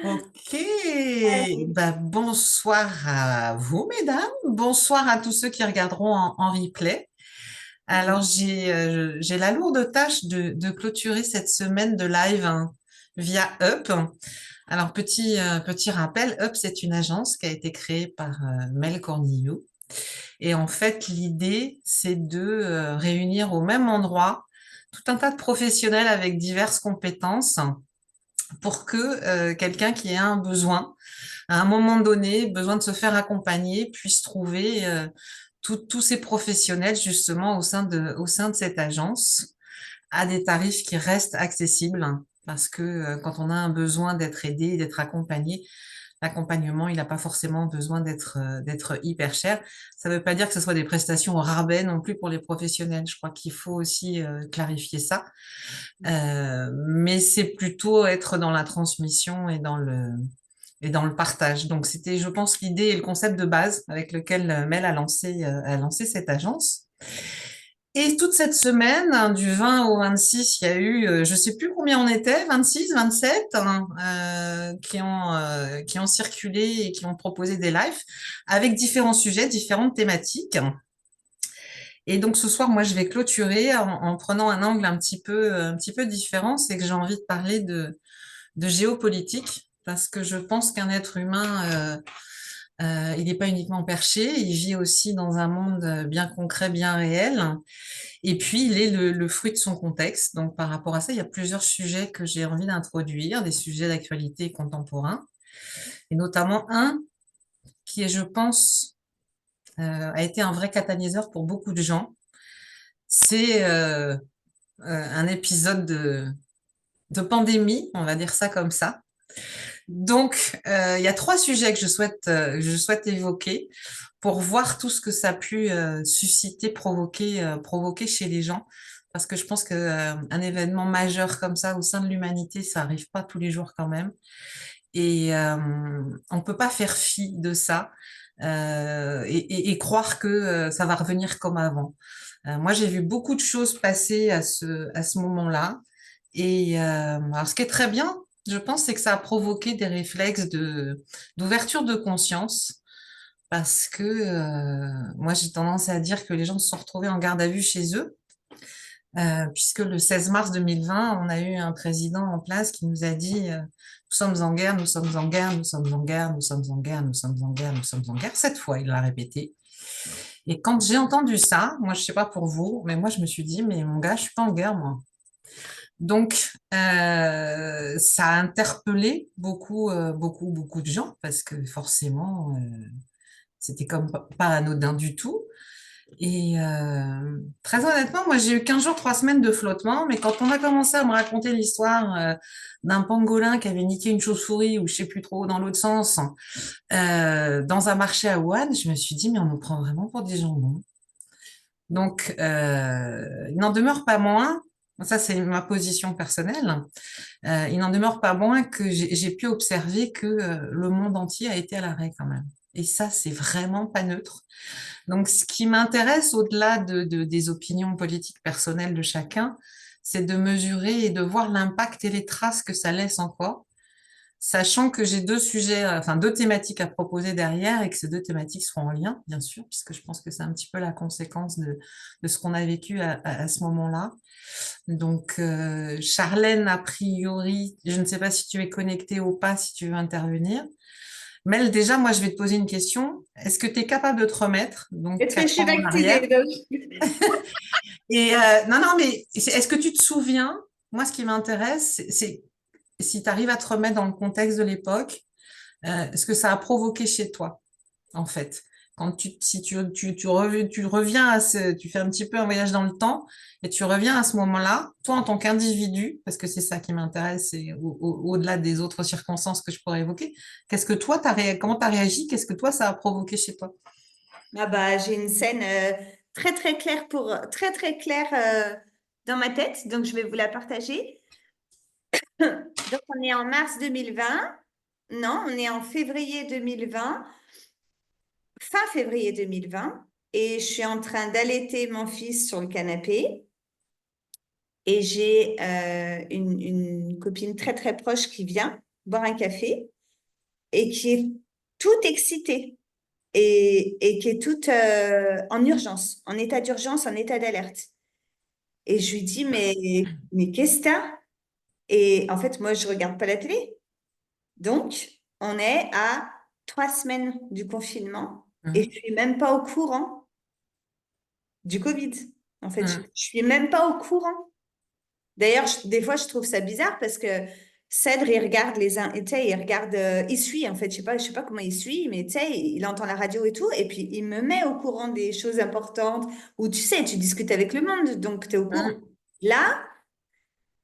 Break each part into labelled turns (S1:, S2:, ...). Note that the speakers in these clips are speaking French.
S1: Ok, bah, bonsoir à vous, mesdames. Bonsoir à tous ceux qui regarderont en replay. Alors, j'ai la lourde tâche de clôturer cette semaine de live via Up. Alors, petit rappel, Up, c'est une agence qui a été créée par Mel Cornillo. Et en fait, l'idée, c'est de réunir au même endroit tout un tas de professionnels avec diverses compétences pour que quelqu'un qui a un besoin, à un moment donné, besoin de se faire accompagner, puisse trouver tous ces professionnels justement au sein de cette agence à des tarifs qui restent accessibles. Parce que quand on a un besoin d'être aidé, d'être accompagné, l'accompagnement, il n'a pas forcément besoin d'être hyper cher. Ça ne veut pas dire que ce soit des prestations au rabais non plus pour les professionnels. Je crois qu'il faut aussi clarifier ça. Mais c'est plutôt être dans la transmission et dans le partage. Donc c'était, je pense, l'idée et le concept de base avec lequel Mel a lancé cette agence. Et toute cette semaine, du 20 au 26, il y a eu, je sais plus combien on était, 26, 27, qui ont circulé et qui ont proposé des lives avec différents sujets, différentes thématiques. Et donc ce soir, moi, je vais clôturer en prenant un angle un petit peu différent, c'est que j'ai envie de parler de géopolitique, parce que je pense qu'un être humain, il n'est pas uniquement perché, il vit aussi dans un monde bien concret, bien réel, et puis il est le fruit de son contexte. Donc par rapport à ça, il y a plusieurs sujets que j'ai envie d'introduire, des sujets d'actualité contemporains, et notamment un qui est, je pense, a été un vrai catalyseur pour beaucoup de gens. C'est un épisode de pandémie, on va dire ça comme ça. Donc, il y a trois sujets que je souhaite évoquer pour voir tout ce que ça a pu susciter, provoquer chez les gens. Parce que je pense que un événement majeur comme ça au sein de l'humanité, ça arrive pas tous les jours quand même. Et on peut pas faire fi de ça et croire que ça va revenir comme avant. Moi, j'ai vu beaucoup de choses passer à ce moment-là. Et alors, ce qui est très bien, je pense, c'est que ça a provoqué des réflexes d'ouverture de conscience. Parce que moi, j'ai tendance à dire que les gens se sont retrouvés en garde à vue chez eux, puisque le 16 mars 2020, on a eu un président en place qui nous a dit nous sommes en guerre, nous sommes en guerre, nous sommes en guerre, nous sommes en guerre, nous sommes en guerre, nous sommes en guerre. Cette fois, il l'a répété. Et quand j'ai entendu ça, moi, je sais pas pour vous, mais moi, je me suis dit, mais mon gars, je suis pas en guerre, moi. Donc, ça a interpellé beaucoup de gens parce que forcément, c'était comme pas anodin du tout. Et très honnêtement, moi, j'ai eu 15 jours, 3 semaines de flottement, mais quand on a commencé à me raconter l'histoire d'un pangolin qui avait niqué une chauve-souris ou je sais plus trop dans l'autre sens, dans un marché à Wuhan, je me suis dit, mais on nous prend vraiment pour des jambons. Donc, il n'en demeure pas moins, ça c'est ma position personnelle, il n'en demeure pas moins que j'ai pu observer que le monde entier a été à l'arrêt quand même. Et ça, c'est vraiment pas neutre. Donc, ce qui m'intéresse au-delà des opinions politiques personnelles de chacun, c'est de mesurer et de voir l'impact et les traces que ça laisse encore, sachant que j'ai deux sujets, enfin deux thématiques à proposer derrière et que ces deux thématiques seront en lien, bien sûr, puisque je pense que c'est un petit peu la conséquence de ce qu'on a vécu à ce moment-là. Donc, Charlène, a priori, je ne sais pas si tu es connectée ou pas, si tu veux intervenir. Mel, déjà, moi, je vais te poser une question. Est-ce que tu es capable de te remettre, donc
S2: Est-ce que je
S1: 4
S2: suis
S1: ans en arrière?
S2: vaccinée? Donc,
S1: Et non, non, mais est-ce que tu te souviens? Moi, ce qui m'intéresse, c'est si tu arrives à te remettre dans le contexte de l'époque, ce que ça a provoqué chez toi, en fait. Quand si tu reviens tu fais un petit peu un voyage dans le temps et tu reviens à ce moment-là, toi en tant qu'individu, parce que c'est ça qui m'intéresse, et au-delà des autres circonstances que je pourrais évoquer, qu'est-ce que toi, comment tu as réagi? Qu'est-ce que toi, ça a provoqué chez toi?
S2: ah bah, j'ai une scène très très claire très très claire dans ma tête, donc je vais vous la partager. Donc on est en mars 2020. Non, on est en février 2020, fin février 2020, et je suis en train d'allaiter mon fils sur le canapé. Et j'ai une copine très très proche qui vient. boire un café et qui est toute excitée et qui est toute en urgence, en état d'urgence, en état d'alerte. Et je lui dis, mais qu'est-ce que t'as? Et en fait, moi, je regarde pas la télé. Donc, on est à 3 semaines du confinement et
S1: Mhm.
S2: je suis même pas au courant du Covid. En fait, je
S1: Mhm.
S2: suis même pas au courant. D'ailleurs, des fois, je trouve ça bizarre parce que Cèdre, il regarde tu sais, il regarde, il suit, en fait, je sais pas comment il suit, mais tu sais, il entend la radio et tout, et puis il me met au courant des choses importantes, où tu sais, tu discutes avec le monde, donc tu es au courant.
S1: Mhm.
S2: Là,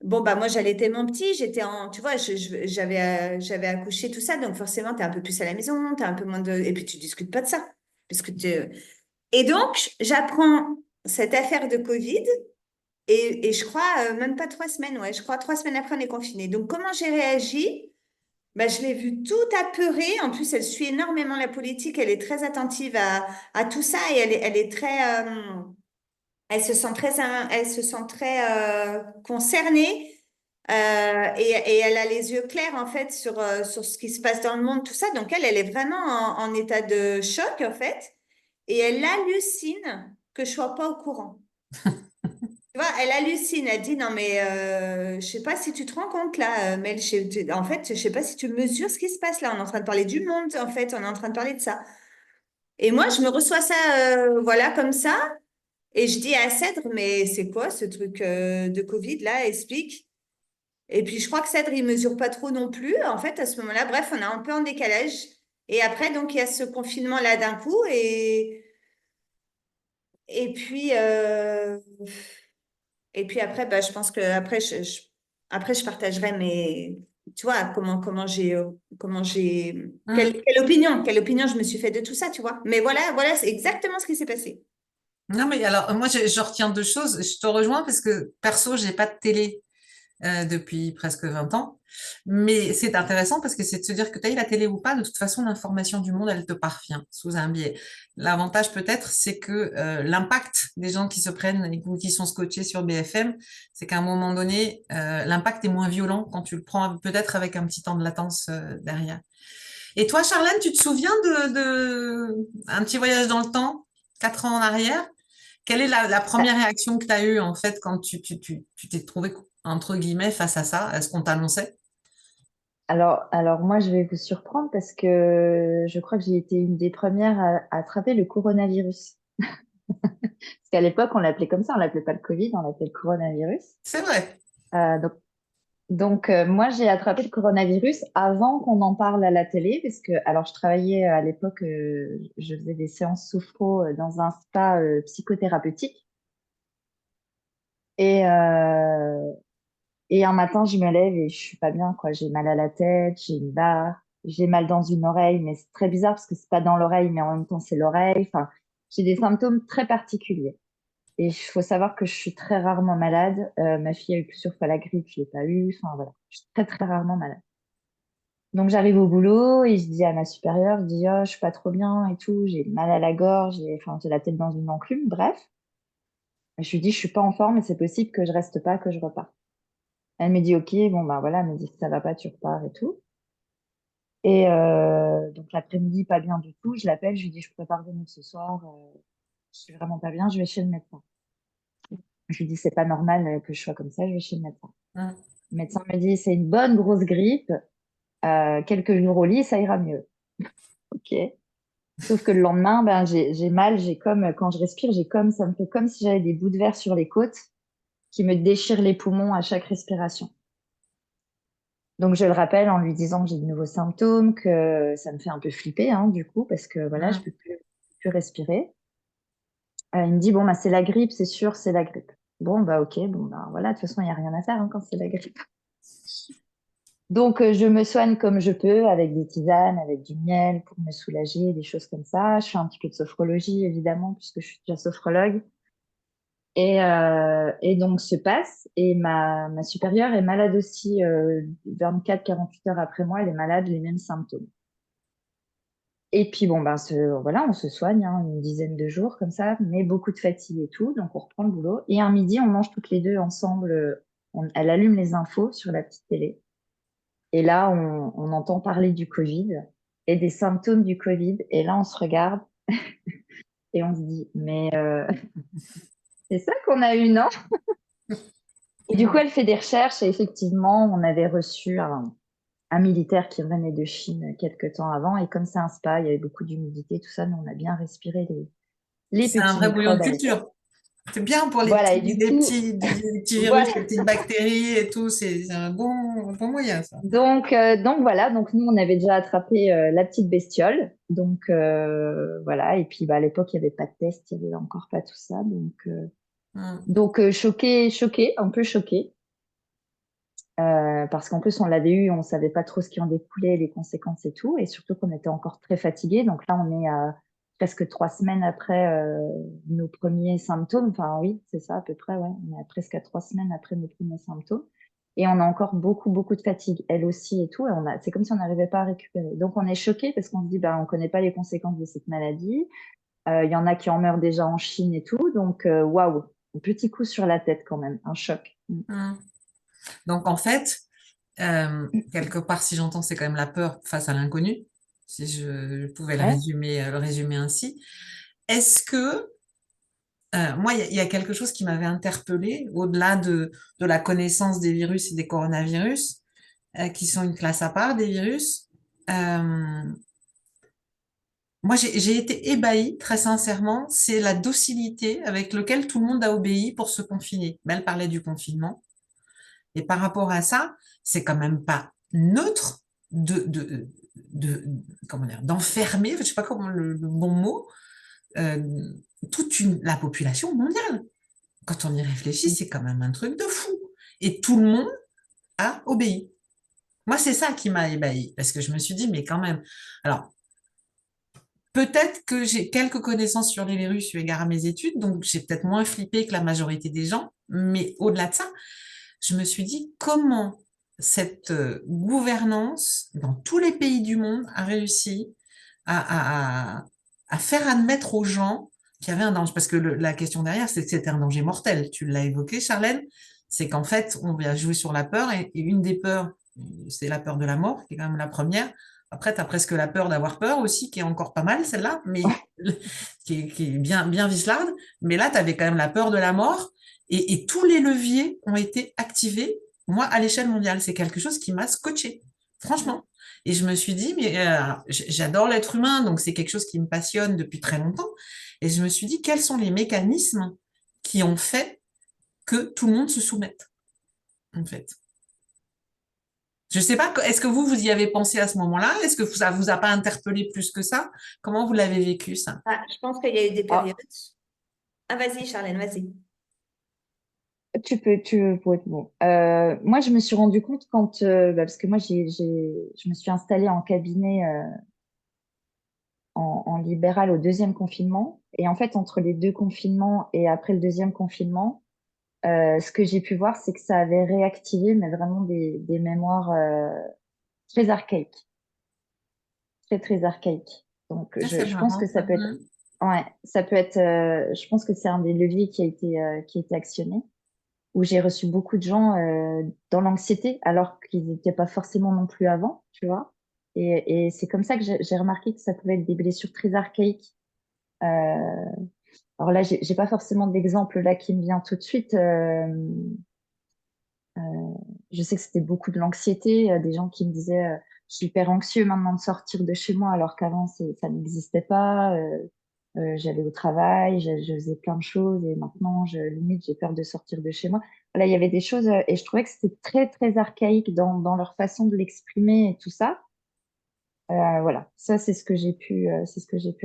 S2: bon, bah, moi, j'allaitais mon petit, tu vois, j'avais accouché, tout ça, donc forcément, tu es un peu plus à la maison, tu un peu moins et puis tu discutes pas de ça. Parce que Et donc, j'apprends cette affaire de Covid, et je crois, même pas 3 semaines, ouais, je crois 3 semaines après, on est confiné. Donc, comment j'ai réagi? Bah, je l'ai vue tout apeurée. En plus, elle suit énormément la politique. Elle est très attentive à tout ça et elle est très, elle se sent très concernée. Et elle a les yeux clairs, en fait, sur ce qui se passe dans le monde, tout ça. Donc, elle est vraiment en état de choc, en fait. Et elle hallucine que je sois pas au courant. Tu vois, elle hallucine, elle dit non mais je sais pas si tu te rends compte là, Mel, en fait, je sais pas si tu mesures ce qui se passe là, on est en train de parler du monde en fait, on est en train de parler de ça. Et moi, je me reçois ça, voilà, comme ça, et je dis à Cèdre, mais c'est quoi ce truc de Covid là, explique. Et puis je crois que Cèdre, il mesure pas trop non plus, en fait, à ce moment-là, bref, on est un peu en décalage. Et après, donc, il y a ce confinement là d'un coup, et puis, et puis après, bah, je pense que après, après, je partagerai tu vois,
S1: Mhm.
S2: quelle opinion je me suis fait de tout ça, tu vois. Mais voilà, c'est exactement ce qui s'est passé.
S1: Non, mais alors, moi, je retiens deux choses. Je te rejoins parce que, perso, j'ai pas de télé depuis presque 20 ans. Mais c'est intéressant parce que c'est de se dire que tu as eu la télé ou pas, de toute façon, l'information du monde, elle te parvient sous un biais. L'avantage peut-être, c'est que l'impact des gens qui se prennent ou qui sont scotchés sur BFM, c'est qu'à un moment donné, l'impact est moins violent quand tu le prends peut-être avec un petit temps de latence derrière. Et toi, Charlène, tu te souviens de un petit voyage dans le temps, 4 ans en arrière? Quelle est la première réaction que tu as eue en fait quand tu t'es trouvé entre guillemets face à ça? Est-ce qu'on t'annonçait?
S3: Alors moi, je vais vous surprendre parce que je crois que j'ai été une des premières à attraper le coronavirus. Parce qu'à l'époque, on l'appelait comme ça, on l'appelait pas le Covid, on l'appelait le coronavirus.
S1: C'est vrai.
S3: Euh, donc, moi, j'ai attrapé le coronavirus avant qu'on en parle à la télé, parce que, alors, je travaillais à l'époque, je faisais des séances sophro dans un spa psychothérapeutique. Et, euh, et un matin, je me lève et je suis pas bien, quoi. J'ai mal à la tête, j'ai une barre, j'ai mal dans une oreille, mais c'est très bizarre parce que c'est pas dans l'oreille, mais en même temps, c'est l'oreille. Enfin, j'ai des symptômes très particuliers. Et il faut savoir que je suis très rarement malade. Ma fille a eu plusieurs fois la grippe, je l'ai pas eu. Enfin, voilà. Je suis très, très rarement malade. Donc, j'arrive au boulot et je dis à ma supérieure, je dis, oh, je suis pas trop bien et tout. J'ai mal à la gorge, enfin, j'ai la tête dans une enclume. Bref. Je lui dis, je suis pas en forme et c'est possible que je reste pas, que je repars. Elle me dit, OK, bon, bah voilà, elle me dit, si ça va pas, tu repars et tout. Et donc, l'après-midi, pas bien du tout. Je l'appelle, je lui dis, je peux pas revenir ce soir. Je suis vraiment pas bien, je vais chez le médecin. Je lui dis, c'est pas normal que je sois comme ça, je vais chez le médecin.
S1: Hum.
S3: Le médecin me dit, c'est une bonne grosse grippe. Quelques jours au lit, ça ira mieux. OK. Sauf que le lendemain, ben, j'ai mal, j'ai comme, quand je respire, ça me fait comme si j'avais des bouts de verre sur les côtes qui me déchirent les poumons à chaque respiration. Donc, je le rappelle en lui disant que j'ai de nouveaux symptômes, que ça me fait un peu flipper, hein, du coup, parce que voilà, je
S1: Hum.
S3: peux plus respirer. Il me dit, bon, bah, c'est la grippe, c'est sûr, c'est la grippe. Bon, bah, OK, bon, bah, voilà, de toute façon, il n'y a rien à faire, hein, quand c'est la grippe. Donc, je me soigne comme je peux, avec des tisanes, avec du miel pour me soulager, des choses comme ça. Je fais un petit peu de sophrologie, évidemment, puisque je suis déjà sophrologue. Et donc, se passe. Et ma supérieure est malade aussi, 24-48 heures après moi, elle est malade, les mêmes symptômes. Et puis, bon, ben, voilà, on se soigne, hein, une dizaine de jours comme ça, mais beaucoup de fatigue et tout. Donc, on reprend le boulot. Et un midi, on mange toutes les deux ensemble. Elle allume les infos sur la petite télé. Et là, on entend parler du Covid et des symptômes du Covid. Et là, on se regarde et on se dit, mais c'est ça qu'on a eu, non? Et du coup, elle fait des recherches et effectivement, on avait reçu un militaire qui revenait de Chine quelques temps avant. Et comme c'est un spa, il y avait beaucoup d'humidité, tout ça, nous, on a bien respiré les
S1: C'est un
S3: petits
S1: vrai bouillon de
S3: microbes à l'époque.
S1: culture. C'est bien pour
S3: Voilà, et du coup,
S1: les petits virus,
S3: voilà.
S1: les petites bactéries et tout. C'est un bon moyen, ça.
S3: Donc voilà, donc nous, on avait déjà attrapé la petite bestiole. Donc voilà, et puis bah, à l'époque, il n'y avait pas de test, il n'y avait encore pas tout ça.
S1: Mm.
S3: Donc choqué, choqué, un peu choqué. Parce qu'en plus, on l'avait eu, on ne savait pas trop ce qui en découlait, les conséquences et tout. Et surtout qu'on était encore très fatigués. Donc là, on est à presque 3 semaines après nos premiers symptômes. Enfin, oui, c'est ça à peu près, ouais. On est presque à 3 semaines après nos premiers symptômes. Et on a encore beaucoup, beaucoup de fatigue, elle aussi et tout. Et c'est comme si on n'arrivait pas à récupérer. Donc on est choqués parce qu'on se dit, bah, on ne connaît pas les conséquences de cette maladie. Il y en a qui en meurent déjà en Chine et tout. Donc, waouh, un petit coup sur la tête quand même, un choc.
S1: Mm. Donc, en fait, quelque part, si j'entends, c'est quand même la peur face à l'inconnu, si je pouvais
S3: Ouais.
S1: le résumer ainsi. Est-ce que, moi, il y a quelque chose qui m'avait interpellée, au-delà de la connaissance des virus et des coronavirus, qui sont une classe à part des virus. Euh, Moi, j'ai été ébahie, très sincèrement, c'est la docilité avec laquelle tout le monde a obéi pour se confiner. Mais elle parlait du confinement. Et par rapport à ça, c'est quand même pas neutre de comment dire, d'enfermer, je sais pas comment le bon mot, euh, la population mondiale. Quand on y réfléchit, c'est quand même un truc de fou. Et tout le monde a obéi. Moi, c'est ça qui m'a ébahi, parce que je me suis dit, mais quand même. Alors, peut-être que j'ai quelques connaissances sur les virus eu égard à mes études, donc j'ai peut-être moins flippé que la majorité des gens, mais au-delà de ça, je me suis dit comment cette gouvernance dans tous les pays du monde a réussi à faire admettre aux gens qu'il y avait un danger. Parce que la question derrière, c'est que c'était un danger mortel. Tu l'as évoqué, Charlène, c'est qu'en fait, on vient jouer sur la peur, et une des peurs, c'est la peur de la mort, qui est quand même la première. Après, tu as presque la peur d'avoir peur aussi, qui est encore pas mal, celle-là, mais qui est bien, bien vicelarde. Mais là, tu avais quand même la peur de la mort, et tous les leviers ont été activés. Moi, à l'échelle mondiale, c'est quelque chose qui m'a scotché, franchement. Et je me suis dit, mais j'adore l'être humain, donc c'est quelque chose qui me passionne depuis très longtemps. Et je me suis dit, quels sont les mécanismes qui ont fait que tout le monde se soumette, en fait. Je sais pas, est-ce que vous y avez pensé à ce moment-là? Est-ce que ça vous a pas interpellé plus que ça? Comment vous l'avez vécu, ça?
S2: Ah, je pense qu'il y a eu des
S3: Ah,
S2: périodes. Ah, vas-y, Charlène, vas-y.
S3: pour être bon. Moi, je me suis rendu compte quand, parce que moi, je me suis installée en cabinet en libéral au deuxième confinement. Et en fait, entre les deux confinements et après le deuxième confinement, ce que j'ai pu voir, c'est que ça avait réactivé, mais vraiment des mémoires très archaïques, très, très archaïques. Donc,
S1: Ah, c'est
S3: je pense que
S1: marrant,
S3: ça
S1: ça.
S3: peut être, ouais, ça peut être, je pense que c'est un des leviers qui a été actionné, où j'ai reçu beaucoup de gens dans l'anxiété, alors qu'ils n'étaient pas forcément non plus avant, tu vois. Et c'est comme ça que j'ai remarqué que ça pouvait être des blessures très archaïques. Alors là, j'ai pas forcément d'exemple là qui me vient tout de suite. Euh, je sais que c'était beaucoup de l'anxiété, des gens qui me disaient je suis hyper anxieux maintenant de sortir de chez moi, alors qu'avant ça n'existait pas. J'allais au travail, je faisais plein de choses et maintenant, limite, j'ai peur de sortir de chez moi. Voilà, il y avait des choses et je trouvais que c'était très, très archaïque dans leur façon de l'exprimer et tout ça. Voilà, ça, c'est ce que j'ai pu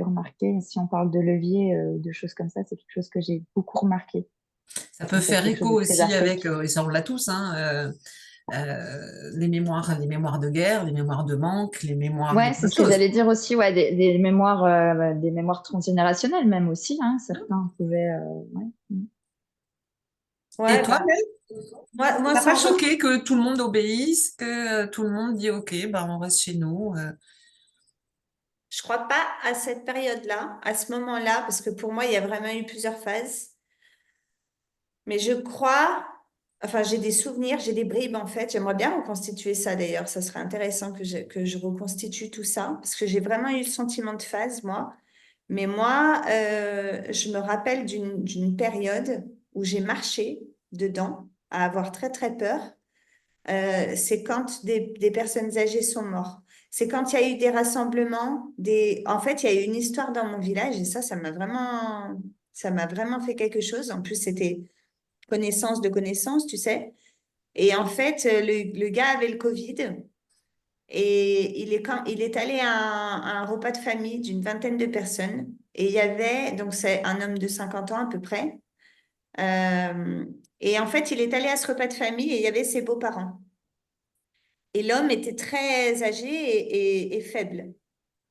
S3: remarquer. Si on parle de levier, de choses comme ça, c'est quelque chose que j'ai beaucoup remarqué.
S1: Ça peut
S3: En fait,
S1: faire
S3: quelque chose
S1: écho
S3: de très
S1: aussi avec,
S3: archaïque.
S1: et ça on l'a tous, hein, les mémoires de guerre, les mémoires de manque, les mémoires de
S3: Ouais,
S1: plein
S3: c'est
S1: de
S3: ce que
S1: choses.
S3: j'allais dire aussi, ouais, des mémoires transgénérationnelles même aussi, hein, certains pouvaient, ouais.
S1: Et
S2: Ouais,
S1: toi,
S2: bah,
S1: Mel,
S2: moi
S1: t'as pas
S2: sans recul,
S1: choqué que tout le monde obéisse, que tout le monde dit OK, bah on reste chez nous.
S2: je crois pas à cette période-là, à ce moment-là, parce que pour moi, il y a vraiment eu plusieurs phases. Mais je crois Enfin, j'ai des souvenirs, j'ai des bribes en fait. J'aimerais bien reconstituer ça d'ailleurs. Ça serait intéressant que je reconstitue tout ça parce que j'ai vraiment eu le sentiment de phase, moi. Mais moi, je me rappelle d'une période où j'ai marché dedans, à avoir très très peur. C'est quand des personnes âgées sont mortes. C'est quand il y a eu des rassemblements, En fait, il y a eu une histoire dans mon village et ça m'a vraiment fait quelque chose. En plus, c'était connaissance de connaissance, tu sais. Et en fait, le gars avait le Covid et il est allé à un repas de famille d'une vingtaine de personnes. Et il y avait, donc c'est un homme de 50 ans à peu près. Euh, et en fait, il est allé à ce repas de famille et il y avait ses beaux-parents. Et l'homme était très âgé et faible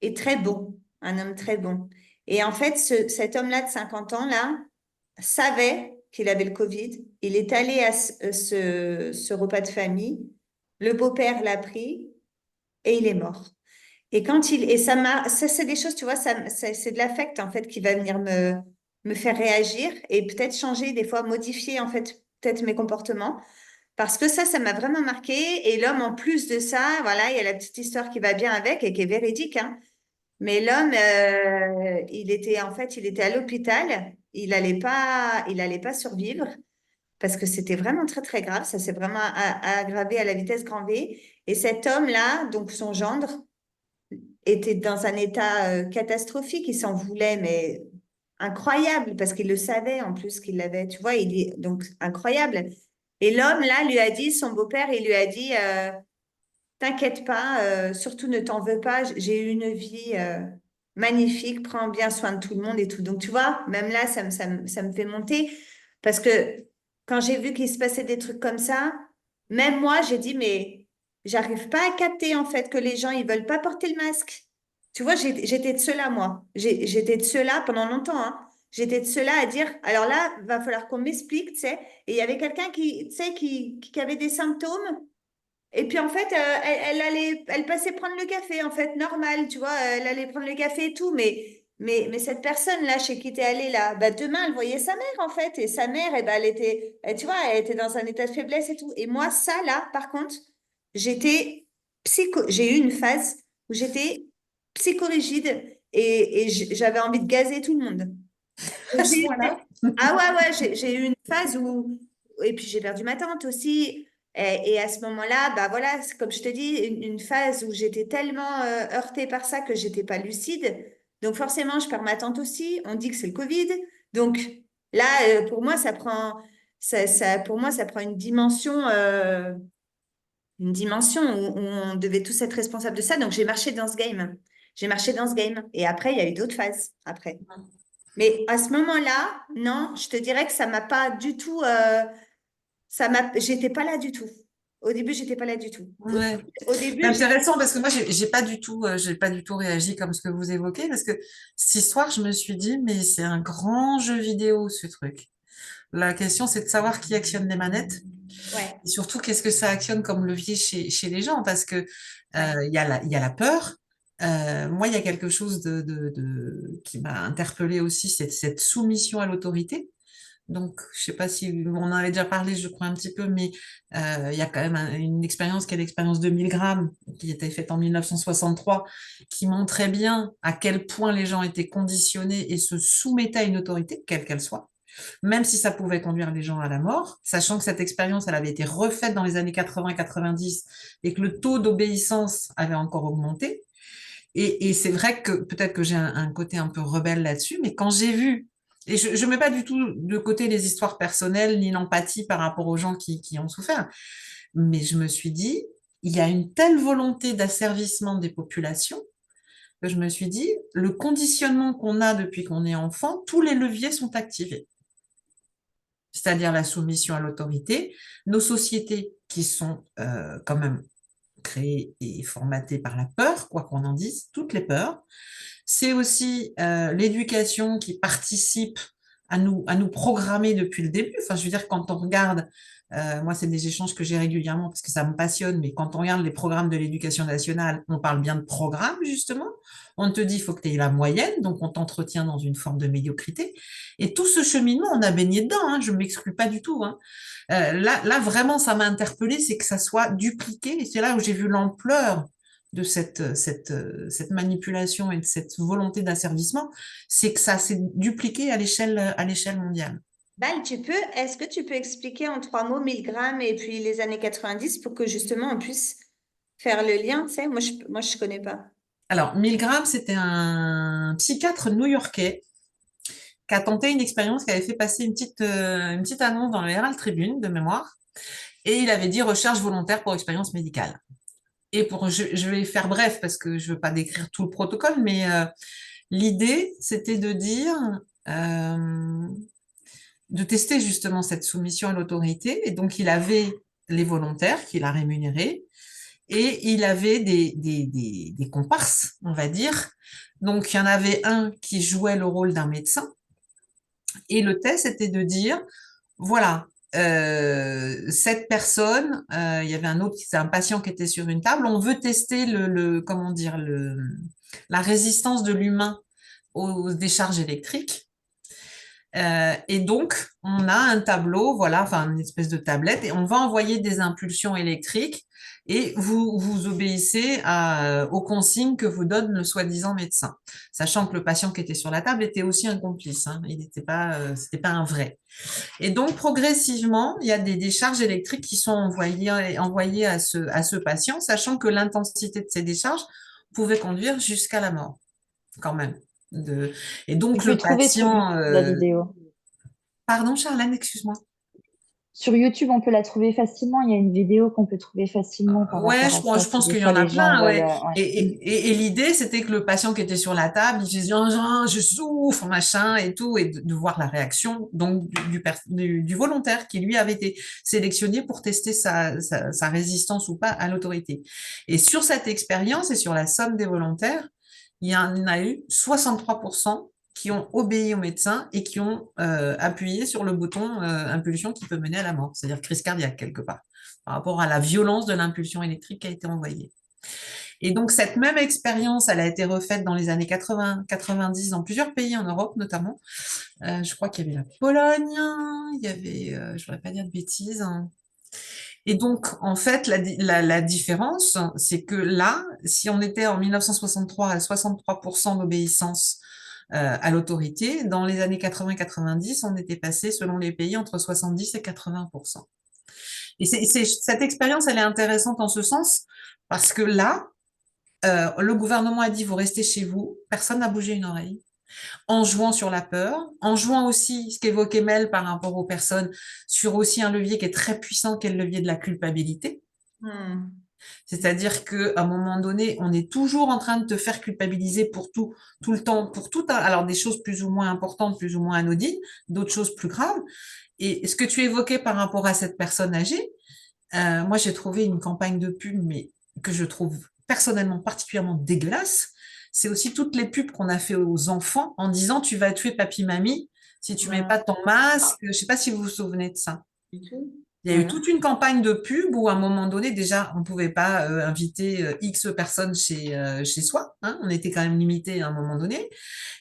S2: et très bon, un homme très bon. Et en fait, cet homme-là de 50 ans, là, savait qu'il avait le Covid. Il est allé à ce repas de famille. Le beau-père l'a pris et il est mort. Et ça c'est des choses, tu vois, c'est de l'affect en fait qui va venir me faire réagir et peut-être changer, des fois modifier en fait peut-être mes comportements. Parce que ça m'a vraiment marqué. Et l'homme, en plus de ça, voilà, il y a la petite histoire qui va bien avec et qui est véridique, hein. Mais l'homme, il était à l'hôpital. Il allait pas survivre parce que c'était vraiment très, très grave. Ça s'est vraiment aggravé à la vitesse grand V. Et cet homme-là, donc son gendre, était dans un état catastrophique. Il s'en voulait, mais incroyable parce qu'il le savait en plus qu'il l'avait. Tu vois, il est donc incroyable. Et l'homme, là, lui a dit, son beau-père, il lui a dit, t'inquiète pas, surtout ne t'en veux pas, j'ai eu une vie magnifique, prends bien soin de tout le monde et tout. Donc, tu vois, même là, ça me fait monter parce que quand j'ai vu qu'il se passait des trucs comme ça, même moi, j'ai dit, mais j'arrive pas à capter en fait que les gens, ils veulent pas porter le masque. Tu vois, j'étais de ceux-là, moi. J'étais de ceux-là pendant longtemps, hein. J'étais de ceux-là à dire, alors là, va falloir qu'on m'explique, tu sais. Et il y avait quelqu'un qui, tu sais, qui avait des symptômes. Et puis en fait, elle passait prendre le café, en fait, normal, tu vois, elle allait prendre le café et tout, mais cette personne-là, chez qui t'es allée là, bah, demain, elle voyait sa mère, en fait, et sa mère, ben, tu vois, elle était dans un état de faiblesse et tout. Et moi, ça, là, par contre, j'ai eu une phase où j'étais psychorigide j'avais envie de gazer tout le monde.
S1: À
S2: J'ai
S1: ce
S2: eu
S1: point-là.
S2: ah ouais, ouais, j'ai eu une phase où... Et puis j'ai perdu ma tante aussi. Et à ce moment-là, bah voilà, c'est comme je te dis, une phase où j'étais tellement heurtée par ça que j'étais pas lucide. Donc forcément, je perds ma tante aussi. On dit que c'est le Covid. Donc là, pour moi, pour moi, ça prend une dimension où on devait tous être responsables de ça. Donc j'ai marché dans ce game. J'ai marché dans ce game. Et après, il y a eu d'autres phases après. Mais à ce moment-là, non, je te dirais que ça m'a pas du tout, j'étais pas là du tout. Au début, j'étais pas là du tout.
S1: Ouais.
S2: Au
S1: C'est
S2: début,
S1: intéressant parce que moi, j'ai pas du tout réagi comme ce que vous évoquez parce que cette histoire, je me suis dit, mais c'est un grand jeu vidéo, ce truc. La question, c'est de savoir qui actionne les manettes
S2: ouais,
S1: et surtout qu'est-ce que ça actionne comme levier chez les gens parce que
S2: ouais,
S1: il y a la peur. Moi, il y a quelque chose qui m'a interpellée aussi, c'est cette soumission à l'autorité. Donc, je sais pas si on en avait déjà parlé, je crois un petit peu, mais il y a quand même une expérience qui est l'expérience de 1000 grammes, qui était faite en 1963, qui montrait bien à quel point les gens étaient conditionnés et se soumettaient à une autorité, quelle qu'elle soit, même si ça pouvait conduire les gens à la mort, sachant que cette expérience, elle avait été refaite dans les années 80-90 et que le taux d'obéissance avait encore augmenté. Et c'est vrai que peut-être que j'ai un côté un peu rebelle là-dessus, mais quand j'ai vu, et je ne mets pas du tout de côté les histoires personnelles ni l'empathie par rapport aux gens qui ont souffert, mais je me suis dit, il y a une telle volonté d'asservissement des populations que je me suis dit, le conditionnement qu'on a depuis qu'on est enfant, tous les leviers sont activés. C'est-à-dire la soumission à l'autorité, nos sociétés qui sont quand même créées et formatées par la peur, quoi qu'on en dise, toutes les peurs. C'est aussi l'éducation qui participe à nous programmer depuis le début. Enfin, je veux dire, quand on regarde Moi, c'est des échanges que j'ai régulièrement parce que ça me passionne. Mais quand on regarde les programmes de l'éducation nationale, on parle bien de programme, justement. On te dit, il faut que tu aies la moyenne, donc on t'entretient dans une forme de médiocrité. Et tout ce cheminement, on a baigné dedans, hein, je ne m'exclus pas du tout. Hein. Là, vraiment, ça m'a interpellée, c'est que ça soit dupliqué. Et c'est là où j'ai vu l'ampleur de cette manipulation et de cette volonté d'asservissement, c'est que ça s'est dupliqué à l'échelle mondiale.
S2: Val, est-ce que tu peux expliquer en 3 mots 1000 grammes et puis les années 90 pour que justement on puisse faire le lien, tu sais? Moi, je connais pas.
S1: Alors, Milgram, c'était un psychiatre new-yorkais qui a tenté une expérience, qui avait fait passer une petite annonce dans le Herald Tribune de mémoire, et il avait dit recherche volontaire pour expérience médicale. Et je vais faire bref parce que je veux pas décrire tout le protocole, mais l'idée, c'était de dire, euh, de tester justement cette soumission à l'autorité. Et donc, il avait les volontaires qu'il a rémunérés et il avait des comparses, on va dire. Donc, il y en avait un qui jouait le rôle d'un médecin. Et le test était de dire, voilà, cette personne, il y avait c'est un patient qui était sur une table, on veut tester comment dire, la résistance de l'humain aux décharges électriques. Et donc, on a un tableau, voilà, enfin une espèce de tablette, et on va envoyer des impulsions électriques et vous obéissez aux consignes que vous donne le soi-disant médecin, sachant que le patient qui était sur la table était aussi un complice, hein, il n'était pas, c'était pas un vrai. Et donc, progressivement, il y a des décharges électriques qui sont envoyées à ce patient, sachant que l'intensité de ces décharges pouvait conduire jusqu'à la mort, quand même. Et
S3: Tu
S1: donc,
S3: peux
S1: le
S3: trouver sur
S1: patient,
S3: YouTube la vidéo.
S1: pardon, Charlène, excuse-moi.
S3: Sur YouTube, on peut la trouver facilement. Il y a une vidéo qu'on peut trouver facilement par
S1: Ouais,
S3: rapport à ça.
S1: je
S3: Si
S1: pense
S3: des
S1: qu'il y
S3: fois
S1: en a
S3: les gens
S1: plein,
S3: veulent.
S1: ouais.
S3: Ouais.
S1: Et l'idée, c'était que le patient qui était sur la table, il disait, Jean, je souffre, machin, et tout, et de voir la réaction donc du volontaire qui lui avait été sélectionné pour tester sa résistance ou pas à l'autorité. Et sur cette expérience et sur la somme des volontaires, il y en a eu 63% qui ont obéi au médecin et qui ont appuyé sur le bouton impulsion qui peut mener à la mort, c'est-à-dire crise cardiaque quelque part par rapport à la violence de l'impulsion électrique qui a été envoyée. Et donc, cette même expérience, elle a été refaite dans les années 80-90 dans plusieurs pays en Europe, notamment. Je crois qu'il y avait la Pologne, il y avait, je ne voudrais pas dire de bêtises. Hein. Et donc, en fait, la différence, c'est que là, si on était en 1963 à 63% d'obéissance à l'autorité, dans les années 80-90, on était passé, selon les pays, entre 70 et 80%. Et cette expérience, elle est intéressante en ce sens, parce que là, le gouvernement a dit, vous restez chez vous, personne n'a bougé une oreille, en jouant sur la peur, en jouant aussi, ce qu'évoquait Mel par rapport aux personnes, sur aussi un levier qui est très puissant, qui est le levier de la culpabilité. C'est-à-dire qu'à un moment donné, on est toujours en train de te faire culpabiliser pour tout le temps, pour tout, alors des choses plus ou moins importantes, plus ou moins anodines, d'autres choses plus graves. Et ce que tu évoquais par rapport à cette personne âgée, moi, j'ai trouvé une campagne de pub, mais que je trouve personnellement particulièrement dégueulasse. C'est aussi toutes les pubs qu'on a fait aux enfants en disant tu vas tuer papy-mamie si tu mets pas ton masque. Je sais pas si vous vous souvenez de ça. Il y a eu toute une campagne de pub où à un moment donné, déjà, on ne pouvait pas inviter X personnes chez soi. Hein, on était quand même limité à un moment donné.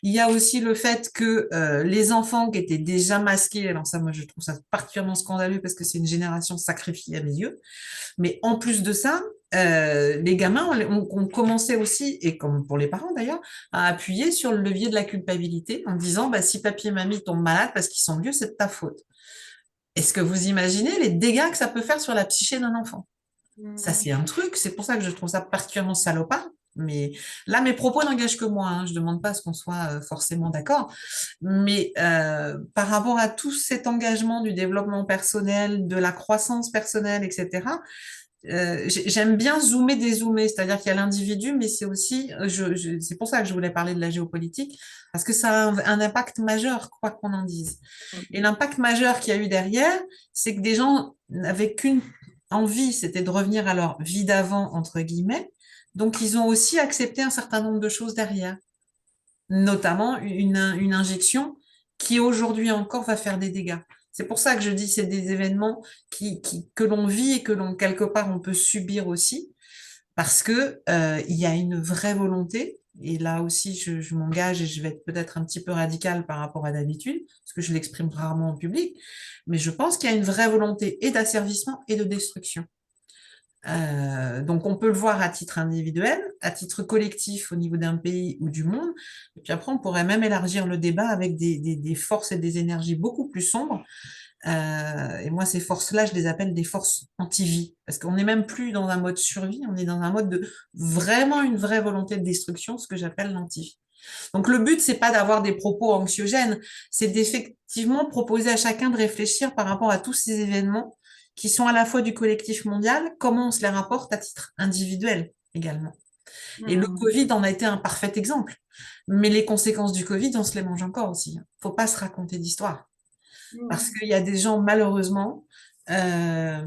S1: Il y a aussi le fait que les enfants qui étaient déjà masqués, alors ça, moi, je trouve ça particulièrement scandaleux parce que c'est une génération sacrifiée à mes yeux. Mais en plus de ça, les gamins ont commencé aussi, et comme pour les parents d'ailleurs, à appuyer sur le levier de la culpabilité en disant, bah, si papy et mamie tombent malades parce qu'ils sont vieux, c'est de ta faute. Est-ce que vous imaginez les dégâts que ça peut faire sur la psyché d'un enfant? Ça, c'est un truc, c'est pour ça que je trouve ça particulièrement salopard. Mais là, mes propos n'engagent que moi, hein. Je ne demande pas à ce qu'on soit forcément d'accord. Mais par rapport à tout cet engagement du développement personnel, de la croissance personnelle, etc., j'aime bien zoomer, dézoomer, c'est-à-dire qu'il y a l'individu, mais c'est aussi, c'est pour ça que je voulais parler de la géopolitique, parce que ça a un impact majeur, quoi qu'on en dise. Et l'impact majeur qu'il y a eu derrière, c'est que des gens n'avaient qu'une envie, c'était de revenir à leur vie d'avant, entre guillemets. Donc, ils ont aussi accepté un certain nombre de choses derrière, notamment une injection qui aujourd'hui encore va faire des dégâts. C'est pour ça que je dis c'est des événements que l'on vit et que quelque part, on peut subir aussi, parce que il y a une vraie volonté. Et là aussi, je m'engage et je vais être peut-être un petit peu radicale par rapport à d'habitude, parce que je l'exprime rarement en public, mais je pense qu'il y a une vraie volonté et d'asservissement et de destruction. Donc, on peut le voir à titre individuel, à titre collectif au niveau d'un pays ou du monde. Et puis après, on pourrait même élargir le débat avec des forces et des énergies beaucoup plus sombres. Et moi, ces forces-là, je les appelle des forces anti-vie. Parce qu'on n'est même plus dans un mode survie, on est dans un mode de vraiment une vraie volonté de destruction, ce que j'appelle l'anti-vie. Donc, le but, c'est pas d'avoir des propos anxiogènes, c'est d'effectivement proposer à chacun de réfléchir par rapport à tous ces événements qui sont à la fois du collectif mondial, comment on se les rapporte à titre individuel également. Et le Covid en a été un parfait exemple. Mais les conséquences du Covid, on se les mange encore aussi. Faut pas se raconter d'histoire. Parce qu'il y a des gens, malheureusement, euh,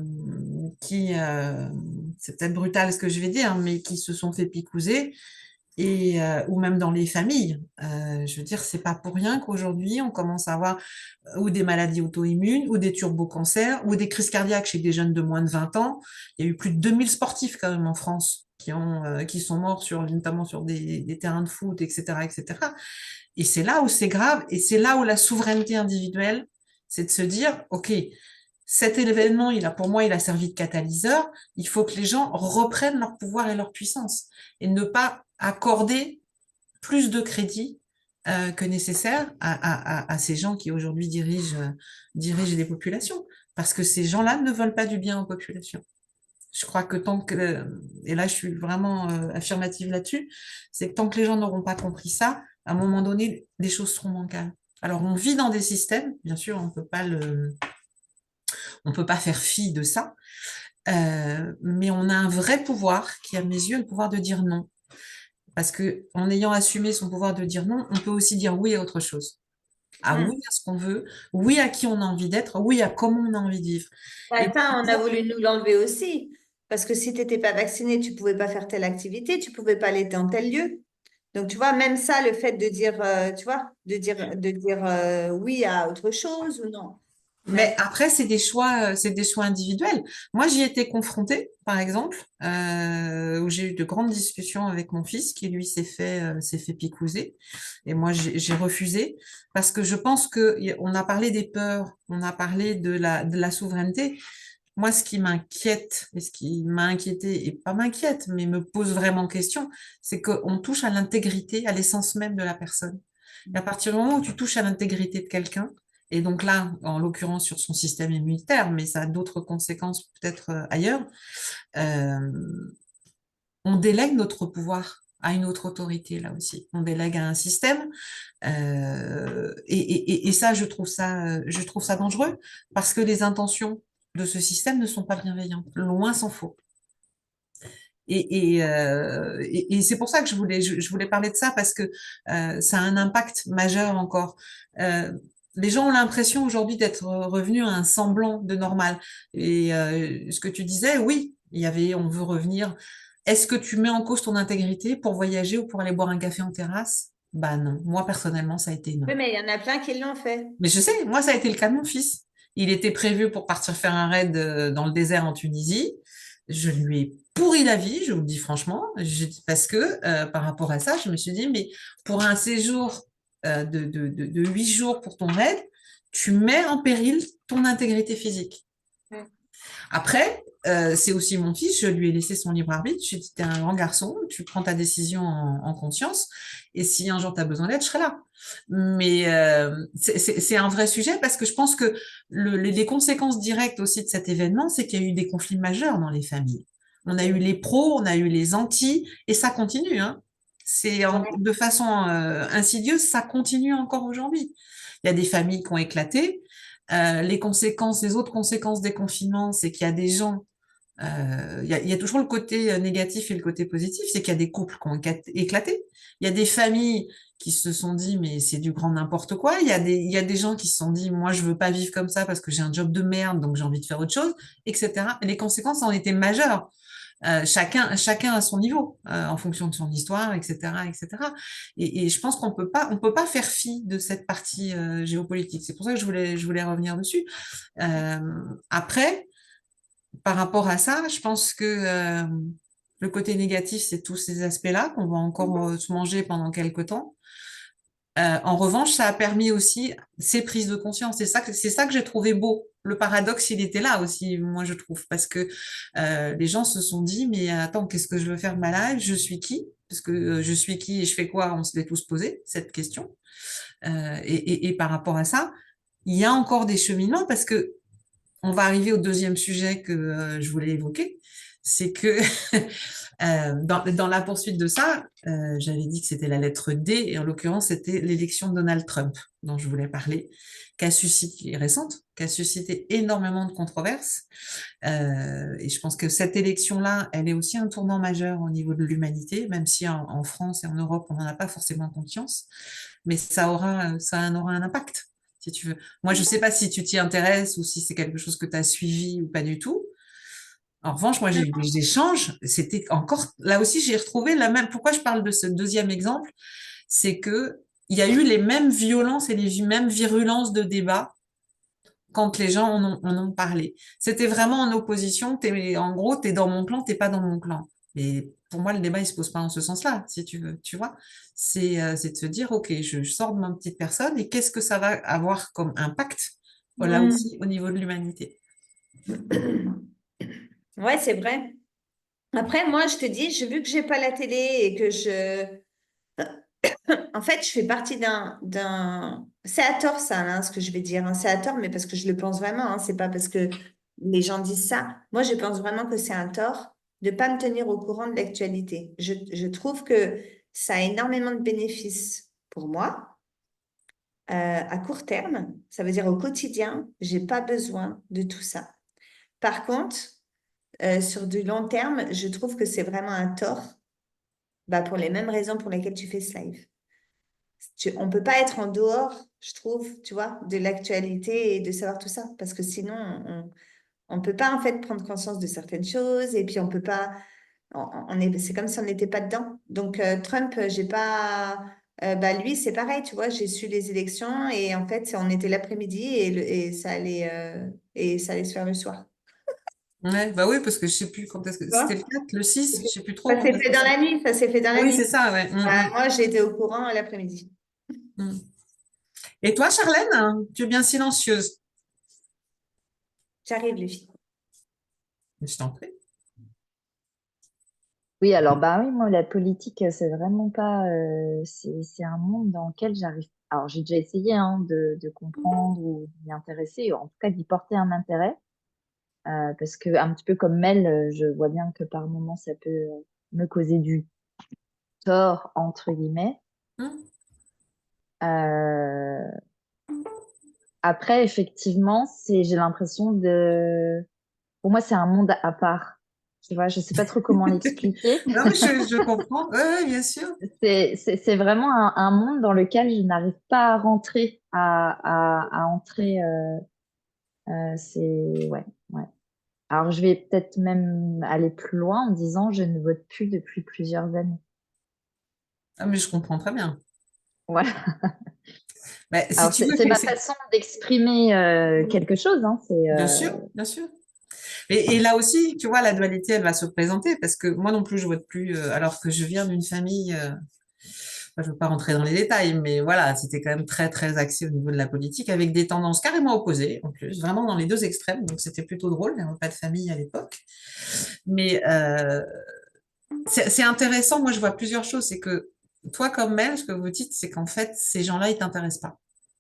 S1: c'est peut-être brutal ce que je vais dire, mais qui se sont fait picouser ou même dans les familles. Je veux dire, c'est pas pour rien qu'aujourd'hui, on commence à avoir ou des maladies auto-immunes, ou des turbocancers, ou des crises cardiaques chez des jeunes de moins de 20 ans. Il y a eu plus de 2000 sportifs quand même en France qui sont morts notamment sur des terrains de foot, etc., etc. Et c'est là où c'est grave, et c'est là où la souveraineté individuelle, c'est de se dire, OK, cet événement, pour moi, il a servi de catalyseur. Il faut que les gens reprennent leur pouvoir et leur puissance et ne pas accorder plus de crédit que nécessaire à ces gens qui aujourd'hui dirigent les populations. Parce que ces gens-là ne veulent pas du bien aux populations. Je crois que et là je suis vraiment affirmative là-dessus, c'est que tant que les gens n'auront pas compris ça, à un moment donné, les choses seront bancales. Alors on vit dans des systèmes, bien sûr, on peut pas faire fi de ça, mais on a un vrai pouvoir qui, à mes yeux, est le pouvoir de dire non. Parce que en ayant assumé son pouvoir de dire non, on peut aussi dire oui à autre chose. À oui à ce qu'on veut, oui à qui on a envie d'être, oui à comment on a envie de vivre. Et
S2: Attends, on a voulu nous l'enlever aussi. Parce que si tu n'étais pas vacciné, tu pouvais pas faire telle activité, tu pouvais pas aller dans tel lieu. Donc, tu vois, même ça, le fait de dire, tu vois, de dire oui à autre chose ou non.
S1: Mais
S2: Ouais.
S1: après, c'est des choix individuels. Moi, j'y étais confrontée, par exemple, où j'ai eu de grandes discussions avec mon fils qui, lui, s'est fait picouser. Et moi, j'ai refusé parce que je pense on a parlé des peurs, on a parlé de la souveraineté. Moi, ce qui m'inquiète et ce qui m'a inquiété et pas m'inquiète, mais me pose vraiment question, c'est qu'on touche à l'intégrité, à l'essence même de la personne. Et à partir du moment où tu touches à l'intégrité de quelqu'un, et donc là, en l'occurrence sur son système immunitaire, mais ça a d'autres conséquences peut-être ailleurs, euh, on délègue notre pouvoir à une autre autorité là aussi. On délègue à un système, et ça, je trouve ça dangereux parce que les intentions de ce système ne sont pas bienveillantes, loin s'en faut. Et c'est pour ça que je voulais parler de ça parce que ça a un impact majeur encore. Euh, les gens ont l'impression aujourd'hui d'être revenus à un semblant de normal. Et ce que tu disais, oui, on veut revenir. Est-ce que tu mets en cause ton intégrité pour voyager ou pour aller boire un café en terrasse? Bah non. Moi, personnellement, ça a été non.
S2: Oui, mais il y en a plein qui l'ont fait.
S1: Mais je sais, moi, ça a été le cas de mon fils. Il était prévu pour partir faire un raid dans le désert en Tunisie. Je lui ai pourri la vie, je vous le dis franchement. Parce que par rapport à ça, je me suis dit, mais pour un séjour de 8 jours pour ton raid, tu mets en péril ton intégrité physique.
S2: Ouais.
S1: Après, c'est aussi mon fils, je lui ai laissé son libre arbitre. Je lui ai dit, t'es un grand garçon, tu prends ta décision en conscience, et si un jour tu as besoin d'aide, je serai là. Mais c'est un vrai sujet parce que je pense que les conséquences directes aussi de cet événement, c'est qu'il y a eu des conflits majeurs dans les familles. On a eu les pros, on a eu les anti, et ça continue, hein. De façon insidieuse, ça continue encore aujourd'hui. Il y a des familles qui ont éclaté. Les autres conséquences des confinements, c'est qu'il y a des gens, il y a toujours le côté négatif et le côté positif, c'est qu'il y a des couples qui ont éclaté. Il y a des familles qui se sont dit, mais c'est du grand n'importe quoi. Il y a des gens qui se sont dit, moi, je veux pas vivre comme ça parce que j'ai un job de merde, donc j'ai envie de faire autre chose, etc. Et les conséquences ont été majeures. chacun à son niveau, en fonction de son histoire, etc., etc. Et je pense on peut pas faire fi de cette partie géopolitique. C'est pour ça que je voulais revenir dessus. Euh, Après, par rapport à ça, je pense que le côté négatif, c'est tous ces aspects-là qu'on va encore se manger pendant quelques temps. En revanche, ça a permis aussi ces prises de conscience. C'est ça que j'ai trouvé beau. Le paradoxe, il était là aussi, moi je trouve, parce que les gens se sont dit, mais attends, qu'est-ce que je veux faire de ma life? Je suis qui? Parce que je suis qui et je fais quoi? On se l'est tous posé cette question. Et par rapport à ça, il y a encore des cheminements parce que on va arriver au deuxième sujet que je voulais évoquer, c'est que dans la poursuite de ça, j'avais dit que c'était la lettre D, et en l'occurrence, c'était l'élection de Donald Trump dont je voulais parler, récente, qui a suscité énormément de controverses. Et je pense que cette élection-là, elle est aussi un tournant majeur au niveau de l'humanité, même si en France et en Europe, on n'en a pas forcément conscience, mais ça en aura un impact, si tu veux. Moi, je ne sais pas si tu t'y intéresses ou si c'est quelque chose que tu as suivi ou pas du tout. En revanche, moi, j'ai eu des échanges. C'était encore, là aussi, j'ai retrouvé la même. Pourquoi je parle de ce deuxième exemple? C'est que il y a eu les mêmes violences et les mêmes virulences de débat quand les gens en ont parlé. C'était vraiment en opposition. En gros, t'es dans mon clan, t'es pas dans mon clan. Mais pour moi, le débat, il se pose pas en ce sens-là, si tu veux, tu vois. C'est de se dire, OK, je sors de ma petite personne et qu'est-ce que ça va avoir comme impact, là
S2: Mm.
S1: aussi, au niveau de l'humanité.
S2: Ouais, c'est vrai. Après, moi, je te dis, vu que j'ai pas la télé et que en fait, je fais partie c'est à tort ça, hein, ce que je vais dire, hein. C'est à tort, mais parce que je le pense vraiment, hein. C'est pas parce que les gens disent ça. Moi, je pense vraiment que c'est un tort de pas me tenir au courant de l'actualité. Je trouve que ça a énormément de bénéfices pour moi. À court terme, ça veut dire au quotidien, j'ai pas besoin de tout ça. Par contre, sur du long terme, je trouve que c'est vraiment un tort, bah, pour les mêmes raisons pour lesquelles tu fais ce live. On peut pas être en dehors, je trouve, tu vois, de l'actualité et de savoir tout ça, parce que sinon, on peut pas en fait prendre conscience de certaines choses et puis on peut pas, c'est comme si on n'était pas dedans. Donc Trump, j'ai pas, bah lui c'est pareil, tu vois, j'ai su les élections et en fait on était l'après-midi et ça allait se faire le soir.
S1: Ouais, bah oui, parce que je sais plus quand est-ce que
S2: Tu
S1: c'était
S2: vois?
S1: le 4, le 6, je sais plus trop
S2: Ça
S1: quand
S2: s'est
S1: est-ce
S2: fait
S1: que
S2: dans
S1: c'est.
S2: la nuit, ça s'est fait dans la
S1: Oui, c'est
S2: nuit.
S1: ça, ouais.
S2: Bah, moi, j'ai été au courant à l'après-midi.
S1: Mm. Et toi, Charlène, hein, tu es bien silencieuse.
S2: J'arrive, Lucie.
S1: Je t'en prie.
S3: Oui, alors bah oui, moi la politique, c'est vraiment pas, c'est un monde dans lequel j'arrive. Alors j'ai déjà essayé hein, de comprendre ou d'y intéresser, ou en tout cas d'y porter un intérêt, parce que un petit peu comme Mel, je vois bien que par moments ça peut me causer du tort entre guillemets.
S1: Mm.
S3: Euh, Après, effectivement, j'ai l'impression pour moi c'est un monde à part. Tu vois, je sais pas trop comment l'expliquer.
S1: Non, mais je comprends. Ouais, bien sûr.
S3: C'est vraiment un monde dans lequel je n'arrive pas à rentrer, à entrer. Ouais, ouais. Alors, je vais peut-être même aller plus loin en disant je ne vote plus depuis plusieurs années.
S1: Ah, mais je comprends très bien.
S3: Voilà.
S1: Mais si
S3: Alors,
S1: tu veux,
S3: c'est ma façon d'exprimer quelque chose. Hein.
S1: bien sûr, bien sûr. Et là aussi, tu vois, la dualité, elle va se présenter parce que moi non plus, je vote plus, alors que je viens d'une famille. Je ne veux pas rentrer dans les détails, mais voilà, c'était quand même très, très axé au niveau de la politique, avec des tendances carrément opposées, en plus, vraiment dans les deux extrêmes. Donc, c'était plutôt drôle, les repas de famille à l'époque. Mais c'est intéressant. Moi, je vois plusieurs choses. C'est que toi, comme mère, ce que vous dites, c'est qu'en fait, ces gens-là, ils t'intéressent pas.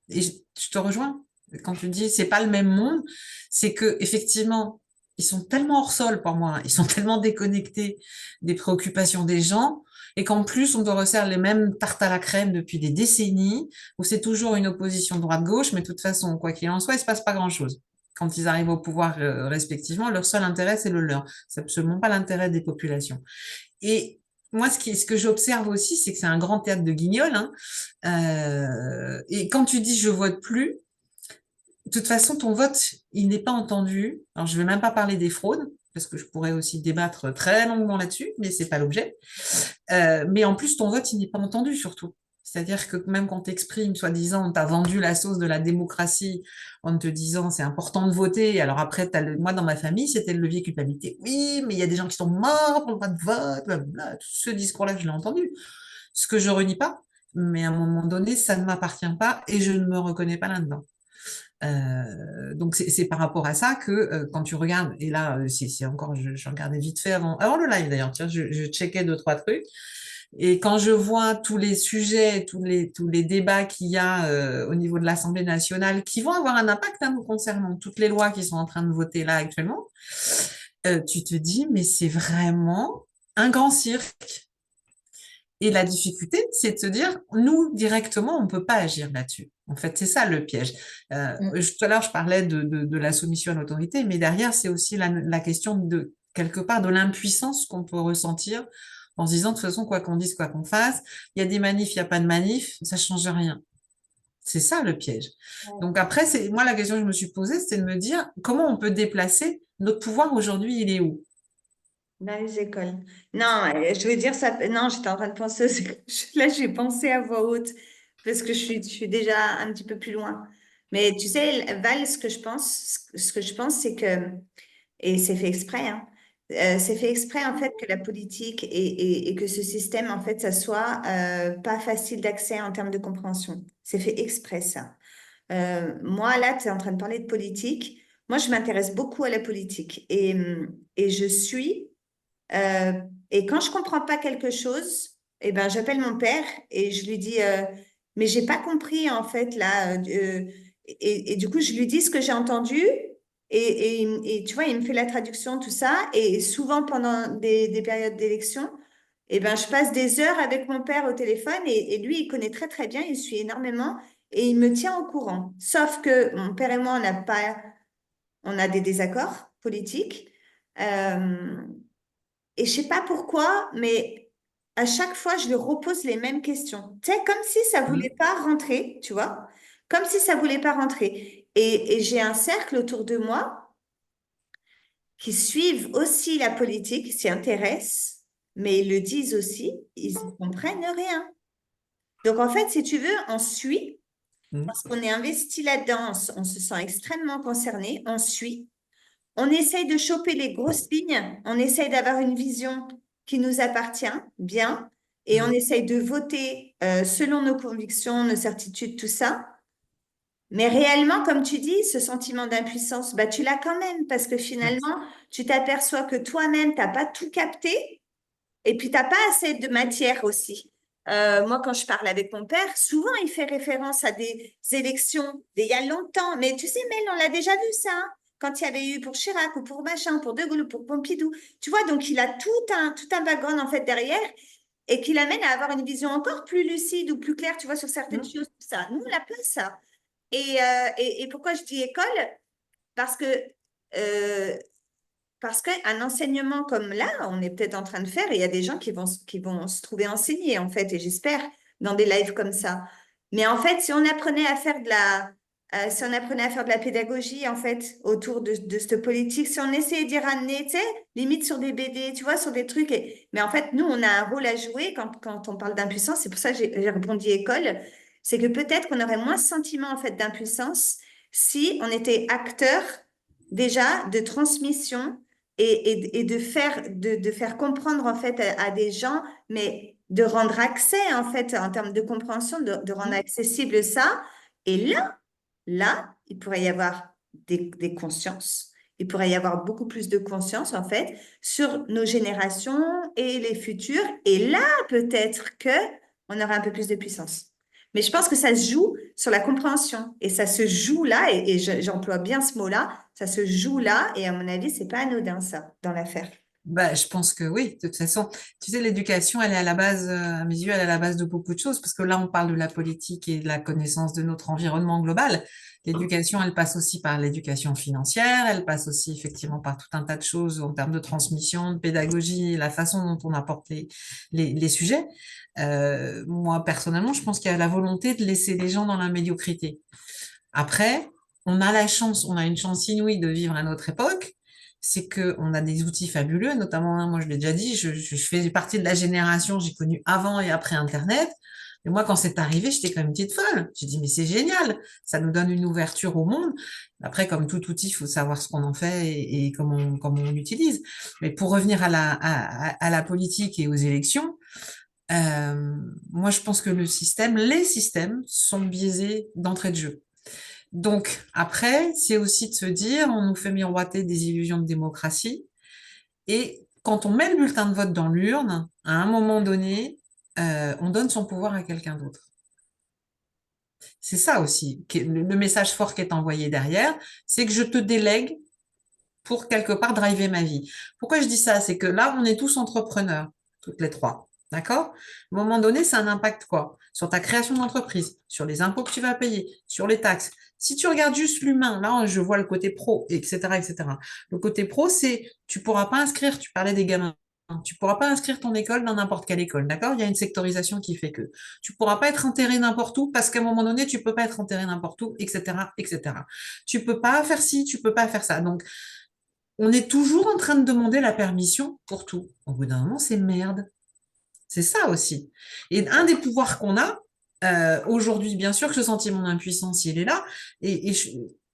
S1: Et je te rejoins. Quand tu dis c'est pas le même monde, c'est que effectivement, ils sont tellement hors sol pour moi. Ils sont tellement déconnectés des préoccupations des gens. Et qu'en plus, on te resserre les mêmes tartes à la crème depuis des décennies, où c'est toujours une opposition droite-gauche, mais de toute façon, quoi qu'il en soit, il se passe pas grand-chose. Quand ils arrivent au pouvoir respectivement, leur seul intérêt, c'est le leur. C'est absolument pas l'intérêt des populations. Et moi, ce que j'observe aussi, c'est que c'est un grand théâtre de guignol, hein. Et quand tu dis je vote plus, de toute façon, ton vote, il n'est pas entendu. Alors, je vais même pas parler des fraudes, parce que je pourrais aussi débattre très longuement là-dessus, mais c'est pas l'objet. Mais en plus, ton vote, il n'est pas entendu surtout. C'est-à-dire que même quand tu exprimes, soi-disant, on t'a vendu la sauce de la démocratie en te disant c'est important de voter. Alors après, moi, dans ma famille, c'était le levier culpabilité. Oui, mais il y a des gens qui sont morts pour le droit de vote, blablabla. Tout ce discours-là, je l'ai entendu. Ce que je renie pas, mais à un moment donné, ça ne m'appartient pas et je ne me reconnais pas là-dedans. Donc c'est par rapport à ça que quand tu regardes, et là c'est encore, je regardais vite fait avant le live d'ailleurs, tiens, je checkais deux, trois trucs, et quand je vois tous les sujets, tous les débats qu'il y a au niveau de l'Assemblée nationale qui vont avoir un impact nous concernant, toutes les lois qui sont en train de voter là actuellement, tu te dis, mais c'est vraiment un grand cirque. Et la difficulté, c'est de se dire, nous, directement, on ne peut pas agir là-dessus. En fait, c'est ça le piège. Tout à l'heure, je parlais de la soumission à l'autorité, mais derrière, c'est aussi la question de, quelque part, de l'impuissance qu'on peut ressentir en se disant, de toute façon, quoi qu'on dise, quoi qu'on fasse, il y a des manifs, il n'y a pas de manifs, ça change rien. C'est ça le piège. Donc après, moi, la question que je me suis posée, c'était de me dire, comment on peut déplacer notre pouvoir aujourd'hui, il est où?
S2: Dans les écoles. Non, je veux dire ça. Non, j'étais en train de penser. Là, j'ai pensé à voix haute parce que je suis déjà un petit peu plus loin. Mais tu sais, Val, ce que je pense, c'est que, et c'est fait exprès, hein, c'est fait exprès en fait que la politique et que ce système, en fait, ça soit pas facile d'accès en termes de compréhension. C'est fait exprès, ça. Moi, là, tu es en train de parler de politique. Moi, je m'intéresse beaucoup à la politique et je suis. Euh, et quand je comprends pas quelque chose, eh ben, j'appelle mon père et je lui dis, mais j'ai pas compris en fait là. Et du coup, je lui dis ce que j'ai entendu et tu vois, il me fait la traduction, tout ça. Et souvent pendant des périodes d'élection, eh ben, je passe des heures avec mon père au téléphone et lui, il connaît très très bien, il suit énormément et il me tient au courant. Sauf que mon père et moi, on a des désaccords politiques. Euh, et je sais pas pourquoi, mais à chaque fois, je lui repose les mêmes questions. Tu sais, comme si ça voulait
S1: Mm.
S2: pas rentrer, tu vois, comme si ça voulait pas rentrer. Et j'ai un cercle autour de moi qui suivent aussi la politique, s'y intéressent, mais ils le disent aussi, ils ne comprennent rien. Donc en fait, si tu veux, on suit
S1: Mm.
S2: parce qu'on est investi là-dedans, on se sent extrêmement concerné, on suit. On essaye de choper les grosses lignes, on essaye d'avoir une vision qui nous appartient, bien, et on
S1: Mm.
S2: essaye de voter selon nos convictions, nos certitudes, tout ça. Mais réellement, comme tu dis, ce sentiment d'impuissance, bah, tu l'as quand même, parce que
S1: Mm.
S2: finalement, tu t'aperçois que toi-même, tu n'as pas tout capté, et puis tu n'as pas assez de matière aussi. Moi, quand je parle avec mon père, souvent il fait référence à des élections d'il y a longtemps. Mais tu sais, Mel, on l'a déjà vu ça, hein, quand il y avait eu pour Chirac ou pour machin, pour De Gaulle ou pour Pompidou. Tu vois, donc il a tout un background en fait derrière et qui l'amène à avoir une vision encore plus lucide ou plus claire, tu vois, sur certaines
S1: Mm.
S2: choses. Ça, nous, on n'a pas ça. Et pourquoi je dis école? Parce que euh, parce qu'un enseignement comme là, on est peut-être en train de faire, et il y a des gens qui vont se trouver enseignés, en fait, et j'espère, dans des lives comme ça. Mais en fait, si on apprenait à faire si on apprenait à faire de la pédagogie, en fait, autour de cette politique, si on essayait d'y ramener, tu sais, limite sur des BD, tu vois, sur des trucs. Mais en fait, nous, on a un rôle à jouer quand on parle d'impuissance. C'est pour ça que j'ai répondu école. C'est que peut-être qu'on aurait moins ce sentiment, en fait, d'impuissance si on était acteur déjà de transmission et de faire comprendre en fait à des gens, mais de rendre accès en fait en termes de compréhension, de rendre
S1: Mm.
S2: accessible ça. Et là, il pourrait y avoir des consciences. Il pourrait y avoir beaucoup plus de conscience en fait sur nos générations et les futures. Et là, peut-être que on aura un peu plus de puissance. Mais je pense que ça se joue sur la compréhension. Et ça se joue là, et j'emploie bien ce mot-là, ça se joue là, et à mon avis, c'est pas anodin, ça, dans l'affaire.
S1: Bah, je pense que oui, de toute façon, tu sais, l'éducation, elle est à la base, à mes yeux, elle est à la base de beaucoup de choses, parce que là, on parle de la politique et de la connaissance de notre environnement global. L'éducation, elle passe aussi par l'éducation financière, elle passe aussi effectivement par tout un tas de choses en termes de transmission, de pédagogie, la façon dont on apporte les sujets. Moi, personnellement, je pense qu'il y a la volonté de laisser les gens dans la médiocrité. Après, on a une chance inouïe de vivre à notre époque, c'est qu'on a des outils fabuleux, notamment, hein, moi je l'ai déjà dit, je fais partie de la génération, j'ai connu avant et après Internet. Et moi, quand c'est arrivé, j'étais comme une petite folle. J'ai dit, mais c'est génial, ça nous donne une ouverture au monde. Après, comme tout outil, il faut savoir ce qu'on en fait et comment on l'utilise. Mais pour revenir à la politique et aux élections, moi, je pense que les systèmes sont biaisés d'entrée de jeu. Donc, après, c'est aussi de se dire, on nous fait miroiter des illusions de démocratie. Et quand on met le bulletin de vote dans l'urne, à un moment donné, on donne son pouvoir à quelqu'un d'autre. C'est ça aussi, le message fort qui est envoyé derrière, c'est que je te délègue pour quelque part driver ma vie. Pourquoi je dis ça? C'est que là, on est tous entrepreneurs, toutes les trois. D'accord? À un moment donné, ça a un impact quoi? Sur ta création d'entreprise, sur les impôts que tu vas payer, sur les taxes. Si tu regardes juste l'humain, là, je vois le côté pro, etc., etc. Le côté pro, c'est, tu pourras pas inscrire, tu parlais des gamins, tu pourras pas inscrire ton école dans n'importe quelle école, d'accord? Il y a une sectorisation qui fait que tu pourras pas être enterré n'importe où parce qu'à un moment donné, tu peux pas être enterré n'importe où, etc., etc. Tu peux pas faire ci, tu peux pas faire ça. Donc, on est toujours en train de demander la permission pour tout. Au bout d'un moment, c'est merde. C'est ça aussi. Et un des pouvoirs qu'on a, aujourd'hui, bien sûr que ce sentiment d'impuissance, il est là. Il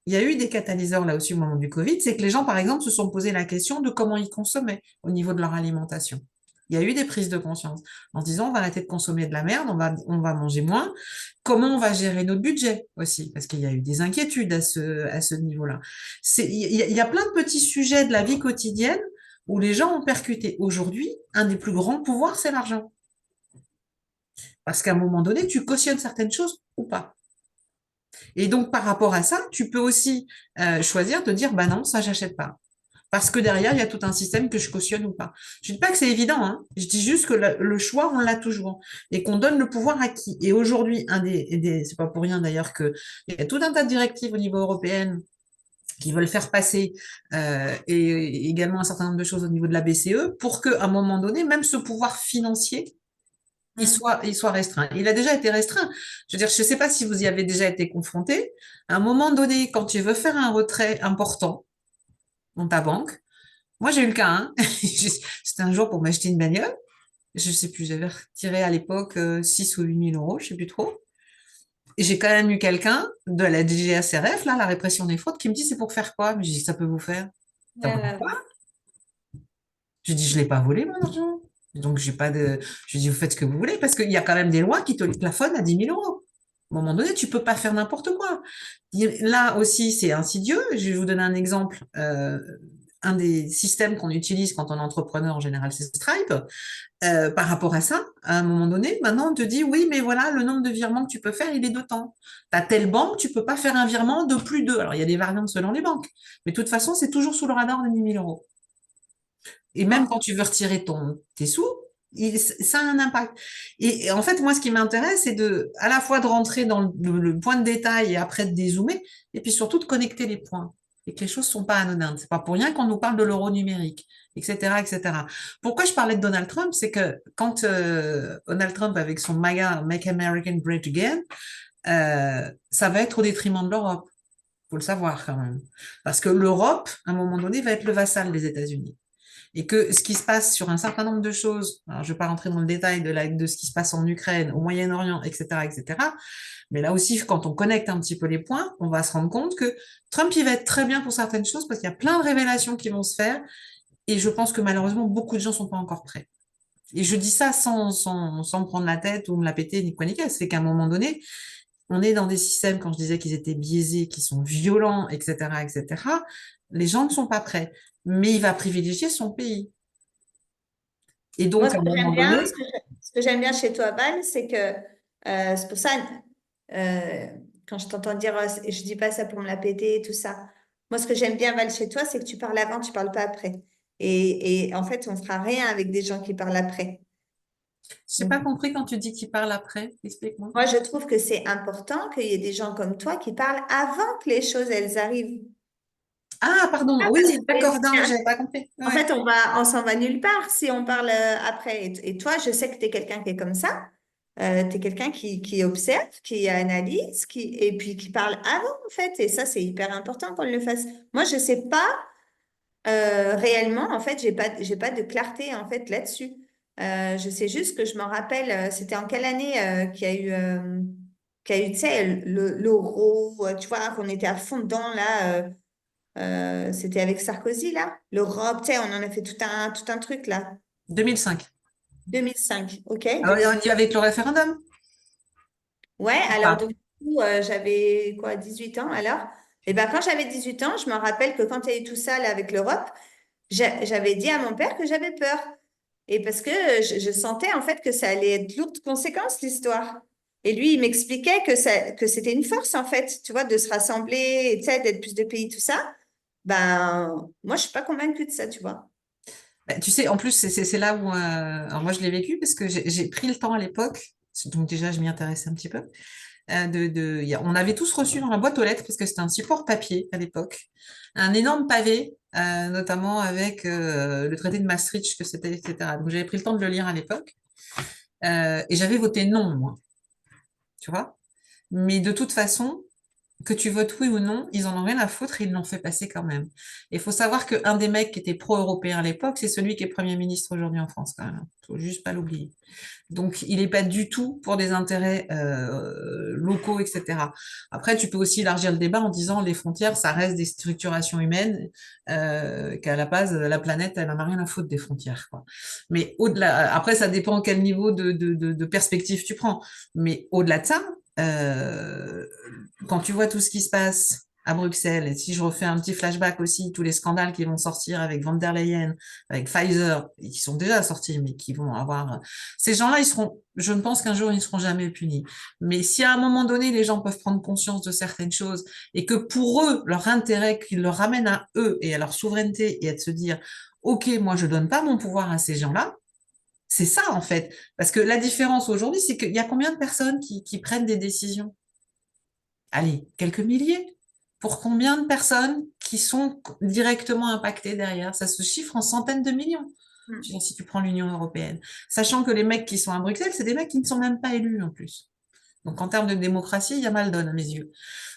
S1: y a eu des catalyseurs là aussi au moment du Covid, c'est que les gens, par exemple, se sont posé la question de comment ils consommaient au niveau de leur alimentation. Il y a eu des prises de conscience en se disant on va arrêter de consommer de la merde, on va manger moins. Comment on va gérer notre budget aussi? Parce qu'il y a eu des inquiétudes à ce niveau-là. Il y a plein de petits sujets de la vie quotidienne où les gens ont percuté. Aujourd'hui, un des plus grands pouvoirs, c'est l'argent. Parce qu'à un moment donné, tu cautionnes certaines choses ou pas. Et donc, par rapport à ça, tu peux aussi choisir de dire, bah non, ça, j'achète pas. Parce que derrière, il y a tout un système que je cautionne ou pas. Je dis pas que c'est évident, hein. Je dis juste que le choix, on l'a toujours. Et qu'on donne le pouvoir à qui? Et aujourd'hui, c'est pas pour rien d'ailleurs que il y a tout un tas de directives au niveau européen qui veulent faire passer et également un certain nombre de choses au niveau de la BCE pour qu'à un moment donné, même ce pouvoir financier, il soit restreint. Il a déjà été restreint. Je veux dire, je ne sais pas si vous y avez déjà été confronté. À un moment donné, quand tu veux faire un retrait important dans ta banque, moi j'ai eu le cas, hein. C'était un jour pour m'acheter une bagnole. Je ne sais plus, j'avais retiré à l'époque 6 ou 8 000 euros, je ne sais plus trop. Et j'ai quand même eu quelqu'un de la DGACRF, là, la répression des fraudes, qui me dit c'est pour faire quoi? Mais j'ai dit ça peut vous faire. Ça peut faire quoi? Je dis je l'ai pas volé mon argent. Donc j'ai pas de. Je dis vous faites ce que vous voulez parce qu'il y a quand même des lois qui te le plafonnent à 10 000 euros. À un moment donné, tu peux pas faire n'importe quoi. Là aussi, c'est insidieux. Je vais vous donner un exemple. Un des systèmes qu'on utilise quand on est entrepreneur en général, c'est Stripe. Par rapport à ça, à un moment donné, maintenant on te dit oui, mais voilà, le nombre de virements que tu peux faire, il est de temps. Tu as telle banque, tu peux pas faire un virement de plus de. Alors il y a des variantes selon les banques, mais de toute façon, c'est toujours sous le radar de 10 000 euros. Et même quand tu veux retirer tes sous, ça a un impact. Et en fait, moi, ce qui m'intéresse, c'est à la fois de rentrer dans le point de détail et après de dézoomer, et puis surtout de connecter les points. Et que les choses ne sont pas anodines. C'est pas pour rien qu'on nous parle de l'euro numérique, etc., etc. Pourquoi je parlais de Donald Trump, c'est que quand Donald Trump, avec son MAGA, Make American Great Again, ça va être au détriment de l'Europe. Faut le savoir quand même. Parce que l'Europe, à un moment donné, va être le vassal des États-Unis et que ce qui se passe sur un certain nombre de choses, alors je ne vais pas rentrer dans le détail de ce qui se passe en Ukraine, au Moyen-Orient, etc., etc., mais là aussi, quand on connecte un petit peu les points, on va se rendre compte que Trump, il va être très bien pour certaines choses parce qu'il y a plein de révélations qui vont se faire et je pense que malheureusement, beaucoup de gens ne sont pas encore prêts. Et je dis ça sans me prendre la tête ou me la péter ni quoi ni qu'est-ce, c'est qu'à un moment donné, on est dans des systèmes, quand je disais qu'ils étaient biaisés, qui sont violents, etc., etc., les gens ne sont pas prêts. Mais il va privilégier son pays. Et
S2: Moi,
S1: donc,
S2: ce
S1: à un
S2: que j'aime
S1: moment
S2: bien,
S1: donné,
S2: ce que j'aime bien chez toi, Val, c'est que c'est pour ça, euh, quand je t'entends dire, je dis pas ça pour me la péter et tout ça. Moi, ce que j'aime bien, Val, chez toi, c'est que tu parles avant, tu parles pas après. Et en fait, on fera rien avec des gens qui parlent après.
S1: je n'ai pas compris quand tu dis qu'il parle après. Explique-moi.
S2: Moi, je trouve que c'est important qu'il y ait des gens comme toi qui parlent avant que les choses, elles arrivent.
S1: Ah, pardon.
S2: Ah,
S1: Oui,
S2: parce que
S1: d'accord. Non, j'avais pas compris.
S2: en
S1: Ouais.
S2: fait, on s'en va nulle part si on parle après. Et toi, je sais que tu es quelqu'un qui est comme ça. Tu es quelqu'un qui observe, qui analyse, et puis qui parle avant, en fait. Et ça, c'est hyper important qu'on le fasse. Moi, je sais pas. Réellement, en fait, j'ai pas de clarté en fait là-dessus. Je sais juste que je m'en rappelle, c'était en quelle année qu'il y a eu, tu sais, l'euro, tu vois, qu'on était à fond dedans là. C'était avec Sarkozy là. L'Europe, tu sais, on en a fait tout un truc là.
S1: 2005.
S2: 2005, ok?
S1: Alors, on dit avec le référendum?
S2: Ouais,
S1: Ou
S2: alors
S1: pas.
S2: donc, du coup, j'avais quoi, 18 ans alors? Et ben quand j'avais 18 ans, je me rappelle que quand il y a eu tout ça là avec l'Europe, j'avais dit à mon père que j'avais peur. Et parce que je sentais en fait que ça allait être lourde de conséquences, l'histoire. Et lui, il m'expliquait que c'était une force en fait, tu vois, de se rassembler, et, tu sais, d'être plus de pays, tout ça. Ben, moi, je suis pas convaincue de ça, tu vois.
S1: Bah, tu sais, en plus, c'est là où alors moi je l'ai vécu parce que j'ai pris le temps à l'époque, donc déjà je m'y intéressais un petit peu. On avait tous reçu dans la boîte aux lettres parce que c'était un support papier à l'époque, un énorme pavé, notamment avec le traité de Maastricht que c'était, etc. Donc j'avais pris le temps de le lire à l'époque et j'avais voté non, moi, tu vois. Mais de toute façon, que tu votes oui ou non, ils en ont rien à foutre et ils l'ont fait passer quand même. Il faut savoir qu'un des mecs qui était pro-européen à l'époque, c'est celui qui est Premier ministre aujourd'hui en France quand même. Faut juste pas l'oublier. Donc, il n'est pas du tout pour des intérêts locaux, etc. Après, tu peux aussi élargir le débat en disant les frontières, ça reste des structurations humaines, qu'à la base, la planète, elle n'en a rien à foutre des frontières, quoi. Mais au-delà, après, ça dépend quel niveau de perspective tu prends. Mais au-delà de ça, euh, quand tu vois tout ce qui se passe à Bruxelles, et si je refais un petit flashback aussi, tous les scandales qui vont sortir avec Van der Leyen, avec Pfizer, et qui sont déjà sortis, mais qui vont avoir... Ces gens-là, je ne pense qu'un jour, ils ne seront jamais punis. Mais si à un moment donné, les gens peuvent prendre conscience de certaines choses et que pour eux, leur intérêt, qu'ils leur ramènent à eux et à leur souveraineté et à de se dire, OK, moi, je donne pas mon pouvoir à ces gens-là, c'est ça, en fait. Parce que la différence aujourd'hui, c'est qu'il y a combien de personnes qui prennent des décisions? Allez, quelques milliers. Pour combien de personnes qui sont directement impactées derrière? Ça se chiffre en centaines de millions.
S2: Mm.
S1: Je veux dire, si tu prends l'Union européenne. Sachant que les mecs qui sont à Bruxelles, c'est des mecs qui ne sont même pas élus en plus. Donc en termes de démocratie, il y a mal donne à mes yeux.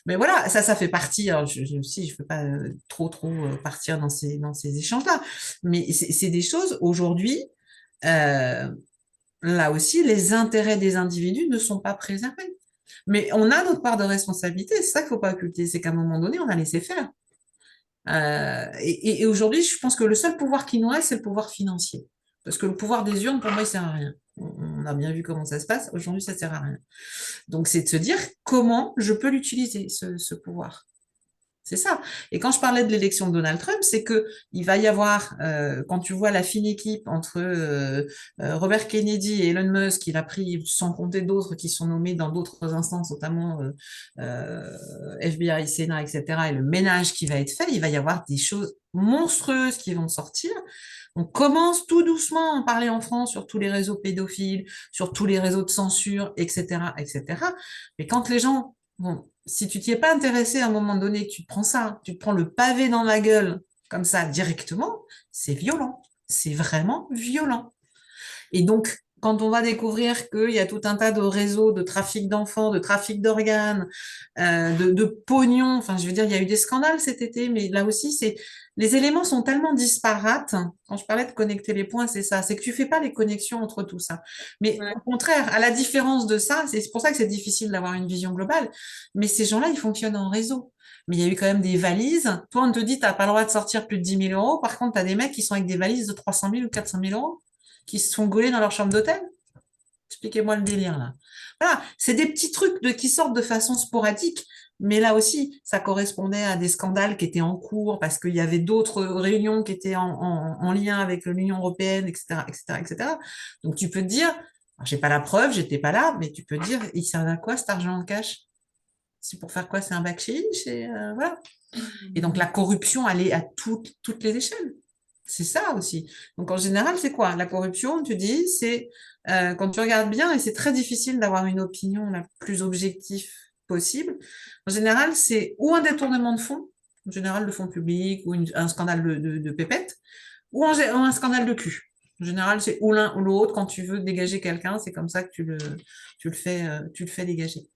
S1: Mais voilà, ça fait partie. Alors, aussi, je ne veux pas trop partir dans ces échanges-là. Mais c'est des choses aujourd'hui. euh, Là aussi, les intérêts des individus ne sont pas préservés. Mais on a notre part de responsabilité, c'est ça qu'il ne faut pas occulter, c'est qu'à un moment donné, on a laissé faire. Et aujourd'hui, je pense que le seul pouvoir qui nous reste, c'est le pouvoir financier. Parce que le pouvoir des urnes, pour moi, il ne sert à rien. On a bien vu comment ça se passe. Aujourd'hui, ça ne sert à rien. Donc, c'est de se dire comment je peux l'utiliser, ce pouvoir. C'est ça. Et quand je parlais de l'élection de Donald Trump, c'est que il va y avoir, quand tu vois la fine équipe entre Robert Kennedy et Elon Musk, il a pris, sans compter d'autres qui sont nommés dans d'autres instances, notamment FBI, Sénat, etc., et le ménage qui va être fait, il va y avoir des choses monstrueuses qui vont sortir. On commence tout doucement à en parler en France sur tous les réseaux pédophiles, sur tous les réseaux de censure, etc., etc. Mais quand les gens vont si tu t'y es pas intéressé à un moment donné, que tu te prends ça, tu te prends le pavé dans la gueule, comme ça, directement, c'est violent. C'est vraiment violent. Et donc, quand on va découvrir qu'il y a tout un tas de réseaux de trafic d'enfants, de trafic d'organes, de pognon, enfin, je veux dire, il y a eu des scandales cet été, mais là aussi, les éléments sont tellement disparates. Quand je parlais de connecter les points, c'est ça, c'est que tu fais pas les connexions entre tout ça. Mais
S2: Ouais.
S1: au contraire, à la différence de ça, c'est pour ça que c'est difficile d'avoir une vision globale. Mais ces gens-là, ils fonctionnent en réseau. Mais il y a eu quand même des valises. Toi, on te dit, tu n'as pas le droit de sortir plus de 10 000 euros. Par contre, tu as des mecs qui sont avec des valises de 300 000 ou 400 000 euros qui se font gauler dans leur chambre d'hôtel. Expliquez-moi le délire, là. Voilà, c'est des petits trucs qui sortent de façon sporadique, mais là aussi, ça correspondait à des scandales qui étaient en cours parce qu'il y avait d'autres réunions qui étaient en lien avec l'Union européenne, etc., etc., etc. Donc, tu peux te dire, j'ai pas la preuve, j'étais pas là, mais tu peux te dire, il sert à quoi cet argent en cash? C'est pour faire quoi? C'est un bac chez voilà. Et donc, la corruption, elle est à toutes les échelles. C'est ça aussi. Donc, en général, c'est quoi? La corruption, tu dis, c'est quand tu regardes bien, et c'est très difficile d'avoir une opinion la plus objective possible. En général, c'est ou un détournement de fonds, en général de fonds publics, ou un scandale de pépettes, ou un scandale de cul. En général, c'est ou l'un ou l'autre. Quand tu veux dégager quelqu'un, c'est comme ça que tu le fais dégager.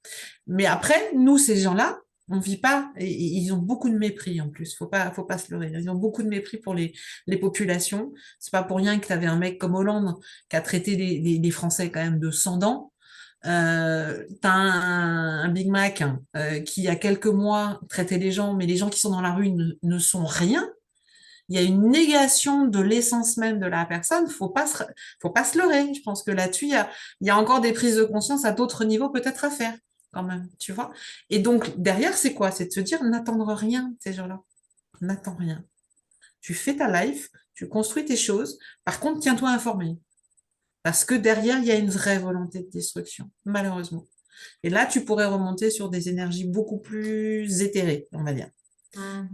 S1: Mais après, nous, ces gens-là, On vit pas, et ils ont beaucoup de mépris en plus, faut pas se leurrer. Ils ont beaucoup de mépris pour les populations. C'est pas pour rien que tu avais un mec comme Hollande qui a traité les Français quand même de sans dents. T'as un Big Mac qui, il y a quelques mois, traitait les gens, mais les gens qui sont dans la rue ne sont rien. Il y a une négation de l'essence même de la personne. Faut pas se leurrer. Je pense que là-dessus, il y a encore des prises de conscience à d'autres niveaux peut-être à faire, quand même, tu vois. Et donc, derrière, c'est quoi? C'est de se dire, n'attendre rien, ces gens-là. N'attends rien. Tu fais ta life, tu construis tes choses. Par contre, tiens-toi informé. Parce que derrière, il y a une vraie volonté de destruction, malheureusement. Et là, tu pourrais remonter sur des énergies beaucoup plus éthérées, on va dire.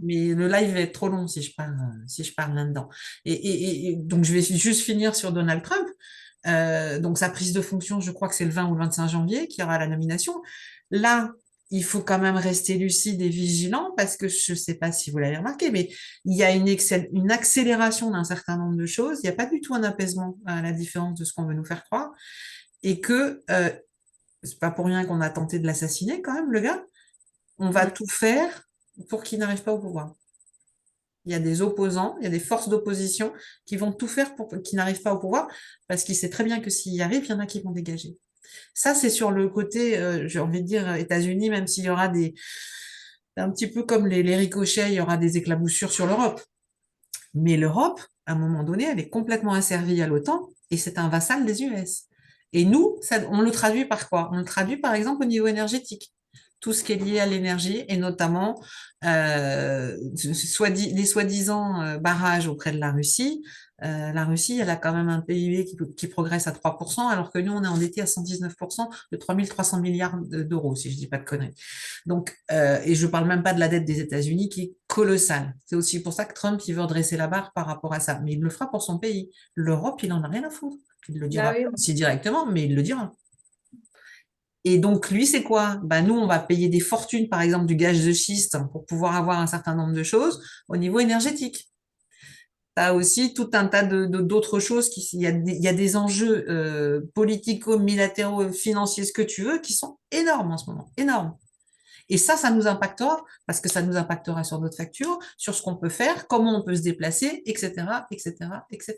S1: Mais le live va être trop long si je parle là-dedans. Et donc, je vais juste finir sur Donald Trump. Donc, sa prise de fonction, je crois que c'est le 20 ou le 25 janvier qui aura la nomination. Là, il faut quand même rester lucide et vigilant parce que je ne sais pas si vous l'avez remarqué, mais il y a une accélération d'un certain nombre de choses. Il n'y a pas du tout un apaisement à la différence de ce qu'on veut nous faire croire. Et que c'est pas pour rien qu'on a tenté de l'assassiner quand même, le gars. On va tout faire pour qu'il n'arrive pas au pouvoir. Il y a des opposants, il y a des forces d'opposition qui vont tout faire pour qu'il n'arrive pas au pouvoir, parce qu'il sait très bien que s'il y arrive, il y en a qui vont dégager. Ça, c'est sur le côté, j'ai envie de dire, États-Unis, même s'il y aura un petit peu comme les ricochets, il y aura des éclaboussures sur l'Europe. Mais l'Europe, à un moment donné, elle est complètement asservie à l'OTAN, et c'est un vassal des US. Et nous, on le traduit par quoi? On le traduit, par exemple, au niveau énergétique. Tout ce qui est lié à l'énergie, et notamment les soi-disant barrages auprès de la Russie. La Russie, elle a quand même un PIB qui progresse à 3%, alors que nous, on est endetté à 119% de 3 300 milliards d'euros, si je dis pas de conneries. Donc, et je parle même pas de la dette des États-Unis qui est colossale. C'est aussi pour ça que Trump, il veut redresser la barre par rapport à ça. Mais il le fera pour son pays. L'Europe, il en a rien à foutre. Il le
S2: Bah
S1: dira
S2: oui.
S1: pas aussi directement, mais il le dira. Et donc, lui, c'est quoi? Bah, nous, on va payer des fortunes, par exemple, du gaz de schiste pour pouvoir avoir un certain nombre de choses au niveau énergétique. Tu as aussi tout un tas d'autres choses. Il y a des enjeux politico-millatéraux, financiers, ce que tu veux, qui sont énormes en ce moment. Énormes. Et ça nous impactera parce que ça nous impactera sur notre facture, sur ce qu'on peut faire, comment on peut se déplacer, etc., etc., etc.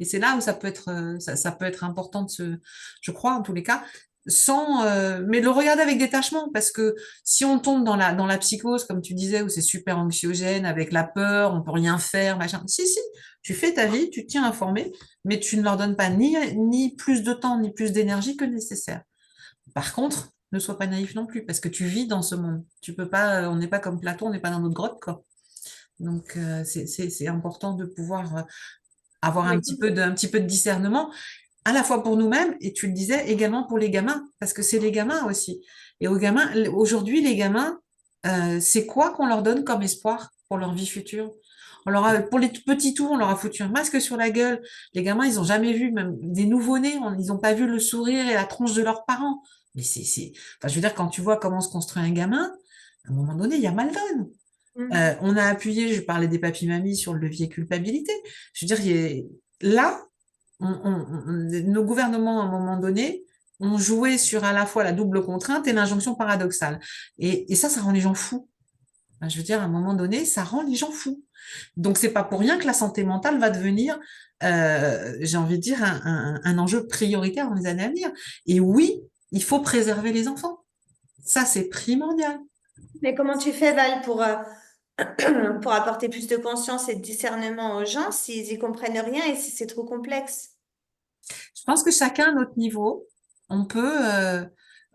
S1: Et c'est là où ça peut être important je crois en tous les cas, mais le regarder avec détachement, parce que si on tombe dans la psychose, comme tu disais, où c'est super anxiogène, avec la peur, on peut rien faire, machin. Si, tu fais ta vie, tu te tiens informé, mais tu ne leur donnes pas ni plus de temps, ni plus d'énergie que nécessaire. Par contre, ne sois pas naïf non plus, parce que tu vis dans ce monde. Tu peux pas, on n'est pas comme Platon, on n'est pas dans notre grotte, quoi. Donc, c'est important de pouvoir avoir
S2: Mais
S1: un petit peu de discernement, à la fois pour nous-mêmes, et tu le disais, également pour les gamins, parce que c'est les gamins aussi. Et aux gamins, aujourd'hui, les gamins, c'est quoi qu'on leur donne comme espoir pour leur vie future? Pour les tout petits tours, on leur a foutu un masque sur la gueule. Les gamins, ils ont jamais vu, même des nouveau-nés, ils n'ont pas vu le sourire et la tronche de leurs parents. Mais enfin, je veux dire, quand tu vois comment se construit un gamin, à un moment donné, il y a mal donne. On a appuyé, je parlais des papis-mamies, sur le levier culpabilité. Je veux dire, là, nos gouvernements, à un moment donné, ont joué sur à la fois la double contrainte et l'injonction paradoxale. Et ça rend les gens fous. Enfin, je veux dire, à un moment donné, ça rend les gens fous. Donc, c'est pas pour rien que la santé mentale va devenir, j'ai envie de dire, un enjeu prioritaire dans les années à venir. Et oui, il faut préserver les enfants. Ça, c'est primordial.
S2: Mais comment tu fais, Val, pour apporter plus de conscience et de discernement aux gens s'ils y comprennent rien et si c'est trop complexe?
S1: Je pense que chacun à notre niveau, on peut,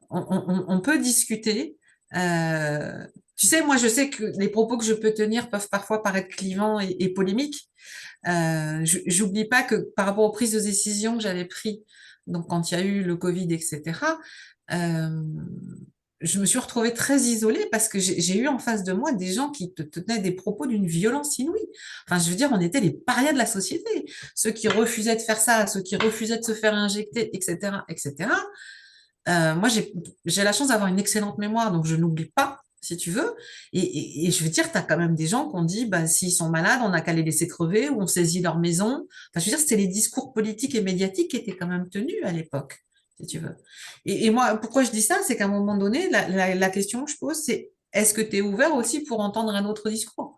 S1: on peut discuter. Euh, Tu sais, moi, je sais que les propos que je peux tenir peuvent parfois paraître clivants et polémiques. J'oublie pas que par rapport aux prises de décision que j'avais prises, donc quand il y a eu le Covid, etc., euh, je me suis retrouvée très isolée parce que j'ai eu en face de moi des gens qui te tenaient des propos d'une violence inouïe. Enfin, je veux dire, on était les parias de la société. Ceux qui refusaient de faire ça, ceux qui refusaient de se faire injecter, etc., etc. Moi, j'ai la chance d'avoir une excellente mémoire, donc je n'oublie pas, si tu veux. Et je veux dire, tu as quand même des gens qui ont dit, bah, s'ils sont malades, on n'a qu'à les laisser crever, ou on saisit leur maison. Enfin, je veux dire, c'était les discours politiques et médiatiques qui étaient quand même tenus à l'époque. si tu veux. Et moi, pourquoi je dis ça, c'est qu'à un moment donné, la question que je pose, c'est est-ce que tu es ouvert aussi pour entendre un autre discours?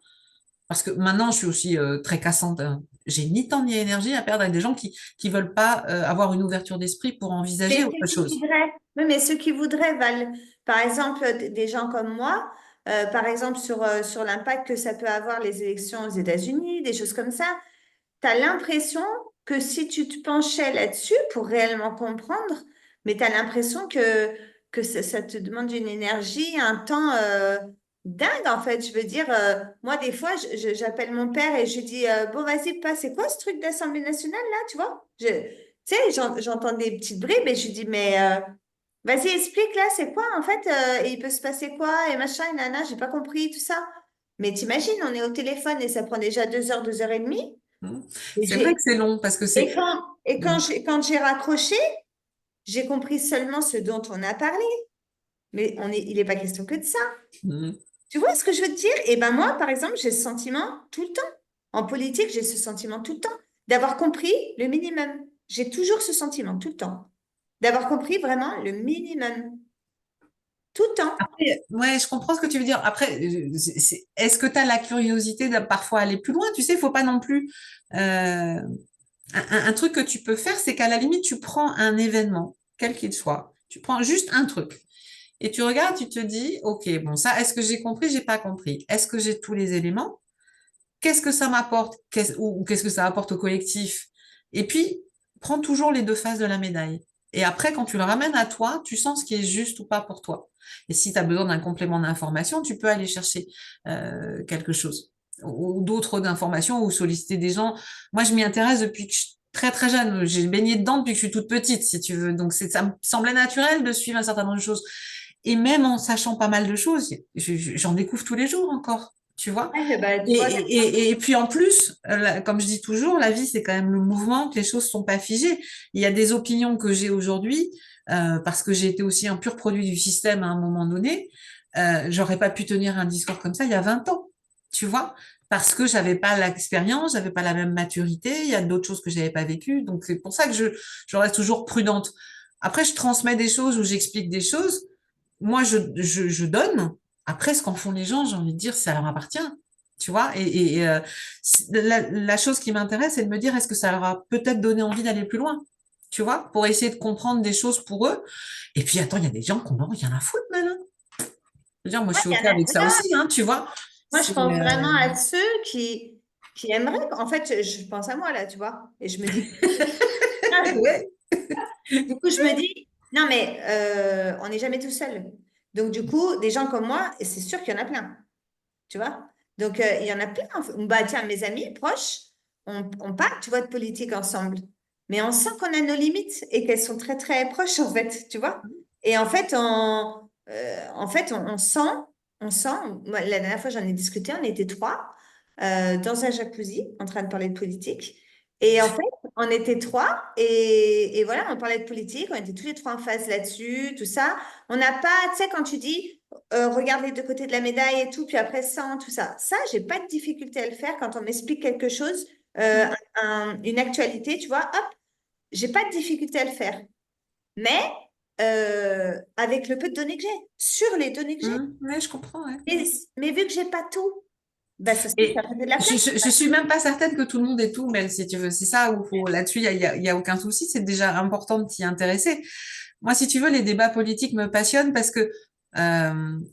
S1: Parce que maintenant, je suis aussi très cassante, hein. J'ai ni temps ni énergie à perdre avec des gens qui veulent pas avoir une ouverture d'esprit pour envisager
S2: Mais
S1: autre
S2: ceux qui
S1: chose.
S2: voudraient, oui, mais ceux qui voudraient valent, par exemple, des gens comme moi, par exemple, sur l'impact que ça peut avoir les élections aux États-Unis, des choses comme ça. Tu as l'impression que si tu te penchais là-dessus pour réellement comprendre, mais tu as l'impression que ça te demande une énergie, un temps dingue, en fait. Je veux dire, moi, des fois, j'appelle mon père et je lui dis, bon, vas-y, pas, c'est quoi ce truc d'Assemblée nationale, là, tu vois? Tu sais, j'entends des petites bribes et je lui dis, mais vas-y, explique, là, c'est quoi, en fait? Et il peut se passer quoi? Et machin, et nana, j'ai pas compris, tout ça. Mais t'imagines, on est au téléphone et ça prend déjà 2 heures, 2 heures et demie.
S1: Mm.
S2: Et
S1: C'est vrai
S2: j'ai,
S1: que c'est long parce que c'est.
S2: et quand j'ai raccroché, j'ai compris seulement ce dont on a parlé. Mais il n'est pas question que de ça.
S1: Mm.
S2: Tu vois ce que je veux te dire? Et ben moi, par exemple, j'ai ce sentiment tout le temps. En politique, j'ai ce sentiment tout le temps d'avoir compris le minimum. J'ai toujours ce sentiment tout le temps d'avoir compris vraiment le minimum tout le temps.
S1: Après, ouais, je comprends ce que tu veux dire. Après, est-ce que tu as la curiosité de parfois aller plus loin? Tu sais, il faut pas non plus. Un truc que tu peux faire, c'est qu'à la limite, tu prends un événement, quel qu'il soit. Tu prends juste un truc. Et tu regardes, tu te dis, OK, bon, ça, est-ce que j'ai compris, j'ai pas compris? Est-ce que j'ai tous les éléments? Qu'est-ce que ça m'apporte? Ou qu'est-ce que ça apporte au collectif? Et puis, prends toujours les deux faces de la médaille. Et après, quand tu le ramènes à toi, tu sens ce qui est juste ou pas pour toi. Et si tu as besoin d'un complément d'information, tu peux aller chercher quelque chose ou d'autres informations ou solliciter des gens. Moi, je m'y intéresse depuis que je suis très très jeune. J'ai baigné dedans depuis que je suis toute petite, si tu veux. Donc, ça me semblait naturel de suivre un certain nombre de choses. Et même en sachant pas mal de choses, j'en découvre tous les jours encore, tu vois.
S2: Ouais, bah, tu
S1: Et,
S2: vois,
S1: et puis en plus, comme je dis toujours, la vie, c'est quand même le mouvement, que les choses sont pas figées. Il y a des opinions que j'ai aujourd'hui, parce que j'ai été aussi un pur produit du système à un moment donné. J'aurais pas pu tenir un discours comme ça il y a 20 ans, tu vois, parce que j'avais pas l'expérience, j'avais pas la même maturité, il y a d'autres choses que j'avais pas vécues. Donc c'est pour ça que je reste toujours prudente. Après, je transmets des choses ou j'explique des choses. Moi, je donne. Après, ce qu'en font les gens, j'ai envie de dire, ça leur appartient. Tu vois, la chose qui m'intéresse, c'est de me dire, est-ce que ça leur a peut-être donné envie d'aller plus loin? Tu vois, pour essayer de comprendre des choses pour eux. Et puis, attends, il y a des gens qui n'ont rien à foutre, maintenant. Je veux dire, moi, je suis
S2: il y
S1: OK
S2: en a
S1: avec ça
S2: plein.
S1: aussi, hein, tu vois.
S2: Moi, je
S1: C'est,
S2: pense vraiment à ceux qui aimeraient. En fait, je pense à moi là, tu vois. Et je me dis,
S1: ouais.
S2: du coup, je me dis, non, mais on n'est jamais tout seul. Donc, du coup, des gens comme moi, et c'est sûr qu'il y en a plein, tu vois. Donc, il y en a plein. Bah, tiens, mes amis proches, on parle, tu vois, de politique ensemble. Mais on sent qu'on a nos limites et qu'elles sont très, très proches, en fait, tu vois. Et en fait, on sent, moi, la dernière fois, j'en ai discuté, on était trois dans un jacuzzi en train de parler de politique. Et en fait, on était trois et voilà, on parlait de politique, on était tous les trois en phase là-dessus, tout ça. On n'a pas, tu sais, quand tu dis regarde les deux côtés de la médaille et tout, puis après sans tout ça. Ça, j'ai pas de difficulté à le faire quand on m'explique quelque chose, une actualité, tu vois, hop, j'ai pas de difficulté à le faire. Mais avec le peu de données que j'ai, sur les données que j'ai.
S1: Ouais, je comprends, ouais.
S2: Mais vu que j'ai pas tout, bah ça se trouve, ça
S1: Et
S2: fait de la place.
S1: je suis même pas certaine que tout le monde ait tout, mais si tu veux, c'est ça où là-dessus, il y a aucun souci. C'est déjà important de s'y intéresser. Moi, si tu veux, les débats politiques me passionnent parce que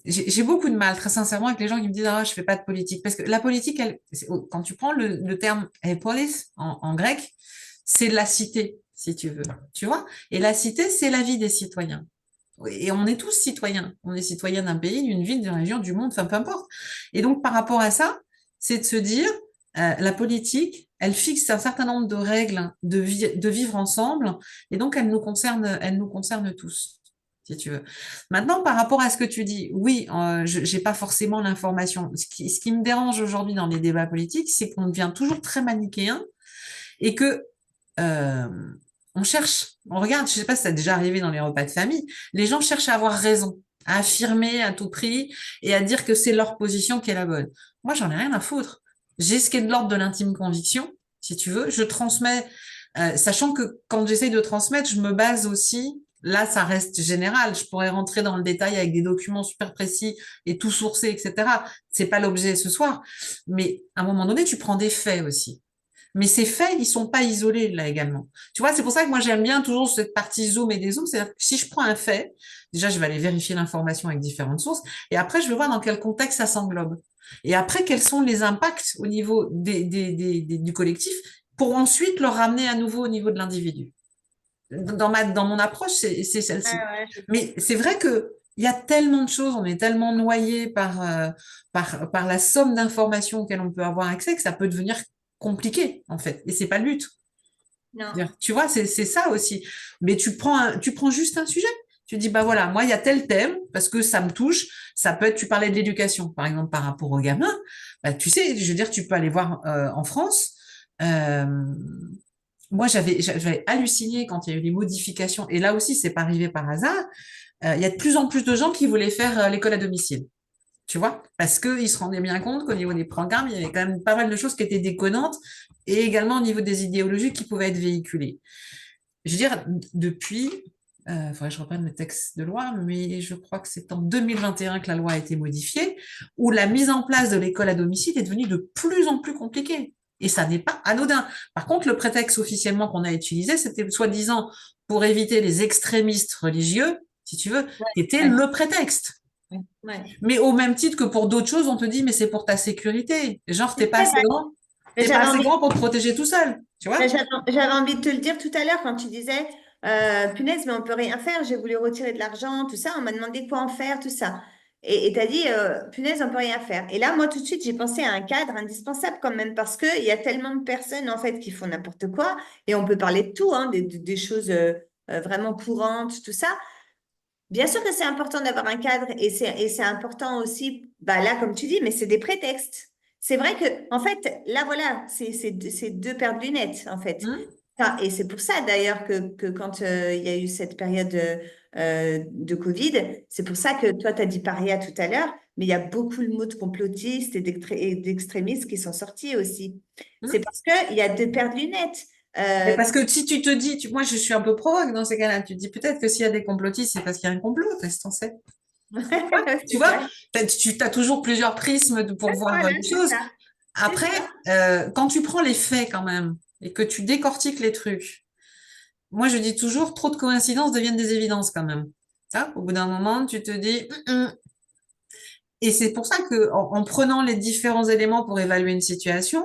S1: j'ai beaucoup de mal, très sincèrement, avec les gens qui me disent ah, je fais pas de politique. Parce que la politique, quand tu prends le terme polis en grec, c'est de la cité, si tu veux. Tu vois? Et la cité, c'est la vie des citoyens. Et on est tous citoyens. On est citoyens d'un pays, d'une ville, d'une région, du monde, enfin peu importe. Et donc, par rapport à ça, c'est de se dire, la politique, elle fixe un certain nombre de règles de vivre ensemble, et donc elle nous concerne tous, si tu veux. Maintenant, par rapport à ce que tu dis, oui, je j'ai pas forcément l'information. Ce qui me dérange aujourd'hui dans les débats politiques, c'est qu'on devient toujours très manichéen et que euh, on cherche, on regarde, je sais pas si ça a déjà arrivé dans les repas de famille, les gens cherchent à avoir raison, à affirmer à tout prix et à dire que c'est leur position qui est la bonne. Moi, j'en ai rien à foutre. J'ai ce qui est de l'ordre de l'intime conviction, si tu veux. Je transmets, sachant que quand j'essaye de transmettre, je me base aussi Là, ça reste général. Je pourrais rentrer dans le détail avec des documents super précis et tout sourcé, etc. C'est pas l'objet ce soir. Mais à un moment donné, tu prends des faits aussi. Mais ces faits, ils sont pas isolés là également. Tu vois, c'est pour ça que moi j'aime bien toujours cette partie zoom et dézoom. C'est-à-dire que si je prends un fait, déjà je vais aller vérifier l'information avec différentes sources, et après je vais voir dans quel contexte ça s'englobe. Et après, quels sont les impacts au niveau du collectif pour ensuite le ramener à nouveau au niveau de l'individu. Dans mon approche, c'est celle-ci.
S2: Ouais,
S1: Mais c'est vrai que il y a tellement de choses, on est tellement noyé par la somme d'informations auxquelles on peut avoir accès que ça peut devenir compliqué, en fait. Et c'est pas le but.
S2: non.
S1: Tu vois, c'est ça aussi. Mais tu prends juste un sujet. Tu dis, bah voilà, moi, il y a tel thème, parce que ça me touche. Ça peut être, tu parlais de l'éducation, par exemple, par rapport aux gamins. Bah, tu sais, je veux dire, tu peux aller voir en France. Euh, moi, j'avais halluciné quand il y a eu les modifications. Et là aussi, c'est pas arrivé par hasard. Il y a de plus en plus de gens qui voulaient faire l'école à domicile. Tu vois, parce qu'ils se rendaient bien compte qu'au niveau des programmes, il y avait quand même pas mal de choses qui étaient déconnantes et également au niveau des idéologies qui pouvaient être véhiculées. Je veux dire, depuis, faudrait que je reprenne le texte de loi, mais je crois que c'est en 2021 que la loi a été modifiée, où la mise en place de l'école à domicile est devenue de plus en plus compliquée. Et ça n'est pas anodin. Par contre, le prétexte officiellement qu'on a utilisé, c'était soi-disant pour éviter les extrémistes religieux, si tu veux, qui était
S2: Ouais,
S1: le prétexte.
S2: ouais.
S1: Mais au même titre que pour d'autres choses, on te dit, mais c'est pour ta sécurité. Genre,
S2: C'est vrai, mais
S1: t'es pas assez grand pour te protéger tout seul. Tu vois?
S2: j'avais envie de te le dire tout à l'heure quand tu disais, punaise, mais on peut rien faire. J'ai voulu retirer de l'argent, tout ça. On m'a demandé quoi en faire, tout ça. Et tu as dit, punaise, on peut rien faire. Et là, moi, tout de suite, j'ai pensé à un cadre indispensable quand même parce qu'il y a tellement de personnes en fait qui font n'importe quoi. Et on peut parler de tout, hein, des choses vraiment courantes, tout ça. Bien sûr que c'est important d'avoir un cadre et c'est important aussi, bah là, comme tu dis, mais c'est des prétextes. C'est vrai que, en fait, là, voilà, c'est deux paires de lunettes, en fait.
S1: Hein.
S2: Et c'est pour ça, d'ailleurs, que quand il y a eu cette période de Covid, c'est pour ça que toi, tu as dit paria tout à l'heure, mais il y a beaucoup le mot de complotiste et d'extrémistes qui sont sortis aussi. C'est
S1: Hein.
S2: parce qu'il y a deux paires de lunettes.
S1: Mais
S2: Euh,
S1: parce que si tu te dis, moi je suis un peu provoque dans ces cas-là, tu te dis peut-être que s'il y a des complotistes, c'est parce qu'il y a un complot, qu'est-ce que t'en sais? Tu
S2: c'est
S1: vois,
S2: vrai.
S1: tu as toujours plusieurs prismes pour voir
S2: Voilà,
S1: les
S2: c'est
S1: choses.
S2: ça. C'est
S1: Après,
S2: ça.
S1: quand tu prends les faits quand même et que tu décortiques les trucs, moi je dis toujours, trop de coïncidences deviennent des évidences quand même. Ça, au bout d'un moment, tu te dis, Et c'est pour ça que en prenant les différents éléments pour évaluer une situation,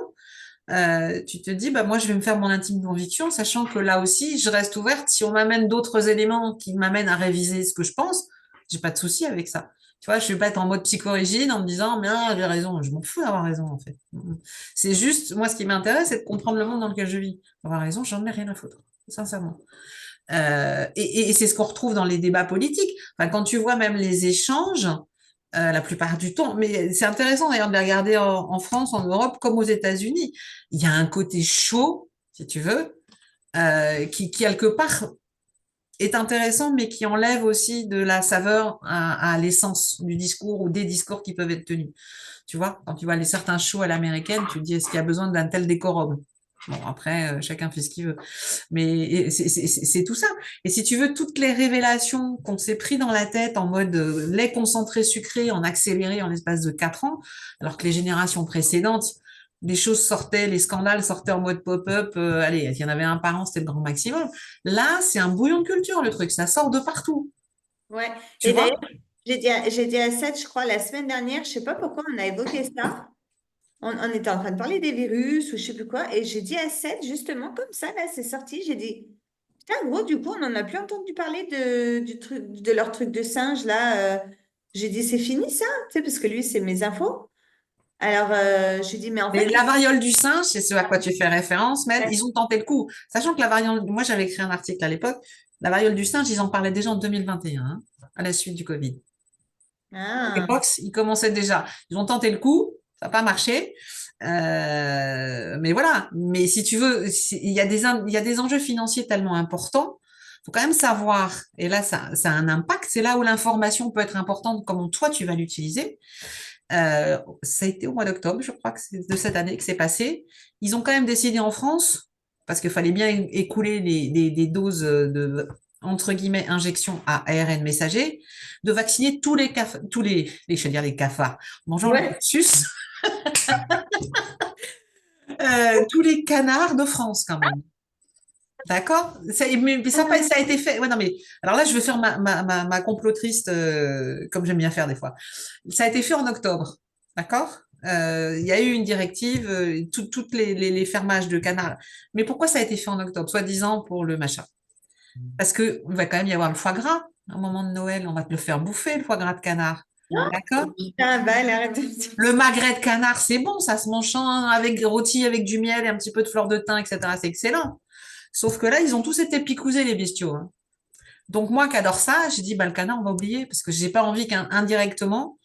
S1: tu te dis, bah moi je vais me faire mon intime conviction, sachant que là aussi, je reste ouverte. Si on m'amène d'autres éléments qui m'amènent à réviser ce que je pense, j'ai pas de souci avec ça. Tu vois, je vais pas être en mode psychorigide en me disant, mais ah, j'ai raison. Je m'en fous d'avoir raison en fait. C'est juste, moi, ce qui m'intéresse, c'est de comprendre le monde dans lequel je vis. Avoir raison, j'en ai rien à foutre, sincèrement. Et c'est ce qu'on retrouve dans les débats politiques. Enfin, quand tu vois même les échanges, la plupart du temps, mais c'est intéressant d'ailleurs de les regarder en France, en Europe, comme aux États-Unis. Il y a un côté chaud, si tu veux, qui quelque part est intéressant, mais qui enlève aussi de la saveur à l'essence du discours ou des discours qui peuvent être tenus. Tu vois, quand tu vois les certains shows à l'américaine, tu te dis, est-ce qu'il y a besoin d'un tel décorum? Bon, après, chacun fait ce qu'il veut. Mais c'est tout ça. Et si tu veux, toutes les révélations qu'on s'est pris dans la tête en mode lait concentré sucré en accéléré en l'espace de 4 ans, alors que les générations précédentes, les choses sortaient, les scandales sortaient en mode pop-up. Allez, il y en avait un par an, c'était le grand maximum. Là, c'est un bouillon de culture, le truc. Ça sort de partout.
S2: Ouais.
S1: Tu
S2: Et
S1: vois?
S2: d'ailleurs, j'ai dit à Seth, je crois, la semaine dernière, je sais pas pourquoi on a évoqué ça. On était en train de parler des virus ou je sais plus quoi. Et j'ai dit à Seth, justement, comme ça, là, c'est sorti. J'ai dit, putain, gros, du coup, on n'en a plus entendu parler du truc, de leur truc de singe, là. J'ai dit, c'est fini, ça? Tu sais, parce que lui, c'est mes infos. Alors, j'ai dit, mais en
S1: Mais
S2: fait,
S1: la variole du singe, c'est ce à quoi tu fais référence, mais
S2: ouais.
S1: ils ont tenté le coup. Sachant que la variole, moi j'avais écrit un article à l'époque, la variole du singe, ils en parlaient déjà en 2021, hein, à la suite du Covid.
S2: Ah,
S1: L'époque, ils commençaient déjà. Ils ont tenté le coup, ça n'a pas marché. Mais voilà. Mais si tu veux, il y a des enjeux financiers tellement importants. Il faut quand même savoir, et là ça a un impact, c'est là où l'information peut être importante, comment toi tu vas l'utiliser. Ça a été au mois d'octobre, je crois que c'est de cette année que c'est passé. Ils ont quand même décidé en France, parce qu'il fallait bien écouler des doses entre guillemets, injection à ARN messager, de vacciner je vais dire les cafards, mangeant le
S2: Ouais.
S1: cactus, tous les canards de France quand même. D'accord? Mais ça a été fait. Ouais, non, mais alors là, je vais faire ma complotriste, comme j'aime bien faire des fois. Ça a été fait en octobre. D'accord? Il y a eu une directive, toutes les fermages de canards. Mais pourquoi ça a été fait en octobre? Soi-disant pour le machin. Parce que il va quand même y avoir le foie gras. Au moment de Noël, on va te le faire bouffer, le foie gras de canard. D'accord?
S2: Putain, Val, arrête de me dire
S1: Le magret de canard, c'est bon, ça se mange avec rôti, avec du miel et un petit peu de fleur de thym, etc. C'est excellent. Sauf que là, ils ont tous été picousés, les bestiaux, hein. Donc moi qui adore ça, j'ai dit, bah, le canard, on va oublier, parce que j'ai pas envie qu'indirectement,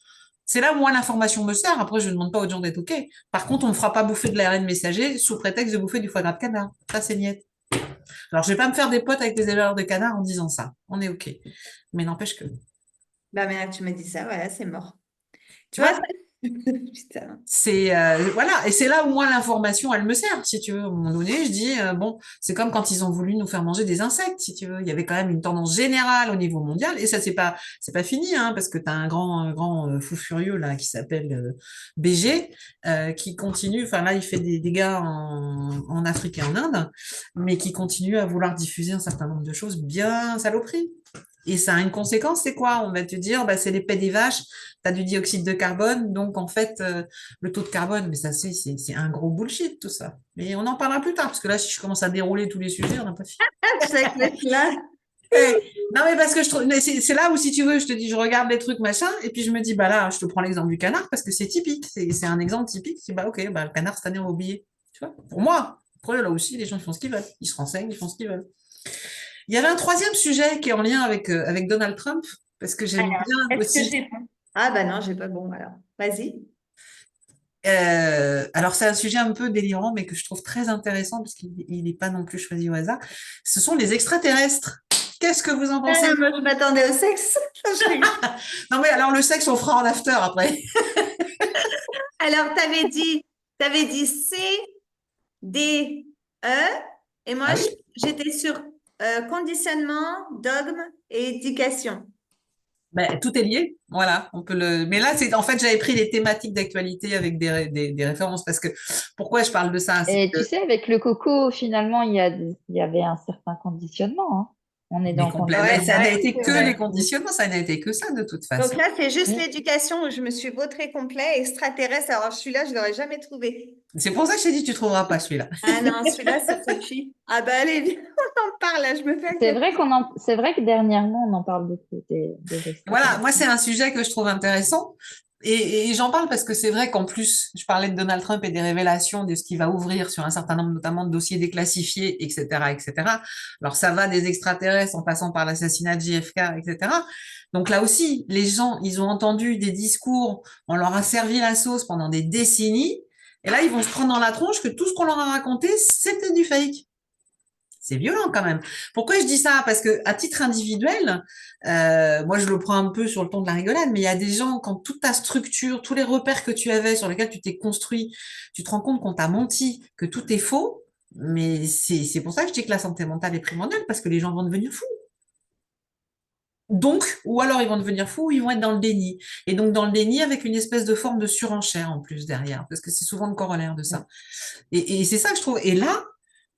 S1: c'est là où moi l'information me sert. Après, je ne demande pas aux gens d'être OK. Par contre, on ne me fera pas bouffer de l'ARN messager sous prétexte de bouffer du foie gras de canard. Ça, c'est niette. Alors, je vais pas me faire des potes avec les éleveurs de canards en disant ça. On est OK. Mais n'empêche que,
S2: Bah merde, tu m'as dit ça, voilà, c'est mort.
S1: tu
S2: Tu vois
S1: vois,
S2: ça? Putain.
S1: c'est voilà, et c'est là où moi l'information elle me sert, si tu veux. À un moment donné, je dis bon, c'est comme quand ils ont voulu nous faire manger des insectes, si tu veux. Il y avait quand même une tendance générale au niveau mondial, et ça c'est pas fini, hein, parce que tu as un grand fou furieux là qui s'appelle BG, qui continue. Enfin là, il fait des dégâts en Afrique et en Inde, mais qui continue à vouloir diffuser un certain nombre de choses bien saloperies. Et ça a une conséquence, c'est quoi? On va te dire, bah, c'est les pets des vaches, tu as du dioxyde de carbone, donc en fait, le taux de carbone, mais ça, c'est un gros bullshit, tout ça. Mais on en parlera plus tard, parce que là, si je commence à dérouler tous les sujets, on n'a pas fini.
S2: Chaque là.
S1: Eh, non, mais parce que je trouve, mais c'est là où, si tu veux, je te dis, je regarde les trucs, machin, et puis je me dis, bah là, je te prends l'exemple du canard, parce que c'est typique, c'est un exemple typique. Je dis, bah ok, bah, le canard, cette année, on va oublier. Tu vois, pour moi. Après, là aussi, les gens, ils font ce qu'ils veulent. Ils se renseignent, ils font ce qu'ils veulent. Il y avait un troisième sujet qui est en lien avec Donald Trump, parce que j'aime
S2: Alors,
S1: bien
S2: est-ce que
S1: aussi.
S2: j'ai bon? Ah bah non, j'ai pas bon alors. Vas-y.
S1: Alors, c'est un sujet un peu délirant, mais que je trouve très intéressant, parce qu'il n'est pas non plus choisi au hasard. Ce sont les extraterrestres. Qu'est-ce que vous en pensez?
S2: Ah, moi, je m'attendais au sexe. Je rigole.
S1: Non, mais alors, le sexe, on fera en after après.
S2: Alors, t'avais dit C, D, E, et moi,
S1: Ah oui?
S2: j'étais sur conditionnement, dogme et éducation.
S1: Ben, tout est lié. Voilà, on peut le. Mais là, c'est en fait, j'avais pris les thématiques d'actualité avec des références, parce que pourquoi je parle de ça? C'est
S3: Et
S1: que
S3: tu sais, avec le coco, finalement, il y avait un certain conditionnement, hein. On est
S1: mais
S3: dans le
S1: complet. Mais
S2: Ouais,
S1: ça
S3: conditionnement.
S1: n'a
S2: ouais,
S1: été
S2: c'est
S1: que les
S2: vrai.
S1: conditionnements, ça n'a été que ça de toute
S2: Donc
S1: façon.
S2: là, c'est juste
S3: Mm.
S2: l'éducation où je me suis vautré complet, extraterrestre. Alors, celui-là, je ne l'aurais jamais trouvé.
S1: C'est pour ça que je t'ai dit, tu trouveras pas celui-là.
S2: Ah non, celui-là, ça suffit. Ah bah allez, viens, on en parle, là, je me fais un café.
S3: C'est vrai que dernièrement, on en parle beaucoup des
S1: Voilà,
S3: extraterrestres.
S1: moi, c'est un sujet que je trouve intéressant. Et j'en parle parce que c'est vrai qu'en plus, je parlais de Donald Trump et des révélations de ce qu'il va ouvrir sur un certain nombre, notamment de dossiers déclassifiés, etc., etc. Alors, ça va des extraterrestres en passant par l'assassinat de JFK, etc. Donc là aussi, les gens, ils ont entendu des discours, on leur a servi la sauce pendant des décennies, et là, ils vont se prendre dans la tronche que tout ce qu'on leur a raconté, c'était du fake. C'est violent quand même. Pourquoi je dis ça? Parce que à titre individuel, moi je le prends un peu sur le ton de la rigolade, mais il y a des gens, quand toute ta structure, tous les repères que tu avais, sur lesquels tu t'es construit, tu te rends compte qu'on t'a menti, que tout est faux. Mais c'est pour ça que je dis que la santé mentale est primordiale, parce que les gens vont devenir fous. Donc, ou alors ils vont devenir fous, ou ils vont être dans le déni. Et donc dans le déni avec une espèce de forme de surenchère en plus derrière, parce que c'est souvent le corollaire de ça. Et c'est ça que je trouve. Et là,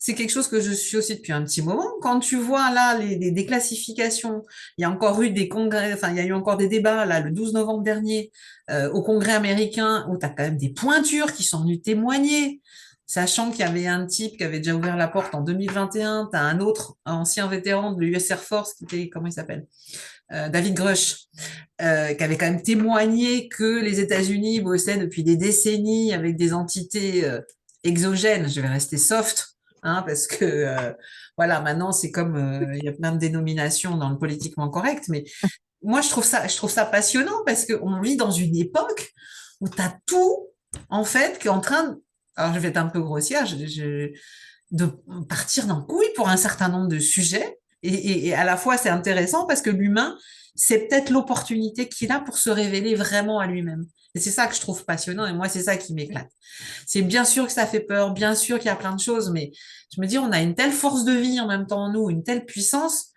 S1: c'est quelque chose que je suis aussi depuis un petit moment. Quand tu vois là les déclassifications, il y a encore eu des congrès, enfin il y a eu encore des débats là le 12 novembre dernier au Congrès américain où tu as quand même des pointures qui sont venues témoigner, sachant qu'il y avait un type qui avait déjà ouvert la porte en 2021, tu as un autre un ancien vétéran de l'US Air Force qui était, comment il s'appelle? David Grush, qui avait quand même témoigné que les États-Unis bossaient depuis des décennies avec des entités exogènes. Je vais rester soft, hein, parce que voilà, maintenant c'est comme il y a plein de dénominations dans le politiquement correct, mais moi je trouve ça passionnant parce qu'on vit dans une époque où tu as tout en fait qui est en train de, alors je vais être un peu grossière, de partir dans couille pour un certain nombre de sujets. Et à la fois, c'est intéressant parce que l'humain, c'est peut-être l'opportunité qu'il a pour se révéler vraiment à lui-même. Et c'est ça que je trouve passionnant. Et moi, c'est ça qui m'éclate. C'est bien sûr que ça fait peur, bien sûr qu'il y a plein de choses, mais je me dis, on a une telle force de vie en même temps en nous, une telle puissance.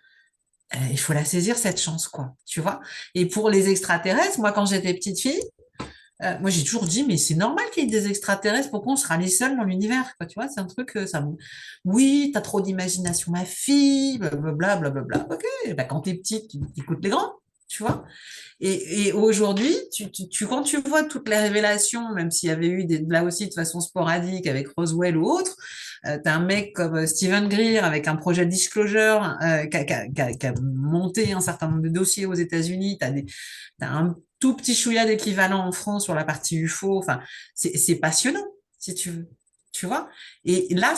S1: il faut la saisir, cette chance, quoi, tu vois. Et pour les extraterrestres, moi, quand j'étais petite fille, moi, j'ai toujours dit, mais c'est normal qu'il y ait des extraterrestres, pourquoi on sera les seuls dans l'univers, quoi, tu vois, c'est un truc, oui, t'as trop d'imagination, ma fille, blablabla, blablabla. Ok, bah, quand t'es petite, tu écoutes les grands, tu vois. Et aujourd'hui, quand tu vois toutes les révélations, même s'il y avait eu là aussi de façon sporadique avec Roswell ou autre, tu as un mec comme Stephen Greer avec un projet Disclosure qui a monté un certain nombre de dossiers aux États-Unis. T'as un tout petit chouïa d'équivalent en France sur la partie UFO. Enfin, c'est passionnant, si tu veux. Tu vois? Et là,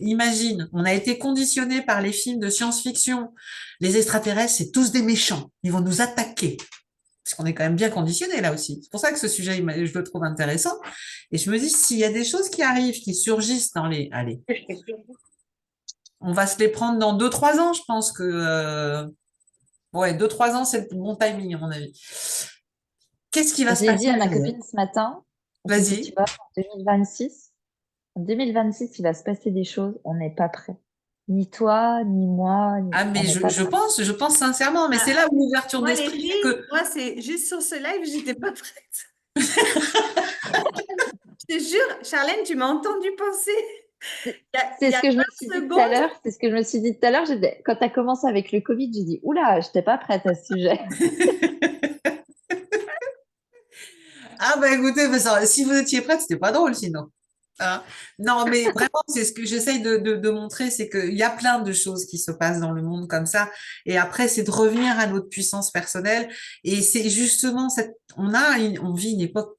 S1: imagine, on a été conditionné par les films de science-fiction. Les extraterrestres, c'est tous des méchants. Ils vont nous attaquer. Parce qu'on est quand même bien conditionné là aussi. C'est pour ça que ce sujet, je le trouve intéressant. Et je me dis, s'il y a des choses qui arrivent, qui surgissent dans les... Allez, on va se les prendre dans 2-3 ans, je pense que... Ouais, 2-3 ans, c'est le bon timing, à mon avis. Qu'est-ce qui va se
S3: J'ai dit
S1: passer
S3: à ma
S1: derrière?
S3: copine ce matin, j'ai dit, tu
S1: Vas-y.
S3: vois, en 2026, il va se passer des choses, on n'est pas prêt. Ni toi, ni moi,
S1: Ah, mais
S3: on n'est pas
S1: je
S3: prêt.
S1: pense, je pense sincèrement, mais
S2: Ah,
S1: c'est là où l'ouverture
S2: moi, les
S1: d'esprit fait
S2: filles,
S1: que...
S2: moi, c'est juste sur ce live, j'étais pas prête. Je te jure, Charlène, tu m'as entendu penser. Il
S3: C'est
S2: y
S3: ce
S2: a
S3: que je me
S2: 20
S3: suis dit tout à
S2: secondes.
S3: l'heure. C'est ce que je me suis dit tout à l'heure. Quand tu as commencé avec le Covid, j'ai dit, oula, je n'étais pas prête à ce sujet.
S1: Ah, bah écoutez, bah, si vous étiez prête, c'était pas drôle sinon. Hein. Non, mais vraiment, c'est ce que j'essaye de montrer, c'est qu'il y a plein de choses qui se passent dans le monde comme ça. Et après, c'est de revenir à notre puissance personnelle. Et c'est justement on vit une époque,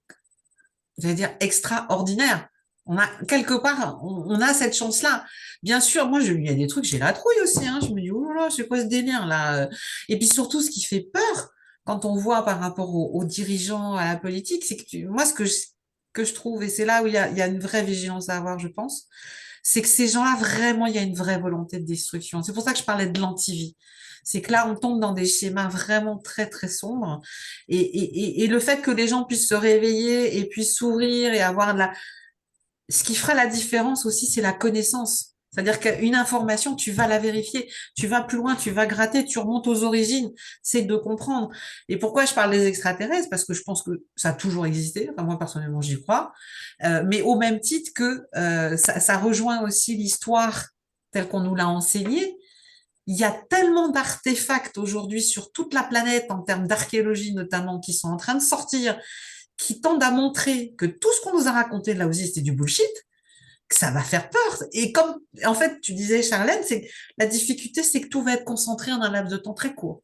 S1: j'allais dire, extraordinaire. On a, quelque part, on a cette chance-là. Bien sûr, moi, il y a des trucs, j'ai la trouille aussi, hein. Je me dis, oh là là, c'est quoi ce délire, là? Et puis surtout, ce qui fait peur, quand on voit par rapport aux dirigeants, à la politique, c'est que moi, que je trouve, et c'est là où il y a une vraie vigilance à avoir, je pense, c'est que ces gens-là, vraiment, il y a une vraie volonté de destruction. C'est pour ça que je parlais de l'antivie. C'est que là, on tombe dans des schémas vraiment très, très sombres. Et le fait que les gens puissent se réveiller et puissent s'ouvrir et avoir ce qui fera la différence aussi, c'est la connaissance. C'est-à-dire qu'une information, tu vas la vérifier, tu vas plus loin, tu vas gratter, tu remontes aux origines, c'est de comprendre. Et pourquoi je parle des extraterrestres? Parce que je pense que ça a toujours existé, enfin moi personnellement j'y crois, mais au même titre que ça rejoint aussi l'histoire telle qu'on nous l'a enseignée. Il y a tellement d'artefacts aujourd'hui sur toute la planète, en termes d'archéologie notamment, qui sont en train de sortir, qui tendent à montrer que tout ce qu'on nous a raconté là aussi, c'était du bullshit, que ça va faire peur. Et comme, en fait, tu disais, Charlène, c'est que la difficulté, c'est que tout va être concentré en un laps de temps très court.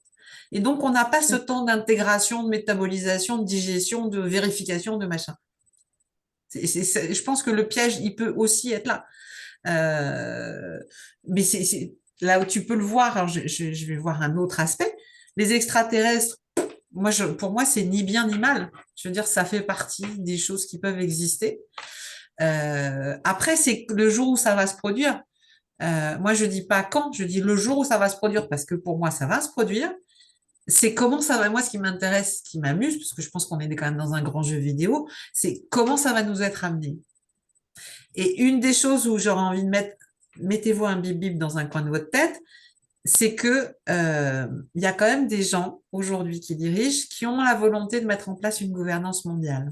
S1: Et donc, on n'a pas ce temps d'intégration, de métabolisation, de digestion, de vérification, de machin. Je pense que le piège, il peut aussi être là. Euh, mais c'est là où tu peux le voir. Alors, je vais voir un autre aspect. Les extraterrestres, pour moi, c'est ni bien ni mal. Je veux dire, ça fait partie des choses qui peuvent exister. Après, c'est le jour où ça va se produire. Moi, je dis pas quand, je dis le jour où ça va se produire, parce que pour moi, ça va se produire. C'est comment ça va, moi, ce qui m'intéresse, ce qui m'amuse, parce que je pense qu'on est quand même dans un grand jeu vidéo, c'est comment ça va nous être amené. Et une des choses où j'aurais envie de mettez-vous un bip bip dans un coin de votre tête, c'est que il y a quand même des gens aujourd'hui qui dirigent, qui ont la volonté de mettre en place une gouvernance mondiale.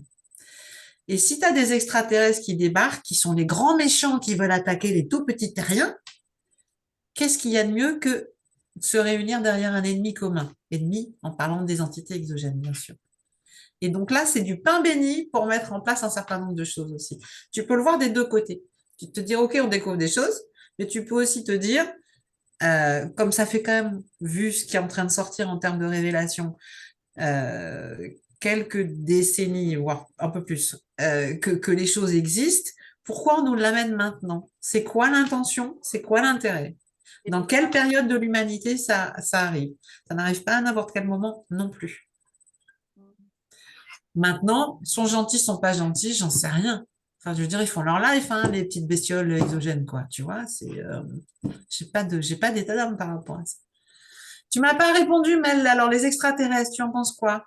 S1: Et si tu as des extraterrestres qui débarquent, qui sont les grands méchants qui veulent attaquer les tout petits terriens, qu'est-ce qu'il y a de mieux que de se réunir derrière un ennemi commun? Ennemi en parlant des entités exogènes, bien sûr. Et donc là, c'est du pain béni pour mettre en place un certain nombre de choses aussi. Tu peux le voir des deux côtés. Tu peux te dire, OK, on découvre des choses, mais tu peux aussi te dire, comme ça fait quand même, vu ce qui est en train de sortir en termes de révélation, euh, quelques décennies, voire un peu plus, que les choses existent, pourquoi on nous l'amène maintenant? C'est quoi l'intention? C'est quoi l'intérêt? Dans quelle période de l'humanité ça arrive? Ça n'arrive pas à n'importe quel moment non plus. Maintenant, sont gentils, sont pas gentils, j'en sais rien. Enfin, je veux dire, ils font leur life, hein, les petites bestioles exogènes, quoi. Tu vois, j'ai pas d'état d'âme par rapport à ça. Tu m'as pas répondu, Mel. Alors, les extraterrestres, tu en penses quoi?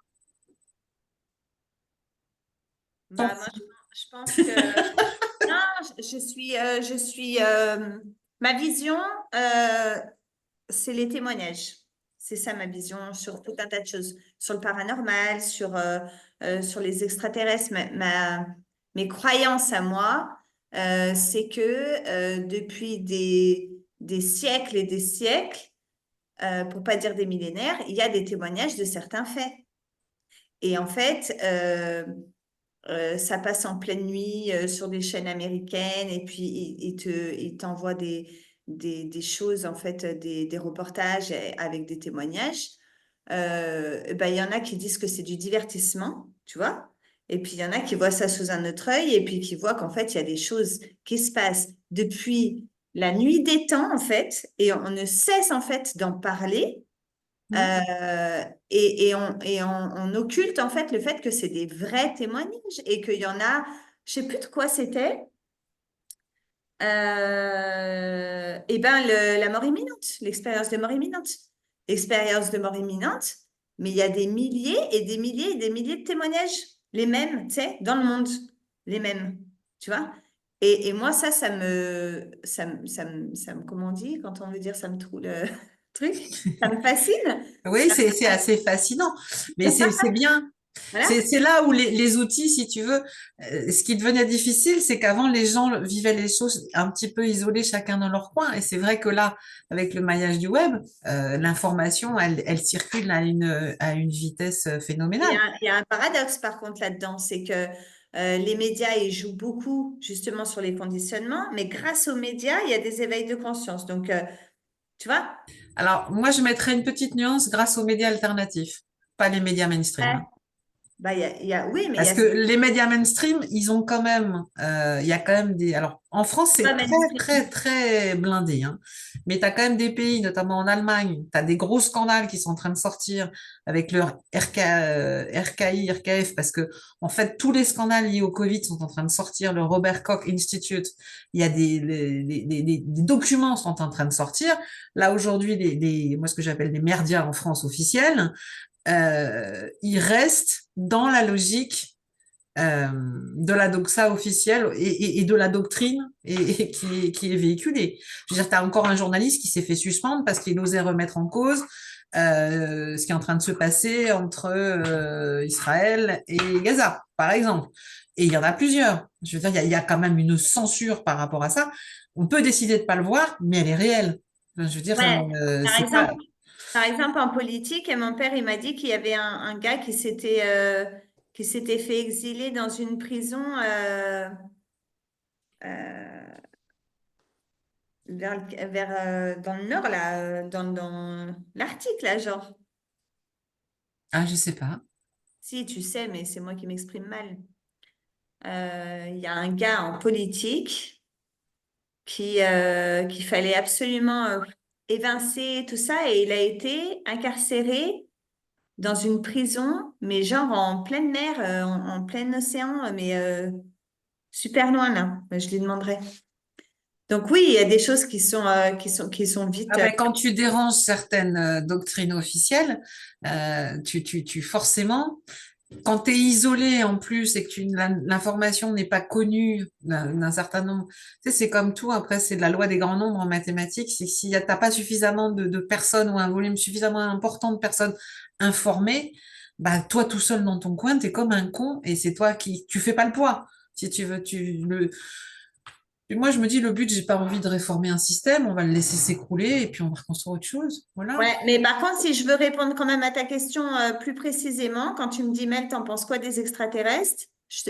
S2: Bah,
S1: Ton-
S2: moi, je pense que non, ma vision, c'est les témoignages. C'est ça ma vision sur tout un tas de choses, sur le paranormal, sur les extraterrestres. Mes croyances à moi, c'est que depuis des siècles et des siècles, pour pas dire des millénaires, il y a des témoignages de certains faits. Et en fait, ça passe en pleine nuit sur des chaînes américaines et puis il t'envoie des choses, en fait, des reportages avec des témoignages. Ben, il y en a qui disent que c'est du divertissement, tu vois. Et puis il y en a qui voient ça sous un autre œil et puis qui voient qu'en fait, il y a des choses qui se passent depuis la nuit des temps, en fait, et on ne cesse, en fait, d'en parler. On occulte en fait le fait que c'est des vrais témoignages et qu'il y en a, je sais plus de quoi c'était, et ben la mort imminente, l'expérience de mort imminente. Expérience de mort imminente, mais il y a des milliers et des milliers et des milliers de témoignages, les mêmes, tu sais, dans le monde, les mêmes, tu vois. Et moi, comment on dit, quand on veut dire ça me trouve le truc, ça me fascine.
S1: Oui, c'est assez fascinant, mais c'est bien.
S2: Voilà.
S1: C'est là où les outils, si tu veux, ce qui devenait difficile, c'est qu'avant, les gens vivaient les choses un petit peu isolés, chacun dans leur coin. Et c'est vrai que là, avec le maillage du web, l'information, elle circule à une vitesse phénoménale.
S2: Il y a un paradoxe par contre là-dedans, c'est que les médias, ils jouent beaucoup justement sur les conditionnements, mais grâce aux médias, il y a des éveils de conscience. Donc, tu vois,
S1: Alors, moi, je mettrais une petite nuance grâce aux médias alternatifs, pas les médias mainstream,
S2: ouais,
S1: hein.
S2: bah, oui, mais il y
S1: Parce
S2: a
S1: que les médias mainstream, ils ont quand même, il y a quand même des. Alors, en France,
S2: pas
S1: c'est
S2: mainstream.
S1: très blindé, hein. Mais tu as quand même des pays, notamment en Allemagne, tu as des gros scandales qui sont en train de sortir avec leur RKI, RKF, parce que, en fait, tous les scandales liés au Covid sont en train de sortir. Le Robert Koch Institute, il y a des documents sont en train de sortir. Là, aujourd'hui, moi, ce que j'appelle les merdias en France officiels, ils restent dans la logique de la doxa officielle et de la doctrine qui est véhiculée. Je veux dire, tu as encore un journaliste qui s'est fait suspendre parce qu'il osait remettre en cause ce qui est en train de se passer entre Israël et Gaza, par exemple. Et il y en a plusieurs. Je veux dire, il y a quand même une censure par rapport à ça. On peut décider de pas le voir, mais elle est réelle. Enfin, je veux dire,
S2: Ouais, par
S1: c'est pas.
S2: exemple, par exemple, en politique, et mon père, il m'a dit qu'il y avait un gars qui s'était fait exiler dans une prison euh, dans le nord, là, dans l'Arctique, là, genre.
S1: Ah, je sais pas.
S2: Si, tu sais, mais c'est moi qui m'exprime mal. Il y a un gars en politique qu'il fallait absolument évincer, tout ça, et il a été incarcéré dans une prison, mais genre en pleine mer, en plein océan, mais super loin, là. Je lui demanderai. Donc oui, il y a des choses qui sont vite.
S1: Ah ben, quand tu déranges certaines doctrines officielles, forcément, quand tu es isolé en plus et que l'information n'est pas connue d'un certain nombre, tu sais, c'est comme tout, après c'est de la loi des grands nombres en mathématiques, c'est que si t'as pas suffisamment de personnes ou un volume suffisamment important de personnes informées, bah toi tout seul dans ton coin, tu es comme un con et c'est toi tu fais pas le poids. Si tu veux, et moi, je me dis, le but, j'ai pas envie de réformer un système, on va le laisser s'écrouler et puis on va reconstruire autre chose. Voilà.
S2: Ouais, mais par contre, si je veux répondre quand même à ta question plus précisément, quand tu me dis, Mel, t'en penses quoi des extraterrestres?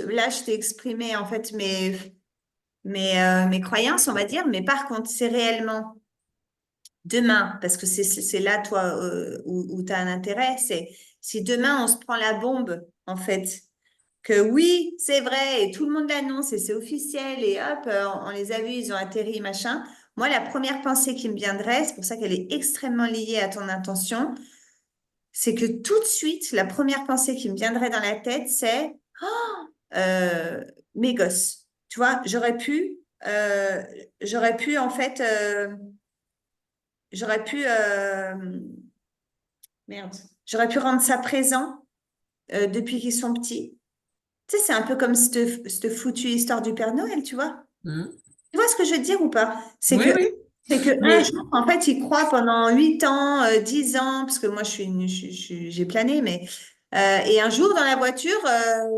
S2: Là, je t'ai exprimé en fait mes croyances, on va dire, mais par contre, c'est réellement demain, parce que c'est là, toi, où tu as un intérêt, c'est si demain on se prend la bombe, en fait, que oui, c'est vrai, et tout le monde l'annonce, et c'est officiel, et hop, on les a vus, ils ont atterri, machin. Moi, la première pensée qui me viendrait, c'est pour ça qu'elle est extrêmement liée à ton intention, c'est que tout de suite, la première pensée qui me viendrait dans la tête, c'est euh, mes gosses. Tu vois, euh, j'aurais pu en fait, j'aurais pu, merde, j'aurais pu rendre ça présent depuis qu'ils sont petits. Tu sais, c'est un peu comme cette foutue histoire du Père Noël, tu vois.
S1: Mhm.
S2: Tu vois ce que je veux dire ou pas? C'est que
S1: Oui, oui.
S2: C'est que un
S1: Mais
S2: jour, en fait, il croit pendant 8 ans, 10 ans, parce que moi, j'ai plané, mais et un jour dans la voiture,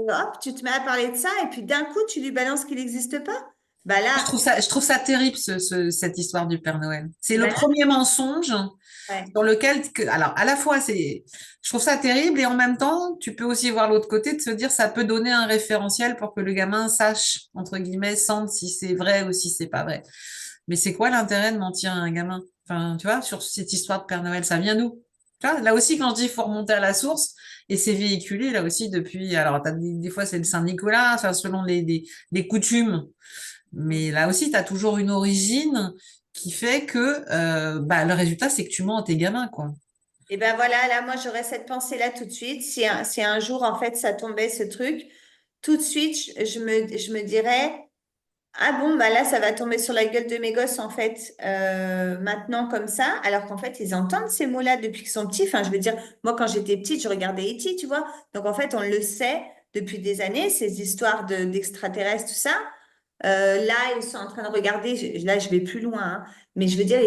S2: hop, tu te mets à parler de ça, et puis d'un coup, tu lui balances qu'il n'existe pas. Bah là,
S1: je trouve ça terrible, cette histoire du Père Noël. C'est le
S2: bah là,
S1: premier mensonge
S2: ouais.
S1: sur lequel, alors, à la fois, je trouve ça terrible et en même temps, tu peux aussi voir l'autre côté de se dire, ça peut donner un référentiel pour que le gamin sache, entre guillemets, sente si c'est vrai ou si c'est pas vrai. Mais c'est quoi l'intérêt de mentir à un gamin? Enfin, tu vois, sur cette histoire de Père Noël, ça vient d'où? Tu vois, là aussi, quand je dis faut remonter à la source, et c'est véhiculé là aussi depuis, alors t'as des fois c'est le Saint-Nicolas, enfin, selon les coutumes, mais là aussi, tu as toujours une origine qui fait que bah, le résultat, c'est que tu mens à tes gamins, quoi.
S2: Et ben voilà, là, moi, j'aurais cette pensée-là tout de suite. Si un jour, en fait, ça tombait, ce truc, tout de suite, je me dirais, ah bon, bah là, ça va tomber sur la gueule de mes gosses, en fait, maintenant, comme ça, alors qu'en fait, ils entendent ces mots-là depuis qu'ils sont petits. Enfin, je veux dire, moi, quand j'étais petite, je regardais E.T., tu vois. Donc, en fait, on le sait depuis des années, ces histoires d'extraterrestres, tout ça. Là, ils sont en train de regarder, là, je vais plus loin, hein, mais je veux dire,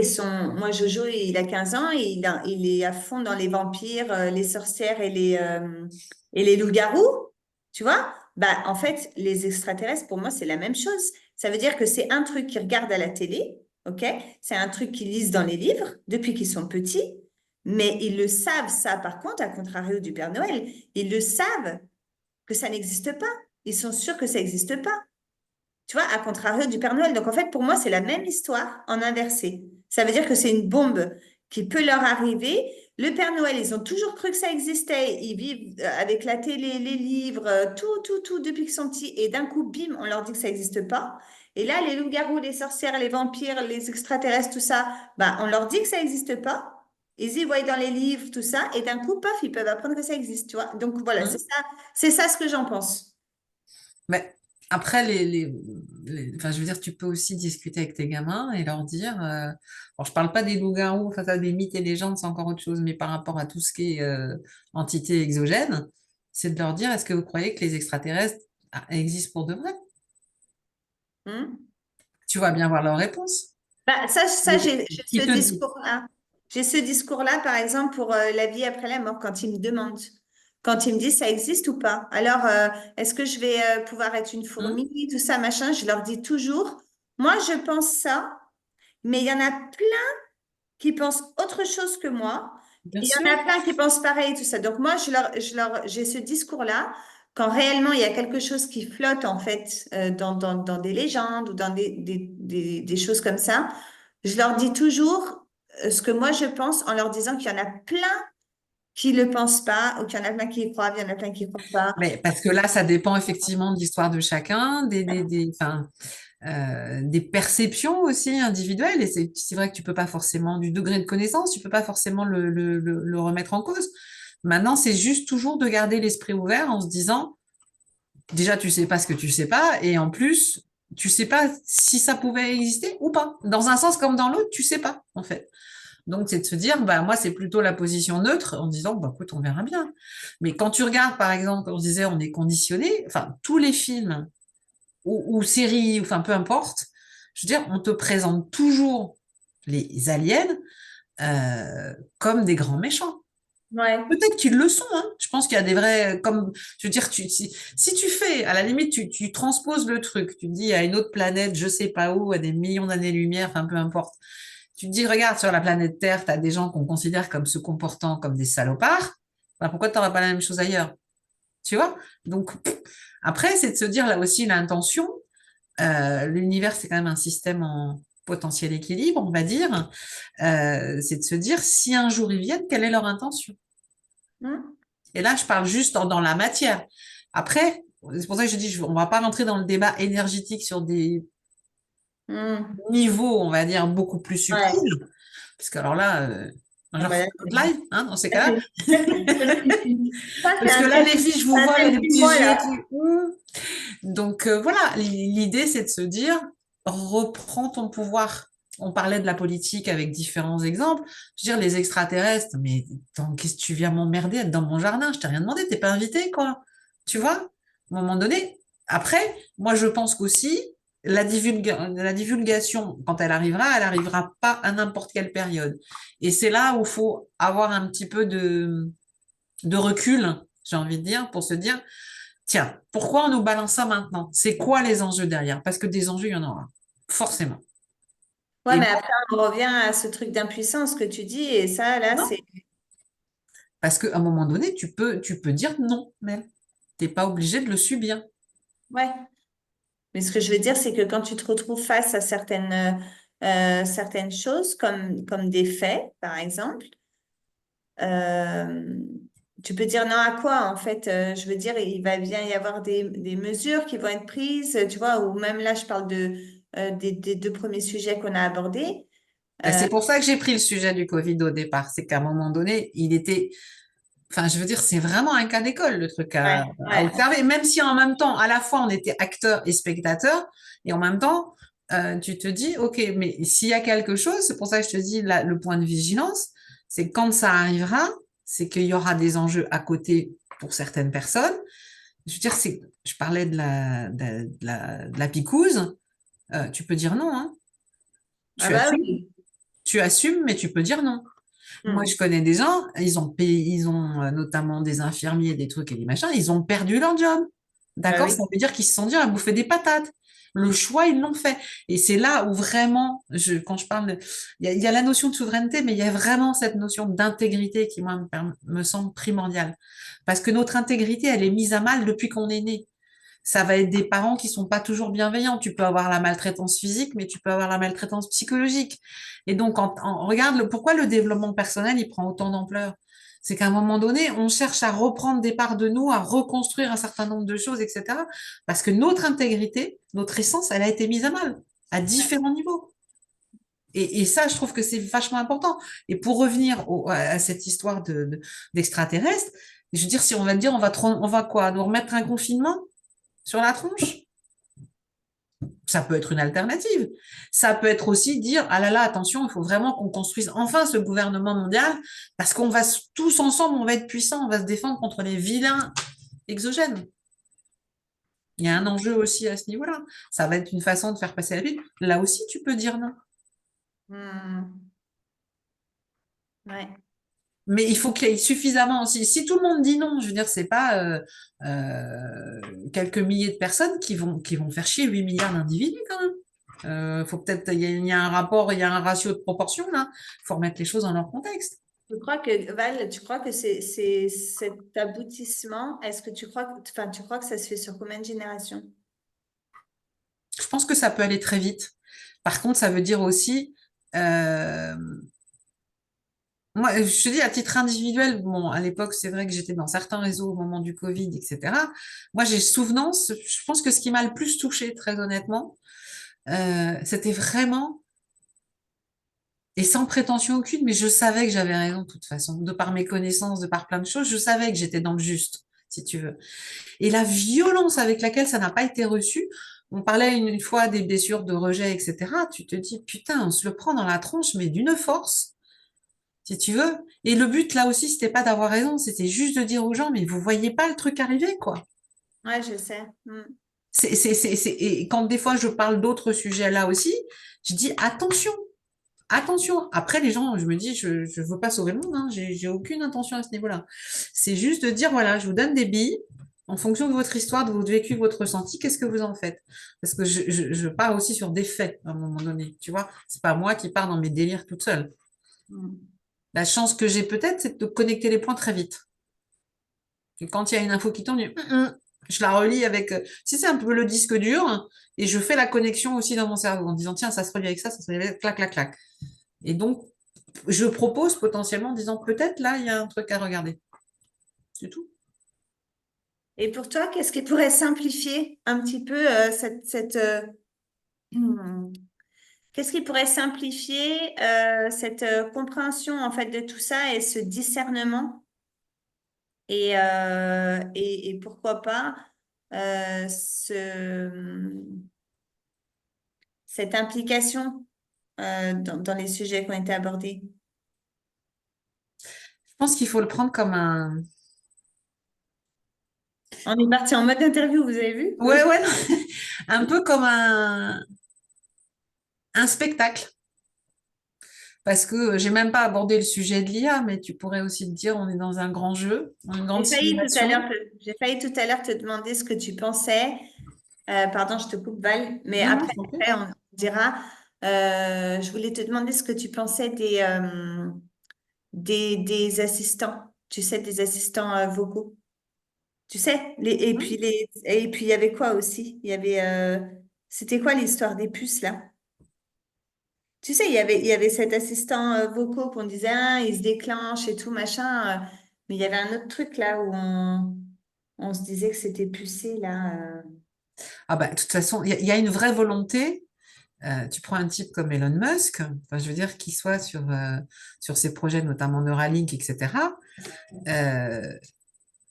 S2: moi, Jojo, il a 15 ans, et il est à fond dans les vampires, les sorcières et les loups-garous, tu vois? Bah, en fait, les extraterrestres, pour moi, c'est la même chose. Ça veut dire que c'est un truc qu'ils regardent à la télé, ok? C'est un truc qu'ils lisent dans les livres depuis qu'ils sont petits, mais ils le savent, ça, par contre, à contrario du Père Noël, ils le savent que ça n'existe pas. Ils sont sûrs que ça n'existe pas. Tu vois, à contrario du Père Noël. Donc, en fait, pour moi, c'est la même histoire en inversé. Ça veut dire que c'est une bombe qui peut leur arriver. Le Père Noël, ils ont toujours cru que ça existait. Ils vivent avec la télé, les livres, tout depuis qu'ils sont petits. Et d'un coup, bim, on leur dit que ça n'existe pas. Et là, les loups-garous, les sorcières, les vampires, les extraterrestres, tout ça, bah, on leur dit que ça n'existe pas. Ils y voient dans les livres, tout ça. Et d'un coup, paf, ils peuvent apprendre que ça existe, tu vois. Donc, voilà,
S1: Hein.
S2: c'est ça ce que j'en pense.
S1: Mais après, enfin, je veux dire, tu peux aussi discuter avec tes gamins et leur dire, bon, je parle pas des loups-garous, enfin, ça, des mythes et légendes, c'est encore autre chose, mais par rapport à tout ce qui est entité exogène, c'est de leur dire, est-ce que vous croyez que les extraterrestres existent pour de vrai?
S2: Hmm.
S1: Tu vas bien voir leur réponse.
S2: Bah, ça
S1: Mais
S2: j'ai
S1: qui
S2: ce
S1: te dit?
S2: discours-là. J'ai ce discours-là, par exemple, pour la vie après la mort, quand ils me demandent, quand ils me disent ça existe ou pas. Alors, est-ce que je vais pouvoir être une
S1: Hein.
S2: fourmi, tout ça, machin, je leur dis toujours, moi, je pense ça, mais il y en a plein qui pensent autre chose que moi.
S1: Bien
S2: Il y
S1: sûr.
S2: en a plein qui pensent pareil, tout ça. Donc, moi, j'ai ce discours-là. Quand réellement il y a quelque chose qui flotte, en fait, dans des légendes ou dans des choses comme ça, je leur dis toujours ce que moi je pense en leur disant qu'il y en a plein qui ne le pensent pas ou qu'il y en a plein qui y croient, il y en a plein qui y croient pas.
S1: Mais parce que là, ça dépend effectivement de l'histoire de chacun, enfin, des perceptions aussi individuelles. Et c'est vrai que tu peux pas forcément, du degré de connaissance, tu peux pas forcément le remettre en cause. Maintenant, c'est juste toujours de garder l'esprit ouvert en se disant, déjà, tu sais pas ce que tu sais pas, et en plus, tu sais pas si ça pouvait exister ou pas. Dans un sens comme dans l'autre, tu sais pas, en fait. Donc, c'est de se dire, bah, moi, c'est plutôt la position neutre en disant, bah, écoute, on verra bien. Mais quand tu regardes, par exemple, comme je disais, on est conditionné, enfin, tous les films ou séries, enfin, peu importe, je veux dire, on te présente toujours les aliens comme des grands méchants.
S2: Ouais.
S1: Peut-être qu'ils le sont, hein. Je pense qu'il y a des vrais, comme, je veux dire, si tu fais, à la limite, tu transposes le truc, tu te dis à une autre planète, je sais pas où, à des millions d'années-lumière, enfin, peu importe. Tu te dis, regarde, sur la planète Terre, tu as des gens qu'on considère comme se comportant comme des salopards. Bah, pourquoi tu n'auras pas la même chose ailleurs? Tu vois? Donc, après, c'est de se dire là aussi l'intention. L'univers, c'est quand même un système en potentiel équilibre, on va dire. C'est de se dire, si un jour ils viennent, quelle est leur intention?
S2: Hmm.
S1: Et là, je parle juste dans la matière. Après, c'est pour ça que je dis, on va pas rentrer dans le débat énergétique sur des
S2: Hmm.
S1: niveaux, on va dire, beaucoup plus
S2: Ouais.
S1: subtils. Parce que alors là,
S2: Ah
S1: genre
S2: bah là,
S1: live, hein, dans ces
S2: ça,
S1: cas-là.
S2: c'est
S1: Parce que là, les filles, je vous
S2: un
S1: vois, là,
S2: thème
S1: les
S2: plus
S1: petits
S2: moi
S1: yeux
S2: là.
S1: qui... Donc voilà, l'idée, c'est de se dire, reprends ton pouvoir. On parlait de la politique avec différents exemples. Je veux dire, les extraterrestres, mais qu'est-ce que tu viens m'emmerder, être dans mon jardin? Je t'ai rien demandé, t'es pas invité, quoi. Tu vois? À un moment donné. Après, moi, je pense qu'aussi, la divulgation, quand elle arrivera pas à n'importe quelle période. Et c'est là où il faut avoir un petit peu de recul, j'ai envie de dire, pour se dire, tiens, pourquoi on nous balance ça maintenant? C'est quoi les enjeux derrière? Parce que des enjeux, il y en aura, forcément.
S2: Ouais,
S1: Et
S2: mais après, on revient à ce truc d'impuissance que tu dis, et ça, là,
S1: non,
S2: c'est.
S1: parce qu'à un moment donné, tu peux dire non, mais t'es pas obligé de le subir.
S2: Ouais. Mais ce que je veux dire, c'est que quand tu te retrouves face à certaines choses, comme des faits, par exemple, euh, tu peux dire non à quoi, en fait? Je veux dire, il va bien y avoir des mesures qui vont être prises, tu vois, ou même là, je parle des deux premiers sujets qu'on a abordés.
S1: Ben,
S2: Euh,
S1: c'est pour ça que j'ai pris le sujet du Covid au départ. C'est qu'à un moment donné, il était, enfin, je veux dire, c'est vraiment un cas d'école, le truc
S2: ouais,
S1: à
S2: ouais.
S1: observer, même si en même temps, à la fois, on était acteur et spectateur, et en même temps, tu te dis, OK, mais s'il y a quelque chose, c'est pour ça que je te dis, le point de vigilance, c'est quand ça arrivera, c'est qu'il y aura des enjeux à côté pour certaines personnes. Je veux dire, je parlais de la picouse, tu peux dire non, hein.
S2: Ah
S1: Tu
S2: bah
S1: assumes,
S2: oui.
S1: tu assumes, mais tu peux dire non. Moi, je
S2: Hmm.
S1: connais des gens, ils ont notamment des infirmiers, des trucs et des machins, ils ont perdu leur job.
S2: Bah
S1: D'accord? Ça
S2: oui.
S1: veut dire qu'ils se sont dit à bouffer des patates. Le choix, ils l'ont fait. Et c'est là où vraiment, quand je parle il y a la notion de souveraineté, mais il y a vraiment cette notion d'intégrité qui, moi, me semble primordiale. Parce que notre intégrité, elle est mise à mal depuis qu'on est né. Ça va être des parents qui sont pas toujours bienveillants. Tu peux avoir la maltraitance physique, mais tu peux avoir la maltraitance psychologique. Et donc, regarde pourquoi le développement personnel, il prend autant d'ampleur. C'est qu'à un moment donné, on cherche à reprendre des parts de nous, à reconstruire un certain nombre de choses, etc. Parce que notre intégrité, notre essence, elle a été mise à mal à différents niveaux. Et ça, je trouve que c'est vachement important. Et pour revenir à cette histoire d'extraterrestres, je veux dire, si on va dire, on va quoi, nous remettre un confinement sur la tronche? Ça peut être une alternative. Ça peut être aussi dire, ah là là, attention, il faut vraiment qu'on construise enfin ce gouvernement mondial parce qu'on va tous ensemble, on va être puissants, on va se défendre contre les vilains exogènes. Il y a un enjeu aussi à ce niveau-là. Ça va être une façon de faire passer la vie. Là aussi, tu peux dire non.
S2: Hmm. Ouais.
S1: Mais il faut qu'il y ait suffisamment aussi. Si tout le monde dit non, je veux dire, c'est pas quelques milliers de personnes qui vont faire chier 8 milliards d'individus quand même. Faut peut-être, il y a un rapport, il y a un ratio de proportion là. Il faut remettre les choses dans leur contexte.
S2: Je crois que, Val, tu crois que c'est cet aboutissement, est-ce que tu crois que ça se fait sur combien de générations?
S1: Je pense que ça peut aller très vite. Par contre, ça veut dire aussi, euh, moi, je te dis à titre individuel, bon, à l'époque, c'est vrai que j'étais dans certains réseaux au moment du Covid, etc. Moi, j'ai souvenance, je pense que ce qui m'a le plus touchée, très honnêtement, c'était vraiment, et sans prétention aucune, mais je savais que j'avais raison de toute façon, de par mes connaissances, de par plein de choses, je savais que j'étais dans le juste, si tu veux. Et la violence avec laquelle ça n'a pas été reçu, on parlait une fois des blessures de rejet, etc. Tu te dis, putain, on se le prend dans la tronche, mais d'une force, si tu veux. Et le but, là aussi, c'était pas d'avoir raison, c'était juste de dire aux gens, mais vous voyez pas le truc arriver, quoi.
S2: Ouais, je sais. Hmm.
S1: Et quand des fois je parle d'autres sujets là aussi, je dis attention, attention. Après, les gens, je me dis, je veux pas sauver le monde, hein, j'ai aucune intention à ce niveau-là. C'est juste de dire, voilà, je vous donne des billes en fonction de votre histoire, de votre vécu, de votre ressenti, qu'est-ce que vous en faites? Parce que je pars aussi sur des faits à un moment donné, tu vois. C'est pas moi qui pars dans mes délires toute seule.
S2: Hmm.
S1: La chance que j'ai peut-être, c'est de connecter les points très vite. Et quand il y a une info qui tombe, je la relis avec, si c'est un peu le disque dur, et je fais la connexion aussi dans mon cerveau en disant, tiens, ça se relie avec ça se relie avec, clac, clac, clac. Et donc, je propose potentiellement en disant, peut-être là, il y a un truc à regarder. C'est tout.
S2: Et pour toi, qu'est-ce qui pourrait simplifier un petit peu hmm, qu'est-ce qui pourrait simplifier cette compréhension en fait de tout ça et ce discernement et pourquoi pas euh, ce, cette implication dans les sujets qui ont été abordés?
S1: Je pense qu'il faut le prendre comme un.
S2: On est parti en mode interview, vous avez vu?
S1: Ouais, ouais. un peu comme un spectacle. Parce que j'ai même pas abordé le sujet de l'IA, mais tu pourrais aussi te dire, on est dans un grand jeu, dans une grande simulation.
S2: J'ai failli tout à l'heure te demander ce que tu pensais. Pardon, je te coupe, Val, mais
S1: Non, non,
S2: après,
S1: je t'en prie.
S2: on dira. Je voulais te demander ce que tu pensais des assistants. Tu sais, des assistants vocaux. Tu sais, et puis il y avait quoi aussi? C'était quoi l'histoire des puces là? Tu sais, il y avait cet assistant vocaux qu'on disait, ah, il se déclenche et tout, machin. Mais il y avait un autre truc là où on se disait que c'était pucé là.
S1: Ah bah, de toute façon, il y a une vraie volonté. Tu prends un type comme Elon Musk, enfin, je veux dire, qui soit sur ses projets, notamment Neuralink, etc. Euh,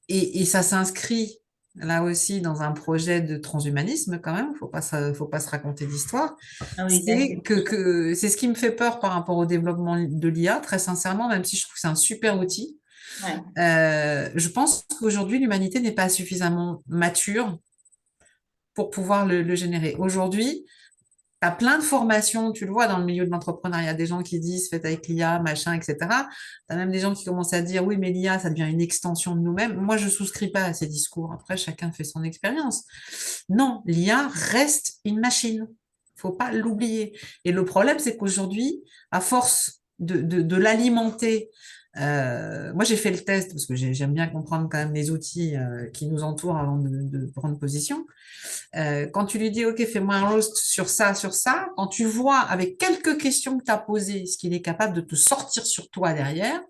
S1: et ça s'inscrit là aussi dans un projet de transhumanisme quand même, faut pas se raconter d'histoire.
S2: Ah oui, là, c'est.
S1: C'est ce qui me fait peur par rapport au développement de l'IA, très sincèrement, même si je trouve que c'est un super outil.
S2: Ouais.
S1: Je pense qu'aujourd'hui, l'humanité n'est pas suffisamment mature pour pouvoir le générer. Aujourd'hui, tu as plein de formations, tu le vois dans le milieu de l'entrepreneuriat, des gens qui disent faites avec l'IA, machin, etc. Tu as même des gens qui commencent à dire oui, mais l'IA, ça devient une extension de nous-mêmes. Moi, je souscris pas à ces discours. Après, chacun fait son expérience. Non, l'IA reste une machine. Faut pas l'oublier. Et le problème, c'est qu'aujourd'hui, à force de l'alimenter, moi j'ai fait le test parce que j'aime bien comprendre quand même les outils qui nous entourent avant de prendre position. Quand tu lui dis, OK, fais-moi un roast sur ça, quand tu vois avec quelques questions que tu as posées, ce qu'il est capable de te sortir sur toi derrière,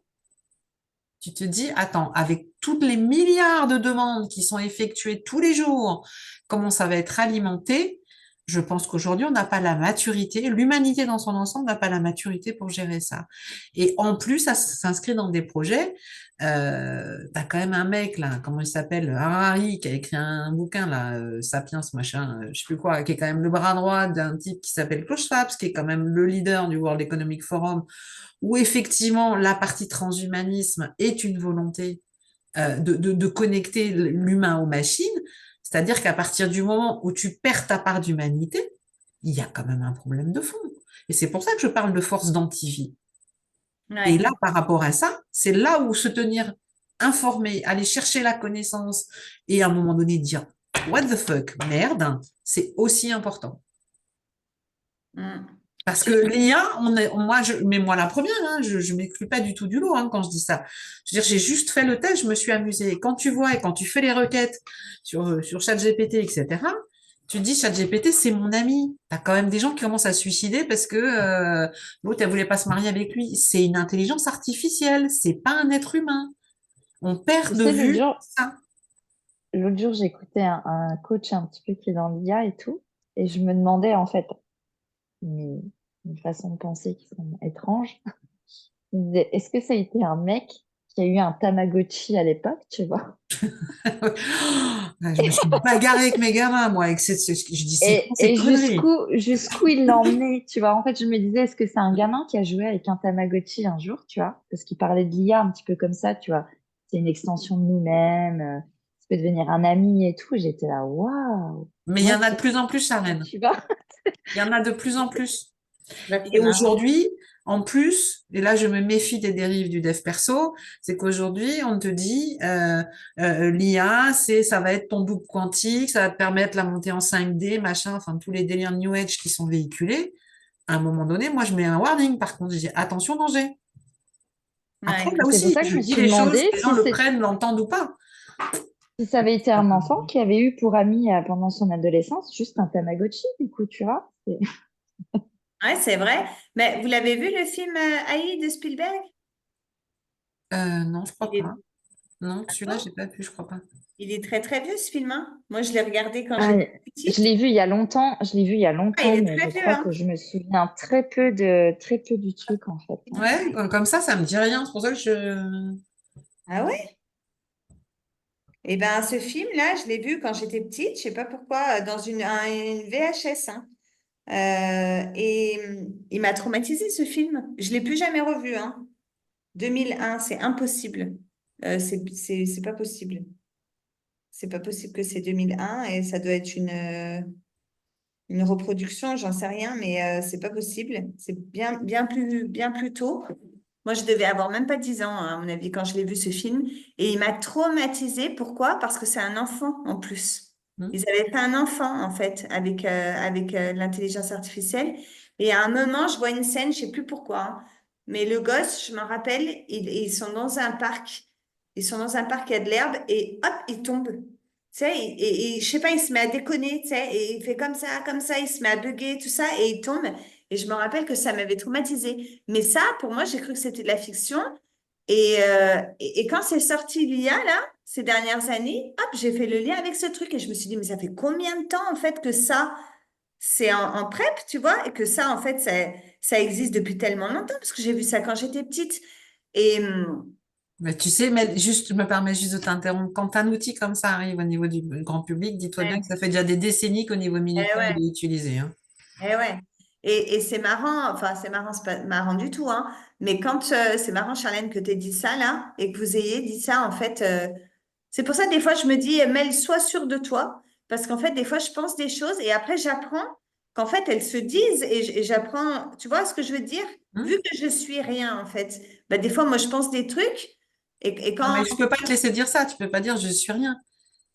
S1: tu te dis, attends, avec toutes les milliards de demandes qui sont effectuées tous les jours, comment ça va être alimenté? Je pense qu'aujourd'hui, on n'a pas la maturité, l'humanité dans son ensemble n'a pas la maturité pour gérer ça. Et en plus, ça s'inscrit dans des projets. T'as quand même un mec là, comment il s'appelle, Harari, qui a écrit un bouquin là, Sapiens machin, je sais plus quoi, qui est quand même le bras droit d'un type qui s'appelle Klaus Schwab, qui est quand même le leader du World Economic Forum, où effectivement la partie transhumanisme est une volonté de connecter l'humain aux machines, c'est-à-dire qu'à partir du moment où tu perds ta part d'humanité, il y a quand même un problème de fond. Et c'est pour ça que je parle de force d'antivie. Et là,
S2: Ouais.
S1: par rapport à ça, c'est là où se tenir informé, aller chercher la connaissance et à un moment donné dire What the fuck, merde, c'est aussi important.
S2: Mm.
S1: Parce que
S2: Tu-
S1: l'IA, mais moi la première, hein, je m'exclus pas du tout du lot quand je dis ça. Je veux dire, j'ai juste fait le test, je me suis amusée. Et quand tu vois et quand tu fais les requêtes sur ChatGPT, etc., tu te dis ChatGPT, c'est mon ami. T'as quand même des gens qui commencent à se suicider parce que l'autre, elle voulait pas se marier avec lui. C'est une intelligence artificielle, c'est pas un être humain. On
S3: Tu
S1: perd de
S3: sais,
S1: vue ça.
S3: l'autre jour, j'écoutais un coach un petit peu qui est dans l'IA et tout, et je me demandais en fait, une, une façon de penser qui sont étranges. Il me disait, est-ce que ça a été un mec qui a eu un Tamagotchi à l'époque, tu vois?
S1: Je me suis bagarrée avec mes gamins, moi, je dis, c'est quoi ces
S3: Et
S1: conneries?
S3: jusqu'où il l'a emmené, tu vois? En fait, je me disais, est-ce que c'est un gamin qui a joué avec un Tamagotchi un jour, tu vois? Parce qu'il parlait de l'IA un petit peu comme ça, tu vois? C'est une extension de nous-mêmes, ça peut devenir un ami et tout. J'étais là, waouh,
S1: Mais il y
S3: what
S1: en a de
S3: the
S1: plus en plus,
S3: fuck,
S1: Charlène.
S3: tu vois?
S1: Il y en a de plus en plus.
S2: Bah, c'est
S1: Et
S2: marrant.
S1: aujourd'hui, en plus, et là je me méfie des dérives du dev perso, c'est qu'aujourd'hui on te dit l'IA, ça va être ton double quantique, ça va te permettre la montée en 5D, machin, enfin tous les délires New Age qui sont véhiculés. À un moment donné, moi je mets un warning. Par contre, je dis attention danger. Après,
S2: Ouais.
S1: là
S3: C'est pour
S1: aussi,
S3: ça que je
S1: je
S3: me
S1: dis
S3: suis
S1: les choses,
S3: demandé
S1: les gens le prennent, l'entendent ou pas.
S3: si ça avait été un enfant qui avait eu pour ami pendant son adolescence juste un Tamagotchi, du coup, tu vois?
S2: Ouais, c'est vrai. Mais vous l'avez vu le film AI de Spielberg?
S1: Non, je
S2: Il
S1: crois
S2: est,
S1: pas. Non, celui-là, j'ai pas pu, je crois pas.
S2: il est très très vieux ce film, hein. Moi, je l'ai regardé quand
S3: Ah,
S2: j'étais
S3: je
S2: petite.
S3: l'ai vu il y a longtemps, je l'ai vu il y a
S2: Ah, il
S3: longtemps,
S2: est
S3: mais
S2: très
S3: je
S2: vieux,
S3: crois
S2: hein.
S3: que je me souviens très peu du truc en fait.
S1: Ouais, comme ça me dit rien. C'est pour ça que je.
S2: Ah ouais? Eh ben, ce film-là, je l'ai vu quand j'étais petite, je sais pas pourquoi, dans une VHS, hein. Il m'a traumatisé ce film. Je l'ai plus jamais revu, hein. 2001, c'est impossible. C'est pas possible. C'est pas possible que c'est 2001 et ça doit être une. une reproduction, j'en sais rien, mais c'est pas possible. C'est bien plus tôt. Moi, je devais avoir même pas 10 ans, hein, à mon avis, quand je l'ai vu ce film. Et il m'a traumatisée. Pourquoi? Parce que c'est un enfant en plus.
S1: Hmm.
S2: Ils avaient fait un enfant, en fait, avec l'intelligence artificielle. Et à un moment, je vois une scène, je sais plus pourquoi, hein, mais le gosse, je m'en rappelle, ils sont dans un parc. Ils sont dans un parc, il y a de l'herbe, et hop, il tombe. Tu sais, et je sais pas, il se met à déconner, tu sais, et il fait comme ça, il se met à bugger, tout ça, et il tombe. Et je me rappelle que ça m'avait traumatisée. Mais ça, pour moi, j'ai cru que c'était de la fiction. Et quand c'est sorti l'IA, là, ces dernières années, hop, j'ai fait le lien avec ce truc et je me suis dit, mais ça fait combien de temps, en fait, que ça, c'est en prep, tu vois, et que ça, en fait, ça existe depuis tellement longtemps, parce que j'ai vu ça quand j'étais petite. Et,
S1: Mais tu sais, mais juste, je me permets juste de t'interrompre. Quand un outil comme ça arrive au niveau du grand public, dis-toi bien
S2: ouais,
S1: que ça fait déjà des décennies qu'au niveau militaire,
S2: ouais.
S1: il est utilisé, hein.
S2: Ouais. Et c'est marrant, enfin, c'est marrant, c'est pas marrant du tout, hein. Mais quand c'est marrant, Charlène, que tu aies dit ça là, et que vous ayez dit ça, en fait, c'est pour ça, des fois, je me dis, Mel, sois sûre de toi, parce qu'en fait, des fois, je pense des choses et après, j'apprends qu'en fait, elles se disent et j'apprends, tu vois ce que je veux dire? Vu
S1: Hmm.
S2: que je suis rien, en fait, bah, des fois, moi, je pense des trucs et
S1: Non,
S2: quand.
S1: mais je peux pas te laisser dire ça. Tu peux pas dire je suis rien.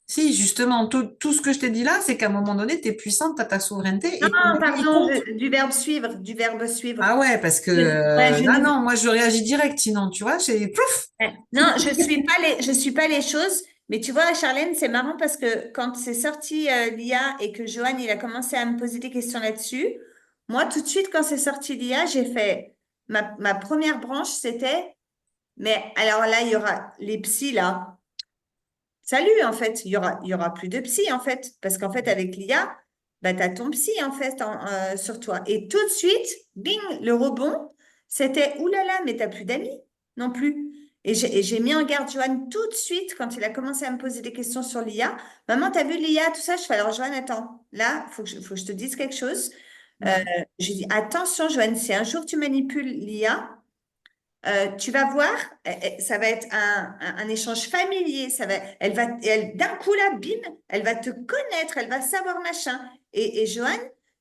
S1: Si, justement, tout ce que je t'ai dit là, c'est qu'à un moment donné, tu es puissante, tu as ta souveraineté
S2: Non,
S1: et ton avis, il
S2: pardon,
S1: compte.
S2: du verbe suivre.
S1: Ah ouais, parce que
S2: Ouais, je
S1: là,
S2: ne
S1: non, moi, je réagis direct, sinon, tu vois, c'est plouf.
S2: ouais. Non, je suis pas les choses, mais tu vois, Charlène, c'est marrant parce que quand c'est sorti l'IA et que Johan, il a commencé à me poser des questions là-dessus, moi, tout de suite, quand c'est sorti l'IA, j'ai fait, ma première branche, c'était, mais alors là, il y aura les psys, là. Salut, en fait, il y aura plus de psy, en fait, parce qu'en fait, avec l'IA, bah, tu as ton psy, en fait, sur toi. Et tout de suite, bing, le rebond, c'était, oulala, mais t'as plus d'amis non plus. Et j'ai mis en garde Johan tout de suite quand il a commencé à me poser des questions sur l'IA. Maman, t'as vu l'IA, tout ça? Je fais, alors, Johan, attends, là, faut que je te dise quelque chose. Euh,
S1: Mhm.
S2: j'ai dit, attention, Johan, si un jour tu manipules l'IA, tu vas voir, ça va être un échange familier. D'un coup là, bim, elle va te connaître, elle va savoir machin. Et Johan,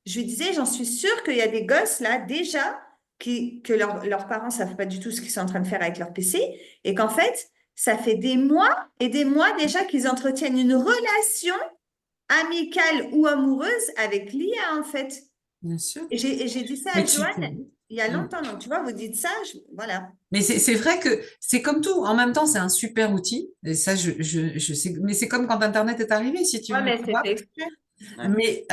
S2: je lui disais, j'en suis sûre qu'il y a des gosses là déjà que leurs parents savent pas du tout ce qu'ils sont en train de faire avec leur PC et qu'en fait, ça fait des mois et des mois déjà qu'ils entretiennent une relation amicale ou amoureuse avec l'IA en fait.
S1: Bien sûr.
S2: Et j'ai dit ça
S1: Mais
S2: à Johan il y a
S1: Mm.
S2: longtemps. Donc, tu vois, vous dites ça, voilà.
S1: Mais c'est vrai que c'est comme tout. En même temps, c'est un super outil. Et ça, je sais. Mais c'est comme quand Internet est arrivé, si tu
S2: Ouais,
S1: veux,
S2: mais
S1: tu
S2: c'est
S1: vois.
S2: fait exprès. Ouais.
S1: Mais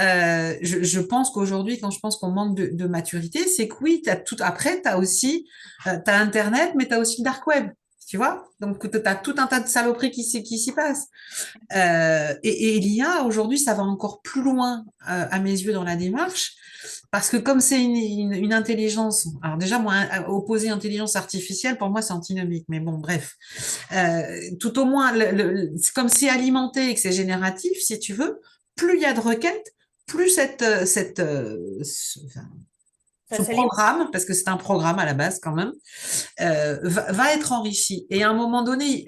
S1: je pense qu'aujourd'hui, quand je pense qu'on manque de maturité, c'est que oui, t'as tout. Après, tu as aussi t'as Internet, mais tu as aussi le dark web. Tu vois? Donc, tu as tout un tas de saloperies qui s'y passent. Et l'IA, aujourd'hui, ça va encore plus loin, à mes yeux, dans la démarche, parce que comme c'est une intelligence, alors déjà, moi, opposer intelligence artificielle, pour moi, c'est antinomique, mais bon, bref. Tout au moins, comme c'est alimenté et que c'est génératif, si tu veux, plus il y a de requêtes, plus enfin,
S2: Ça
S1: ce
S2: s'alimente.
S1: programme, parce que c'est un programme à la base quand même, va être enrichi. Et à un moment donné,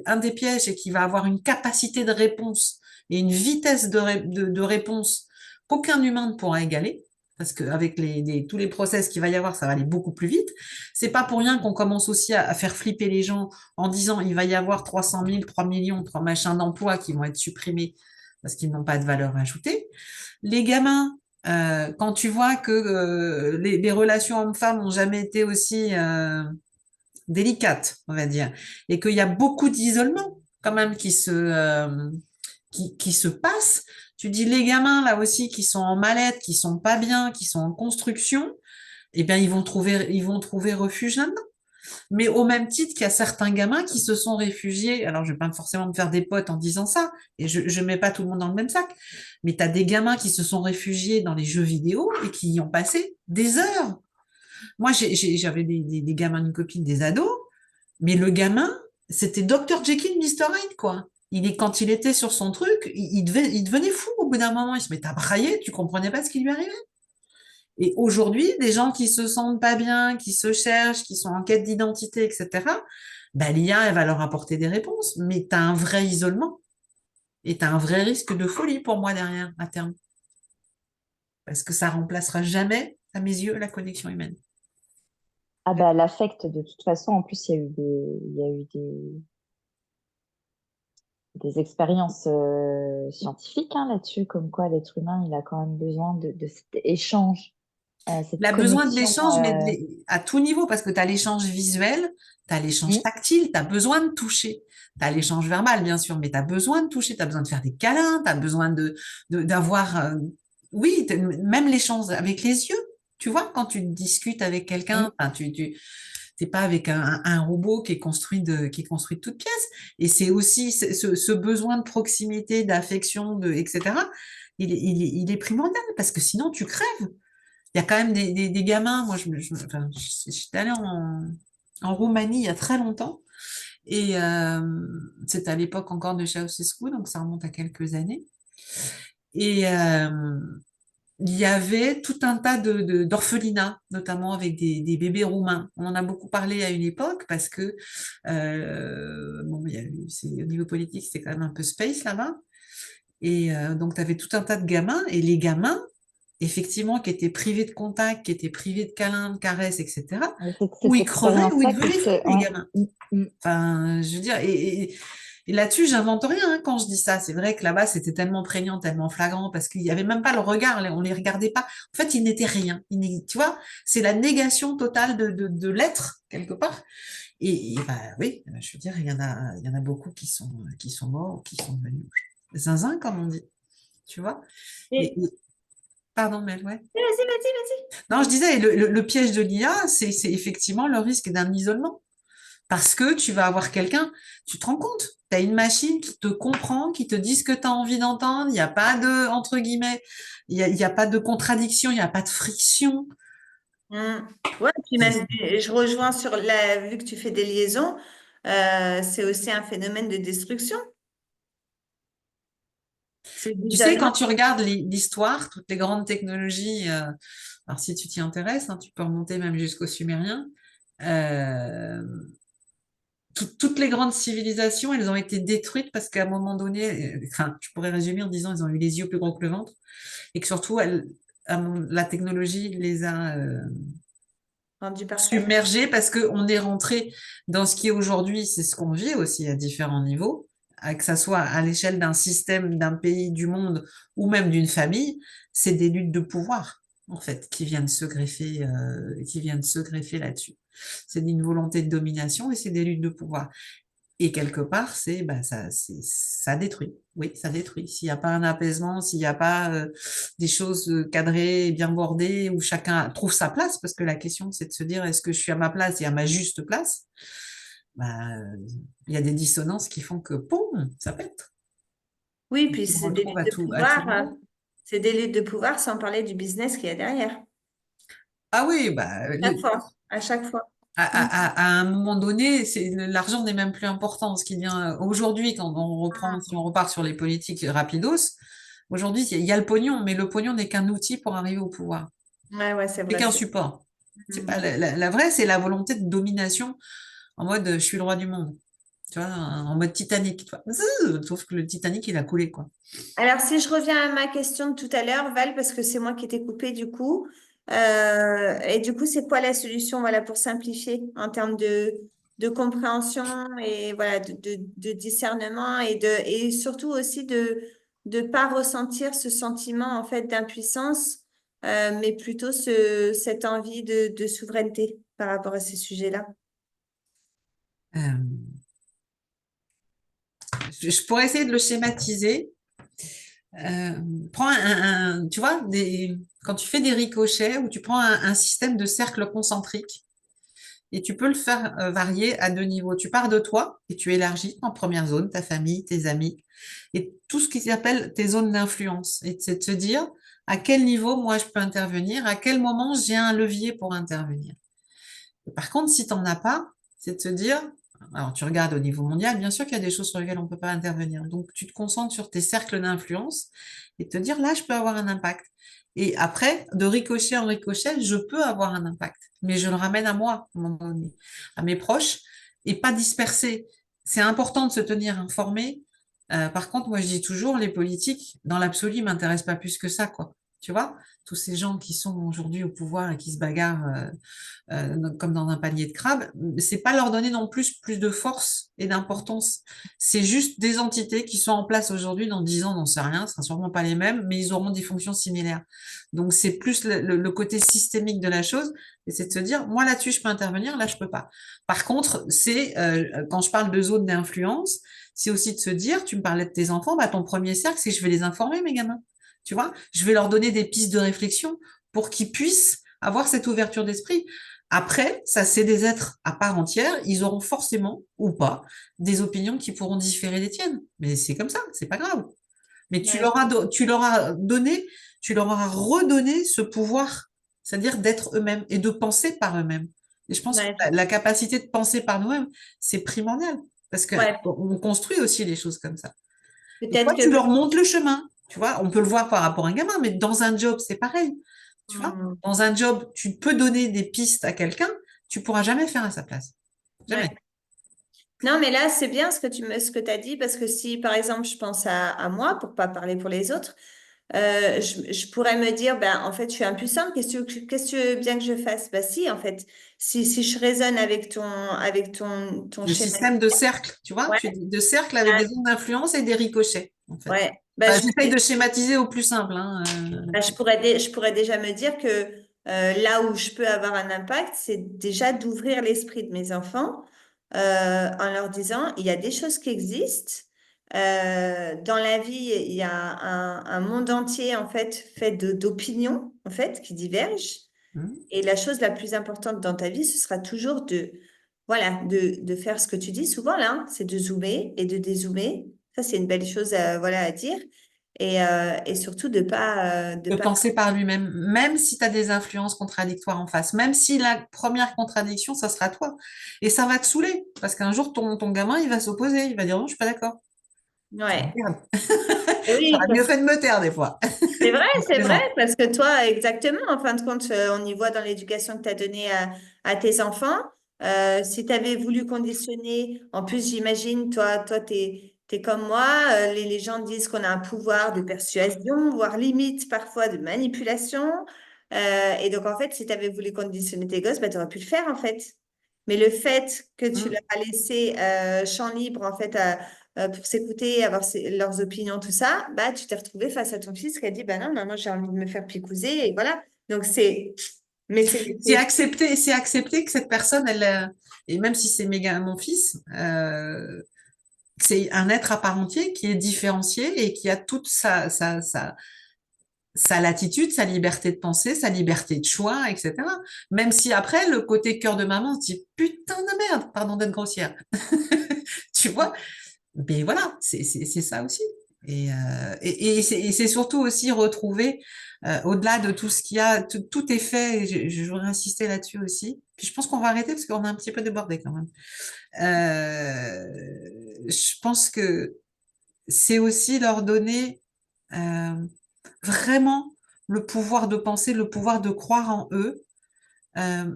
S1: un des pièges, c'est qu'il va avoir une capacité de réponse et une vitesse de réponse qu'aucun humain ne pourra égaler. Parce qu'avec tous les process qu'il va y avoir, ça va aller beaucoup plus vite. C'est pas pour rien qu'on commence aussi à faire flipper les gens en disant il va y avoir 300 000, 3 millions, 3 machins d'emplois qui vont être supprimés parce qu'ils n'ont pas de valeur ajoutée. Les gamins, quand tu vois que les relations hommes-femmes n'ont jamais été aussi délicates, on va dire, et qu'il y a beaucoup d'isolement quand même qui se passe, tu dis les gamins là aussi qui sont en mal-être, qui sont pas bien, qui sont en construction, eh bien ils vont trouver refuge là-dedans. Mais au même titre qu'il y a certains gamins qui se sont réfugiés, alors je vais pas forcément me faire des potes en disant ça, et je mets pas tout le monde dans le même sac, mais tu as des gamins qui se sont réfugiés dans les jeux vidéo et qui y ont passé des heures. Moi, j'avais des gamins, une copine, des ados, mais le gamin, c'était Dr. Jekyll, Mr. Hyde, quoi. Quand il était sur son truc, il devenait fou au bout d'un moment. Il se mettait à brailler, tu comprenais pas ce qui lui arrivait. Et aujourd'hui, des gens qui se sentent pas bien, qui se cherchent, qui sont en quête d'identité, etc., ben, l'IA, elle va leur apporter des réponses, mais tu as un vrai isolement et tu as un vrai risque de folie pour moi derrière, à terme. parce que ça remplacera jamais, à mes yeux, la connexion humaine.
S3: Ah bah l'affect, de toute façon, en plus, il y a eu des expériences scientifiques là-dessus, comme quoi l'être humain, il a quand même besoin de cet échange,
S1: Il
S3: cette
S1: a besoin de
S3: connexion.
S1: l'échange, mais à tout niveau, parce que tu as l'échange visuel, tu as l'échange
S3: Mm,
S1: tactile, tu as besoin de toucher. Tu as l'échange verbal, bien sûr, mais tu as besoin de toucher, tu as besoin de faire des câlins, tu as besoin d'avoir, oui, même l'échange avec les yeux. Tu vois, quand tu discutes avec quelqu'un,
S3: mm.
S1: enfin, t'es pas avec un robot qui est construit de toutes pièces. Et c'est aussi ce besoin de proximité, d'affection, etc. Il est primordial parce que sinon tu crèves. Il y a quand même des gamins. Moi, enfin, j'étais allée en Roumanie il y a très longtemps. Et c'était à l'époque encore de Ceausescu, donc ça remonte à quelques années. Et il y avait tout un tas d'orphelinats, notamment avec des bébés roumains. On en a beaucoup parlé à une époque parce que, bon, au niveau politique, c'était quand même un peu space là-bas. Et donc, tu avais tout un tas de gamins. Et les gamins, effectivement, qui étaient privés de contact, qui étaient privés de câlins, de caresses, etc.,
S3: C'est
S1: ou
S3: cette
S1: ils crevaient, ou ils
S3: expérience-là
S1: devaient les fous, les
S3: ouais.
S1: gamins.
S3: Mm, mm.
S1: Enfin, je veux dire, et là-dessus, j'invente rien hein, quand je dis ça. C'est vrai que là-bas, c'était tellement prégnant, tellement flagrant, parce qu'il n'y avait même pas le regard, on les regardait pas. En fait, ils n'étaient rien. Tu vois, c'est la négation totale de l'être, quelque part. Bah, oui, je veux dire, il y en a beaucoup qui sont morts, qui sont devenus zinzin, comme on dit. Tu vois? Et,
S2: Et-
S1: et- pardon, Mel, ouais.
S2: Vas-y, vas-y, vas-y.
S1: Non, je disais, le piège de l'IA, c'est effectivement le risque d'un isolement. Parce que tu vas avoir quelqu'un, tu te rends compte, tu as une machine qui te comprend, qui te dit ce que tu as envie d'entendre, il n'y a pas de, entre guillemets, il y a pas de contradiction, il n'y a pas de friction.
S2: Mm. Ouais, puis même,
S1: C'est-
S2: je rejoins sur vu que tu fais des liaisons, c'est aussi un phénomène de destruction. C'est
S1: Tu sais,
S2: l'isolement.
S1: quand tu regardes l'histoire, toutes les grandes technologies, alors si tu t'y intéresses, hein, tu peux remonter même jusqu'aux Sumériens, euh, toutes les grandes civilisations, elles ont été détruites parce qu'à un moment donné, enfin, je pourrais résumer en disant, ils ont eu les yeux plus gros que le ventre, et que surtout, la technologie les a
S2: Rendu parfait.
S1: submergés parce qu'on est rentré dans ce qui est aujourd'hui, c'est ce qu'on vit aussi à différents niveaux, que ça soit à l'échelle d'un système, d'un pays, du monde ou même d'une famille, c'est des luttes de pouvoir en fait qui viennent se greffer là-dessus. C'est une volonté de domination et c'est des luttes de pouvoir. Et quelque part, ça détruit. Oui, ça détruit. S'il n'y a pas un apaisement, s'il n'y a pas des choses cadrées, bien bordées, où chacun trouve sa place, parce que la question, c'est de se dire, est-ce que je suis à ma place et à ma juste place? Bah, il y a des dissonances qui font que, poum, ça pète.
S2: Oui,
S1: Et
S2: puis
S1: tu le
S2: c'est des
S1: retrouves
S2: luttes de
S1: à tout
S2: pouvoir.
S1: niveau.
S2: C'est des luttes de pouvoir sans parler du business qu'il y a derrière.
S1: Ah oui, bah,
S2: Chaque fois, à chaque fois.
S1: à,
S2: Mm.
S1: à un moment donné, l'argent n'est même plus important. Ce qui vient aujourd'hui, quand on reprend, si on repart sur les politiques rapidos, aujourd'hui, il y a le pognon, mais le pognon n'est qu'un outil pour arriver au pouvoir.
S2: Ouais, ouais, c'est
S1: C'est
S2: vrai.
S1: qu'un support. C'est pas
S2: Mm.
S1: la vraie, c'est la volonté de domination en mode je suis le roi du monde. Tu vois, en mode Titanic. Tu vois. Sauf que le Titanic, il a coulé, quoi.
S2: Alors, si je reviens à ma question de tout à l'heure, Val, parce que c'est moi qui t'ai coupé du coup, et du coup, c'est quoi la solution, voilà, pour simplifier en termes de compréhension et voilà, de discernement et surtout aussi de ne pas ressentir ce sentiment en fait d'impuissance, mais plutôt cette envie de souveraineté par rapport à ces sujets-là.
S1: Euh, je pourrais essayer de le schématiser. Euh, prends tu vois, quand tu fais des ricochets ou tu prends un système de cercle concentrique et tu peux le faire varier à deux niveaux. Tu pars de toi et tu élargis en première zone ta famille, tes amis et tout ce qui s'appelle tes zones d'influence. Et c'est de se dire à quel niveau moi je peux intervenir, à quel moment j'ai un levier pour intervenir. Et par contre, si tu n'en as pas, c'est de se dire, alors tu regardes au niveau mondial, bien sûr qu'il y a des choses sur lesquelles on ne peut pas intervenir. Donc tu te concentres sur tes cercles d'influence et te dire là, je peux avoir un impact. Et après, de ricochet en ricochet, je peux avoir un impact, mais je le ramène à moi, à un moment donné, à mes proches, et pas disperser. C'est important de se tenir informé. Par contre, moi, je dis toujours, les politiques, dans l'absolu, m'intéressent pas plus que ça, quoi. tu vois, tous ces gens qui sont aujourd'hui au pouvoir et qui se bagarrent comme dans un panier de crabes, c'est pas leur donner non plus de force et d'importance. C'est juste des entités qui sont en place aujourd'hui, dans 10 ans, on n'en sait rien, ce sera sûrement pas les mêmes, mais ils auront des fonctions similaires. Donc c'est plus le côté systémique de la chose, et c'est de se dire, moi là-dessus je peux intervenir, là je peux pas. Par contre, c'est quand je parle de zone d'influence, c'est aussi de se dire, tu me parlais de tes enfants, bah ton premier cercle, c'est je vais les informer, mes gamins. Tu vois, je vais leur donner des pistes de réflexion pour qu'ils puissent avoir cette ouverture d'esprit. Après, ça, c'est des êtres à part entière. Ils auront forcément, ou pas, des opinions qui pourront différer des tiennes. Mais c'est comme ça, c'est pas grave. Mais
S2: Ouais.
S1: tu leur as donné, tu leur as redonné ce pouvoir, c'est-à-dire d'être eux-mêmes et de penser par eux-mêmes. Et je pense que
S2: Ouais.
S1: la capacité de penser par nous-mêmes, c'est primordial. Parce
S2: Ouais.
S1: qu'on construit aussi les choses comme ça. Et toi,
S2: Peut-être
S1: tu
S2: que.
S1: leur montres le chemin. Tu vois, on peut le voir par rapport à un gamin, mais dans un job, c'est pareil. Tu vois,
S2: Hmm.
S1: dans un job, tu peux donner des pistes à quelqu'un, tu pourras jamais faire à sa place. Jamais.
S2: Ouais. Non, mais là, c'est bien ce que tu as dit, parce que si, par exemple, je pense à moi, pour pas parler pour les autres, je pourrais me dire, ben, en fait, je suis impuissante, qu'est-ce que tu veux bien que je fasse? Bah, si, en fait, si je raisonne avec ton
S1: Le
S2: schéma.
S1: système de cercle, tu vois,
S2: Ouais,
S1: de cercle avec des ondes d'influence et des ricochets, en fait.
S2: ouais. Bah,
S1: Enfin, j'essaye de schématiser au plus simple, hein.
S2: je pourrais déjà me dire que là où je peux avoir un impact, c'est déjà d'ouvrir l'esprit de mes enfants en leur disant, il y a des choses qui existent. Dans la vie, il y a un monde entier en fait fait d'opinions en fait qui divergent.
S1: Hmm.
S2: Et la chose la plus importante dans ta vie, ce sera toujours voilà, de faire ce que tu dis souvent là, hein, c'est de zoomer et de dézoomer. Ça, c'est une belle chose voilà, à dire. Et surtout de pas, de
S1: De
S2: pas.
S1: penser par lui-même, même si tu as des influences contradictoires en face, même si la première contradiction, ça sera toi. Et ça va te saouler, parce qu'un jour, ton gamin, il va s'opposer, il va dire non, je suis pas d'accord.
S2: Ouais.
S1: Merde.
S2: Et oui,
S1: J'aurais mieux fait de me taire des fois. Je
S2: c'est vrai,
S1: plaisante.
S2: parce que toi, exactement, en fin de compte, on y voit dans l'éducation que tu as donnée à tes enfants. Si tu avais voulu conditionner, en plus, j'imagine, toi, t'es comme moi, les gens disent qu'on a un pouvoir de persuasion, voire limite parfois de manipulation. Et donc, en fait, si tu avais voulu conditionner tes gosses, bah, tu aurais pu le faire, en fait. Mais le fait que tu
S1: Hmm.
S2: leur as laissé champ libre, en fait, pour s'écouter, avoir leurs opinions, tout ça, bah, tu t'es retrouvé face à ton fils qui a dit, bah non, maman, j'ai envie de me faire picouser, et voilà. Donc, mais
S1: C'est accepter que cette personne, et même si c'est méga mon fils, c'est un être à part entier qui est différencié et qui a toute sa latitude, sa liberté de penser, sa liberté de choix, etc. Même si après, le côté cœur de maman se dit, putain de merde, pardon d'être grossière. Tu vois? Mais voilà, c'est ça aussi. Et c'est surtout aussi retrouver, au-delà de tout ce qu'il y a, tout est fait, et je voudrais insister là-dessus aussi. Puis je pense qu'on va arrêter parce qu'on a un petit peu débordé quand même. Je pense que c'est aussi leur donner vraiment le pouvoir de penser, le pouvoir de croire en eux, euh,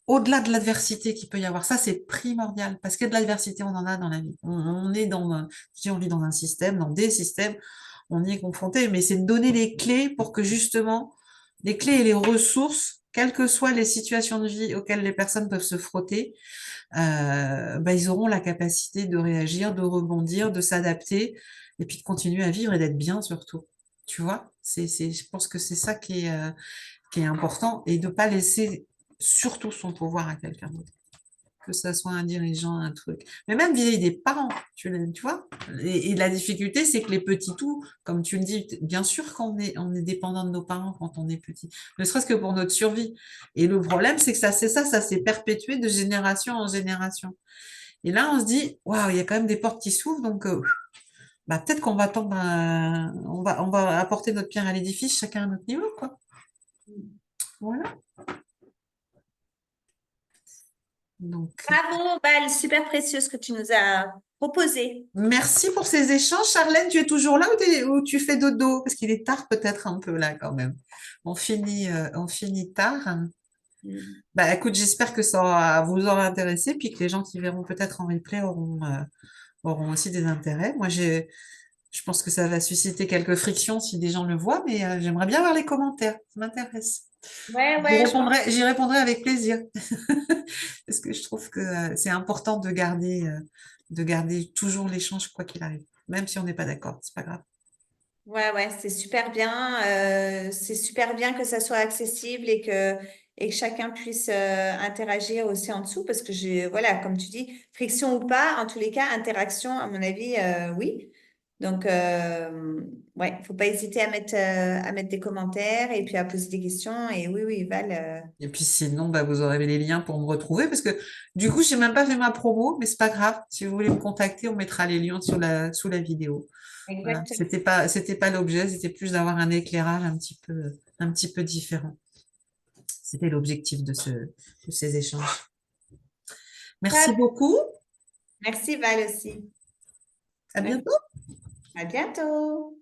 S1: au-delà de l'adversité qu'il peut y avoir. Ça, c'est primordial, parce que de l'adversité, on en a dans la vie. On est je dis, on vit dans un système, dans des systèmes, on y est confronté, mais c'est de donner les clés pour que justement, les clés et les ressources, quelles que soient les situations de vie auxquelles les personnes peuvent se frotter, bah, ils auront la capacité de réagir, de rebondir, de s'adapter, et puis de continuer à vivre et d'être bien surtout. Tu vois, je pense que c'est ça qui est important, et de ne pas laisser surtout son pouvoir à quelqu'un d'autre, que ça soit un dirigeant, un truc. Mais même vis-à-vis des parents, tu vois. Et la difficulté, c'est que les petits tout, comme tu le dis, bien sûr qu'on est dépendant de nos parents quand on est petit, ne serait-ce que pour notre survie. Et le problème, c'est que ça s'est perpétué de génération en génération. Et là, on se dit, waouh, il y a quand même des portes qui s'ouvrent, donc bah, peut-être qu'on va tendre on va apporter notre pierre à l'édifice, chacun à notre niveau, quoi. Voilà. Donc,
S2: bravo, Val, super précieux ce que tu nous as proposé.
S1: merci pour ces échanges. Charlène, tu es toujours là ou tu fais dodo? Parce qu'il est tard peut-être un peu là quand même. On finit tard. Bah écoute, j'espère que vous aura intéressé, puis que les gens qui verront peut-être en replay auront aussi des intérêts. Moi, Je pense que ça va susciter quelques frictions si des gens le voient, mais j'aimerais bien voir les commentaires. Ça m'intéresse.
S2: Ouais, ouais, je pense.
S1: J'y répondrai avec plaisir. Parce que je trouve que c'est important de garder toujours l'échange quoi qu'il arrive. Même si on n'est pas d'accord, c'est pas grave.
S2: Ouais, ouais, c'est super bien. C'est super bien que ça soit accessible et que chacun puisse interagir aussi en dessous parce que voilà, comme tu dis, friction ou pas, en tous les cas, interaction, à mon avis, oui. Donc, ouais, faut pas hésiter à mettre des commentaires et puis à poser des questions. Et oui, oui, Val,
S1: Et puis sinon, bah, vous aurez les liens pour me retrouver parce que du coup, j'ai même pas fait ma promo, mais c'est pas grave. Si vous voulez me contacter, on mettra les liens sous la vidéo. Voilà.
S2: exactement.
S1: C'était pas l'objet, c'était plus d'avoir un éclairage un petit peu différent. C'était l'objectif de ces échanges. Merci
S2: Top.
S1: beaucoup.
S2: Merci, Val aussi.
S1: À
S2: Merci.
S1: bientôt.
S2: À bientôt.